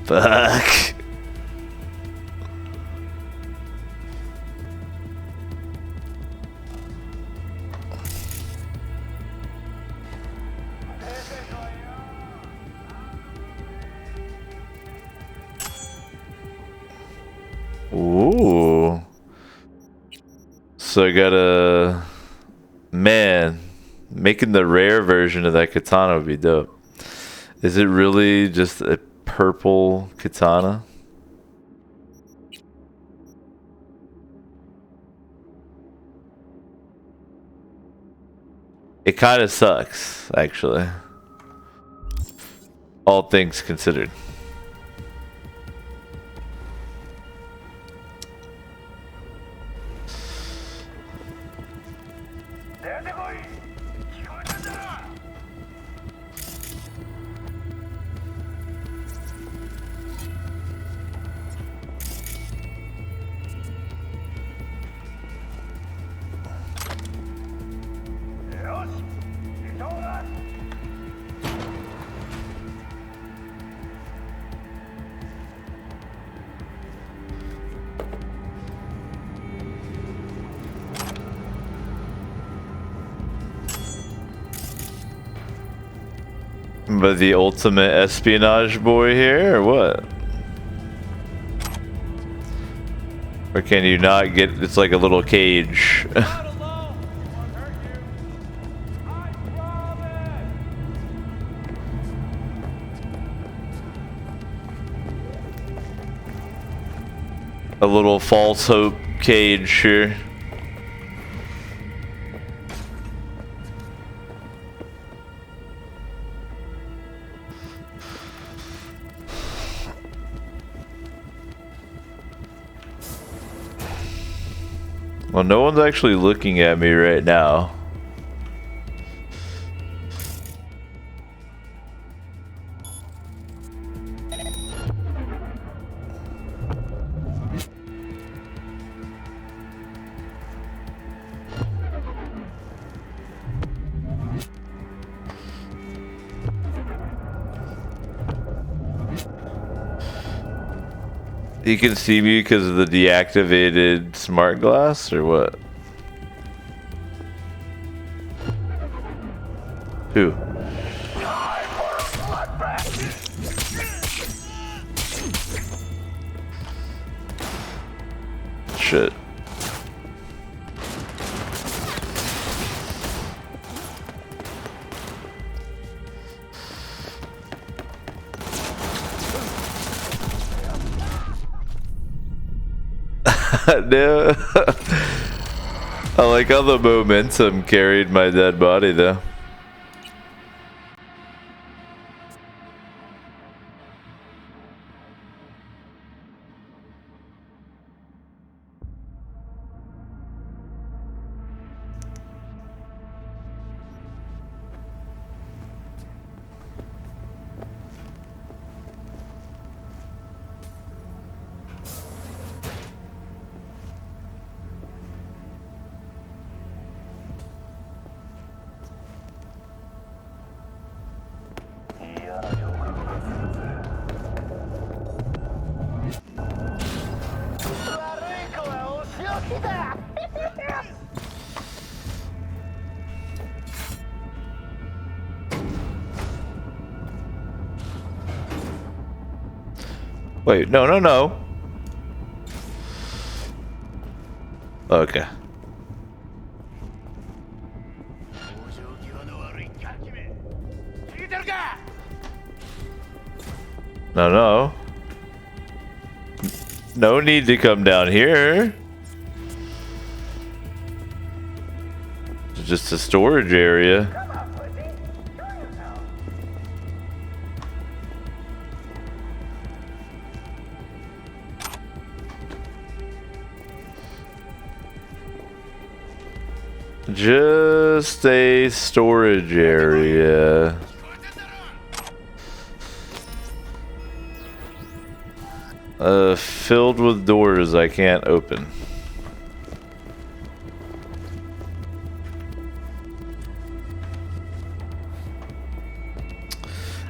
Fuck. Ooh. So I got a... Man, making the rare version of that katana would be dope. Is it really just a purple katana? It kind of sucks, actually. All things considered. But the ultimate espionage boy here, or what? Or can you not get... It's like a little cage. A little false hope cage here. Well, no one's actually looking at me right now. You can see me because of the deactivated smart glass, or what? Who? Shit. No. I like how the momentum carried my dead body though. Wait, no, no, no. Okay. No, no. No need to come down here. It's just a storage area. Just a storage area. Filled with doors I can't open.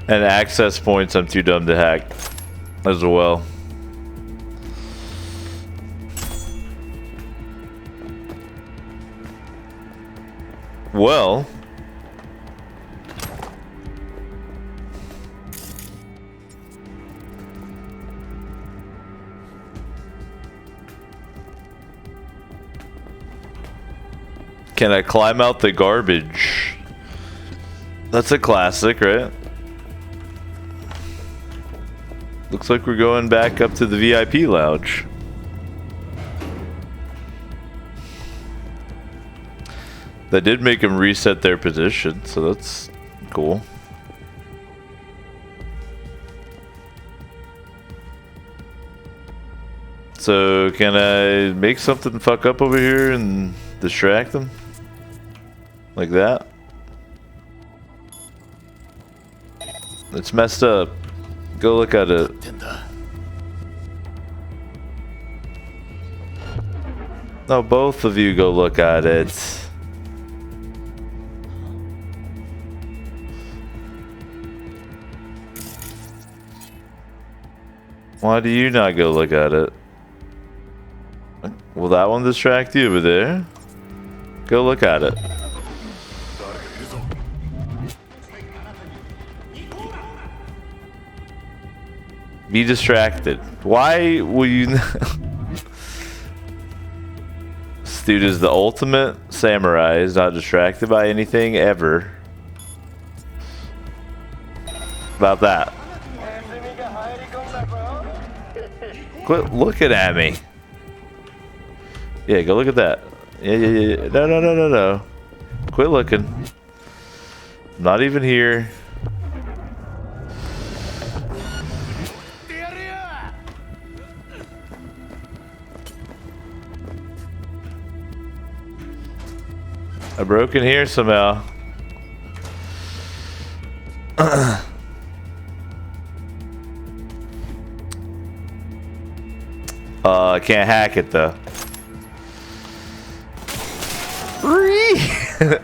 And access points I'm too dumb to hack as well. Well, can I climb out the garbage? That's a classic, right? Looks like we're going back up to the VIP lounge. That did make them reset their position, so that's cool. So can I make something fuck up over here and distract them? Like that? It's messed up. Go look at it. No, both of you go look at it. Why do you not go look at it? Will that one distract you over there? Go look at it. Be distracted. Why will you This dude is the ultimate samurai. He's not distracted by anything ever. About that. Quit looking at me. Yeah, go look at that. Yeah. No. Quit looking. I'm not even here. I broke in here somehow. I can't hack it though.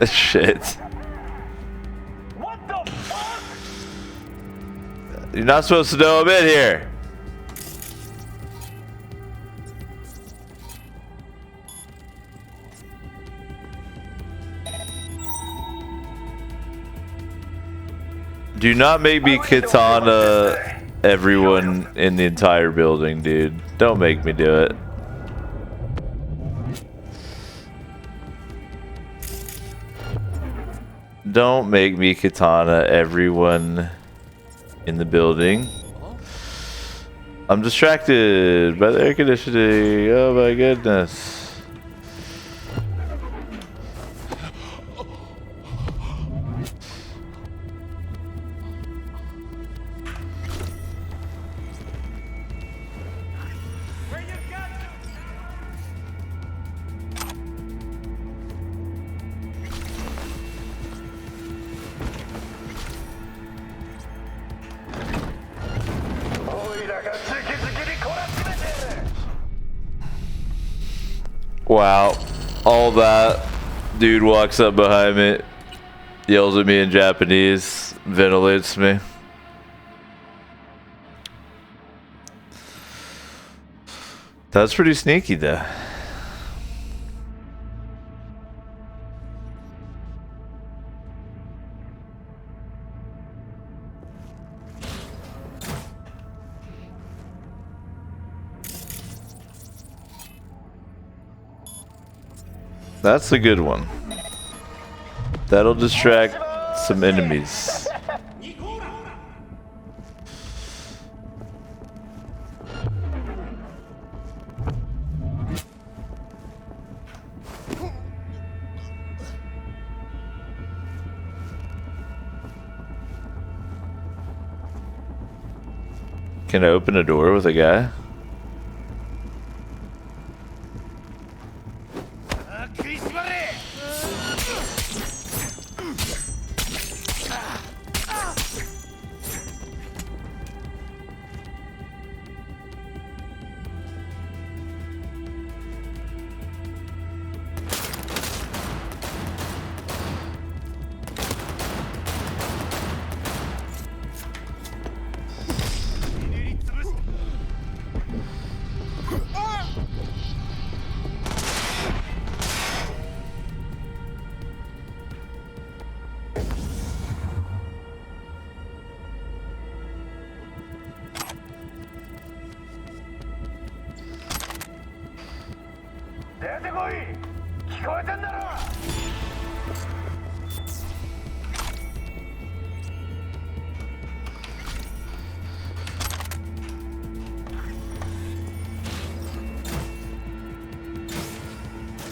Shit. What the fuck? You're not supposed to know I'm in here. Do not make me katana everyone in the entire building, dude. Don't make me do it. Don't make me katana everyone in the building. I'm distracted by the air conditioning. Oh my goodness. Wow, all that. Dude walks up behind me, yells at me in Japanese, ventilates me. That's pretty sneaky though. That's a good one. That'll distract some enemies. Can I open a door with a guy?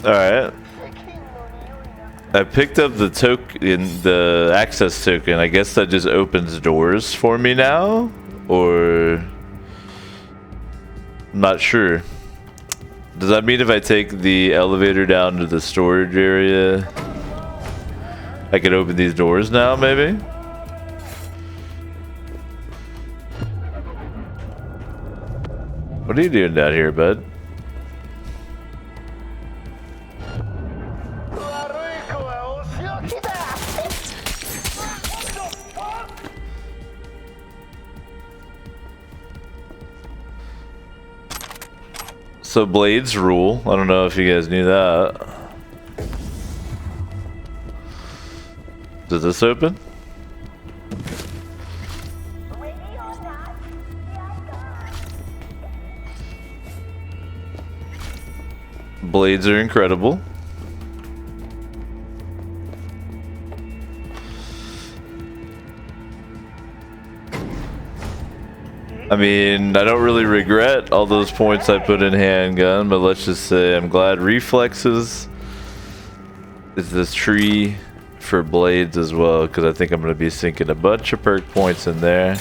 Alright. I picked up the token, the access token. I guess that just opens doors for me now? Or... I'm not sure. Does that mean if I take the elevator down to the storage area, I can open these doors now, maybe? What are you doing down here, bud? So blades rule. I don't know if you guys knew that. Does this open? Blades are incredible. I mean, I don't really regret all those points I put in handgun, but let's just say I'm glad reflexes is this tree for blades as well, because I think I'm going to be sinking a bunch of perk points in there.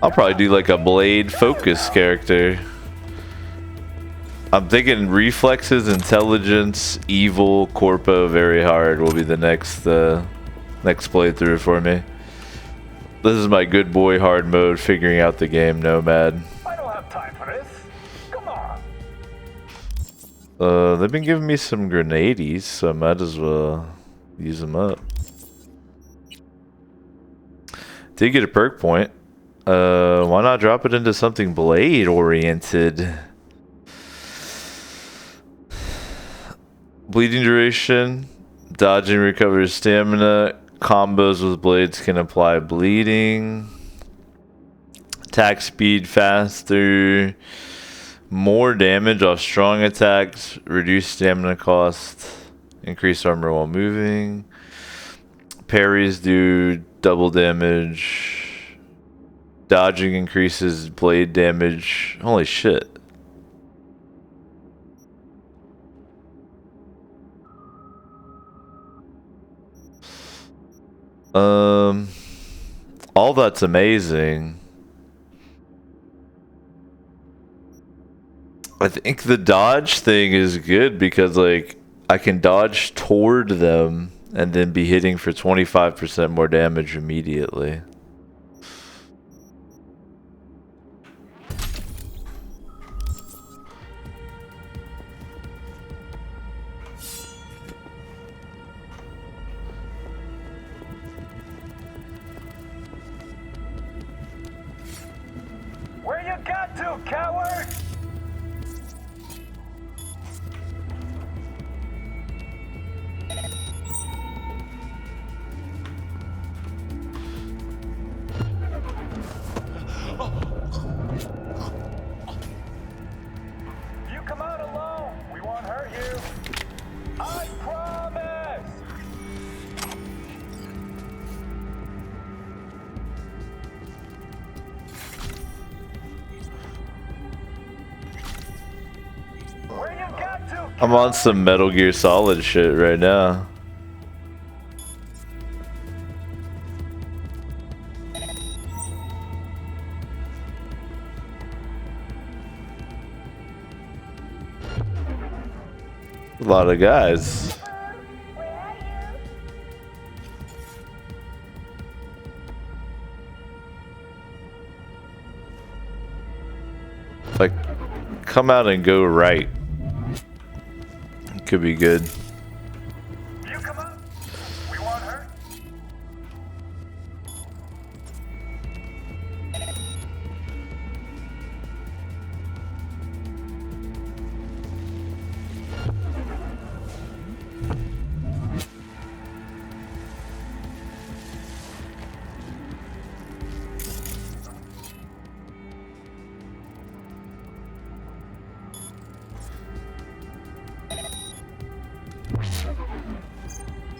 I'll probably do like a blade focus character. I'm thinking reflexes, intelligence, evil, corpo, very hard will be the next playthrough for me. This is my good boy hard mode, figuring out the game, Nomad. I don't have time for this. Come on. They've been giving me some grenades, so I might as well use them up. Did get a perk point. Why not drop it into something blade oriented? Bleeding duration, dodging recovers stamina, combos with blades can apply bleeding, attack speed faster, more damage off strong attacks, reduced stamina cost, increased armor while moving, parries do double damage, dodging increases blade damage. Holy shit. All that's amazing. I think the dodge thing is good because like I can dodge toward them and then be hitting for 25% more damage immediately. Where you got to, coward? You come out alone. We won't hurt you. I promise. Where you got to? I'm on some Metal Gear Solid shit right now. A lot of guys. Like, come out and go right. Could be good. You come up. We want her.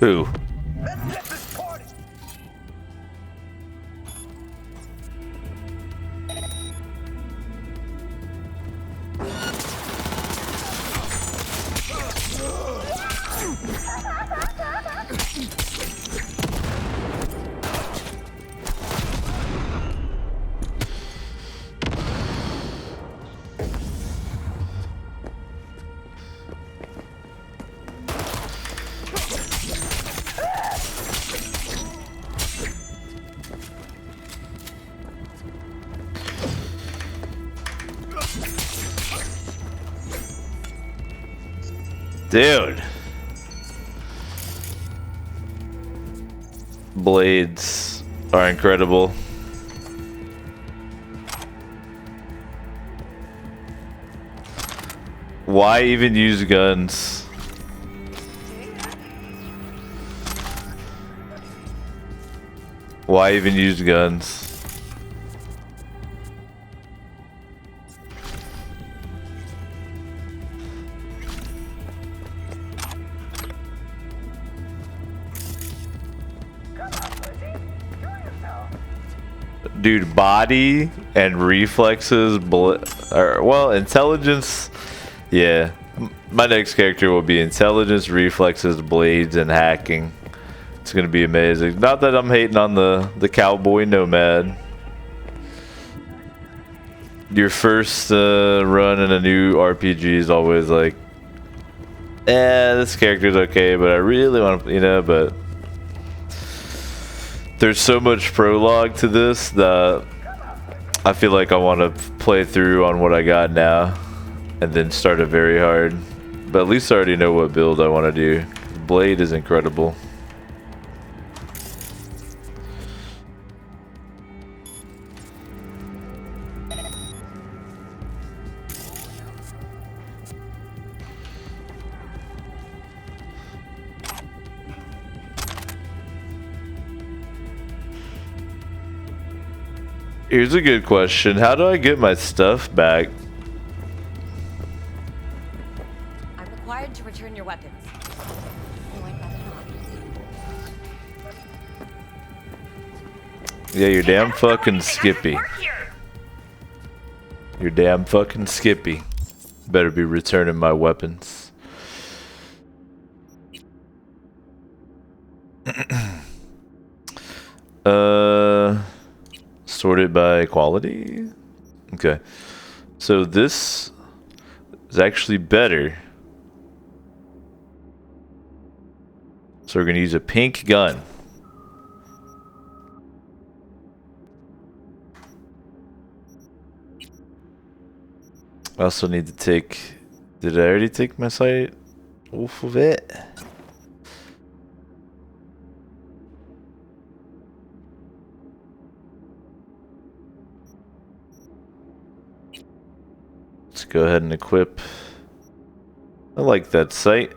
Who? Let's get this party. Dude. Blades are incredible. Why even use guns? Why even use guns? Dude, body and reflexes, well, intelligence, yeah. My next character will be intelligence, reflexes, blades, and hacking. It's gonna be amazing. Not that I'm hating on the cowboy nomad. Your first run in a new RPG is always like, this character's okay, but I really want to, but there's so much prologue to this that I feel like I want to play through on what I got now and then start it very hard. But at least I already know what build I want to do. Blade is incredible. Here's a good question. How do I get my stuff back? I'm required to return your weapons. Oh, I'd rather not. Yeah, you're damn fucking Skippy. You're damn fucking Skippy. Better be returning my weapons. Sorted by quality? Okay. So this is actually better. So we're gonna use a pink gun. I also need to take... Did I already take my sight off of it? Let's go ahead and equip. I like that sight.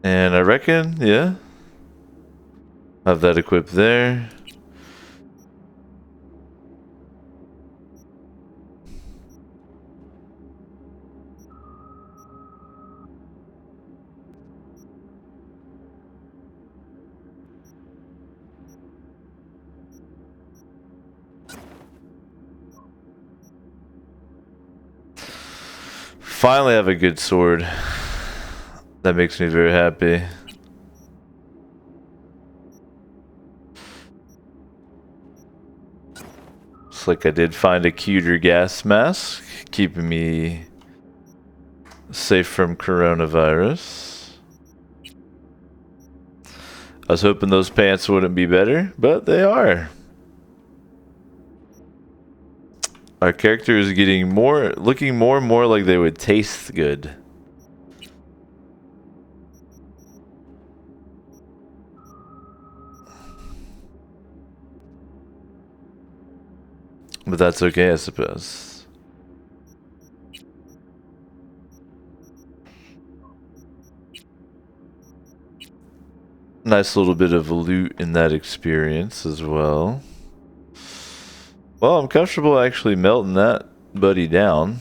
And I reckon, yeah. Have that equipped there. Finally have a good sword. That makes me very happy. Looks like I did find a cuter gas mask, keeping me safe from coronavirus. I was hoping those pants wouldn't be better, but they are. Our character is getting looking more and more like they would taste good. But that's okay, I suppose. Nice little bit of loot in that experience as well. Well, I'm comfortable actually melting that buddy down.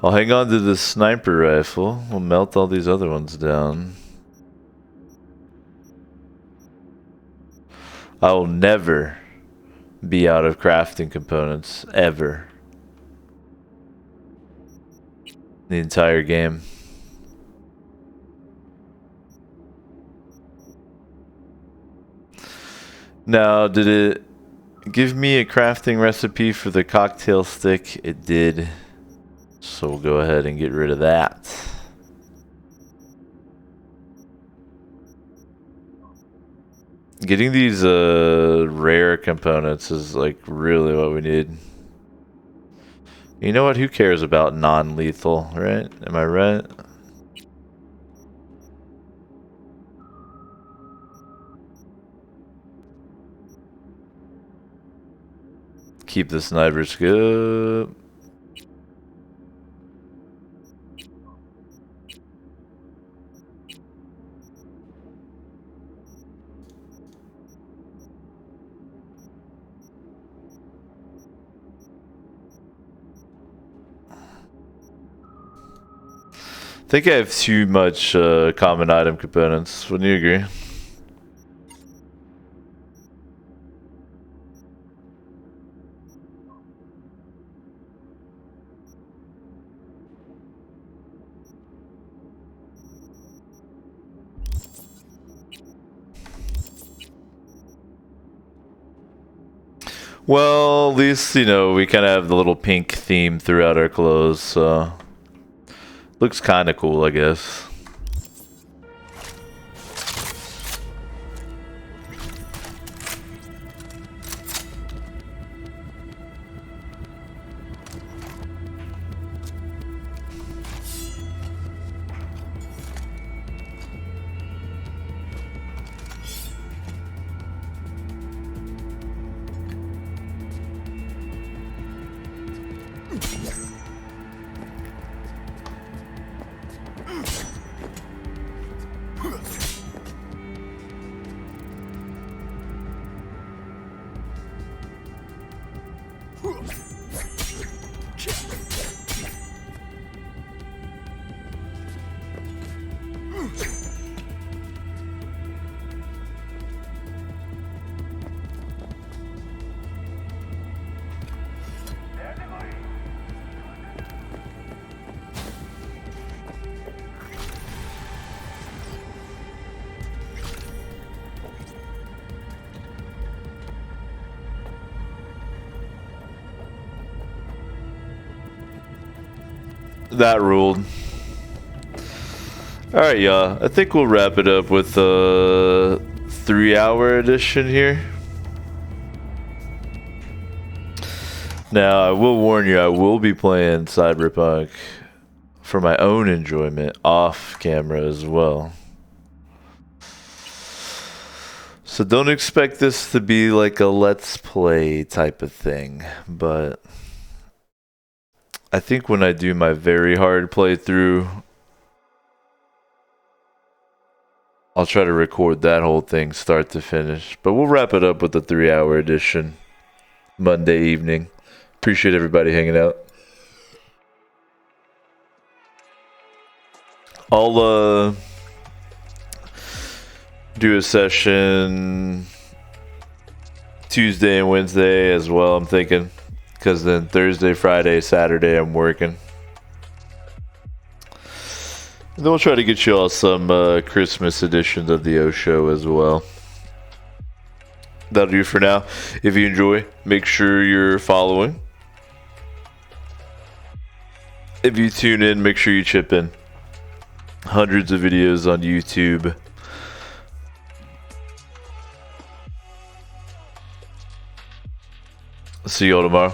I'll hang on to the sniper rifle. We'll melt all these other ones down. I will never be out of crafting components, ever. The entire game. Now, did it give me a crafting recipe for the cocktail stick? It did. So we'll go ahead and get rid of that. Getting these rare components is like really what we need. You know what? Who cares about non-lethal, right? Am I right? Keep the sniper scope. I think I have too much common item components. Wouldn't you agree? Well, at least, you know, we kind of have the little pink theme throughout our clothes, so looks kind of cool, I guess. That ruled. Alright, y'all. I think we'll wrap it up with a 3-hour edition here. Now, I will warn you, I will be playing Cyberpunk for my own enjoyment off camera as well. So don't expect this to be like a let's play type of thing, but I think when I do my very hard playthrough, I'll try to record that whole thing start to finish. But we'll wrap it up with the 3-hour edition Monday evening. Appreciate everybody hanging out. I'll do a session Tuesday and Wednesday as well, I'm thinking. Because then Thursday, Friday, Saturday, I'm working. And then we'll try to get you all some Christmas editions of the O Show as well. That'll do for now. If you enjoy, make sure you're following. If you tune in, make sure you chip in. Hundreds of videos on YouTube. See you all tomorrow.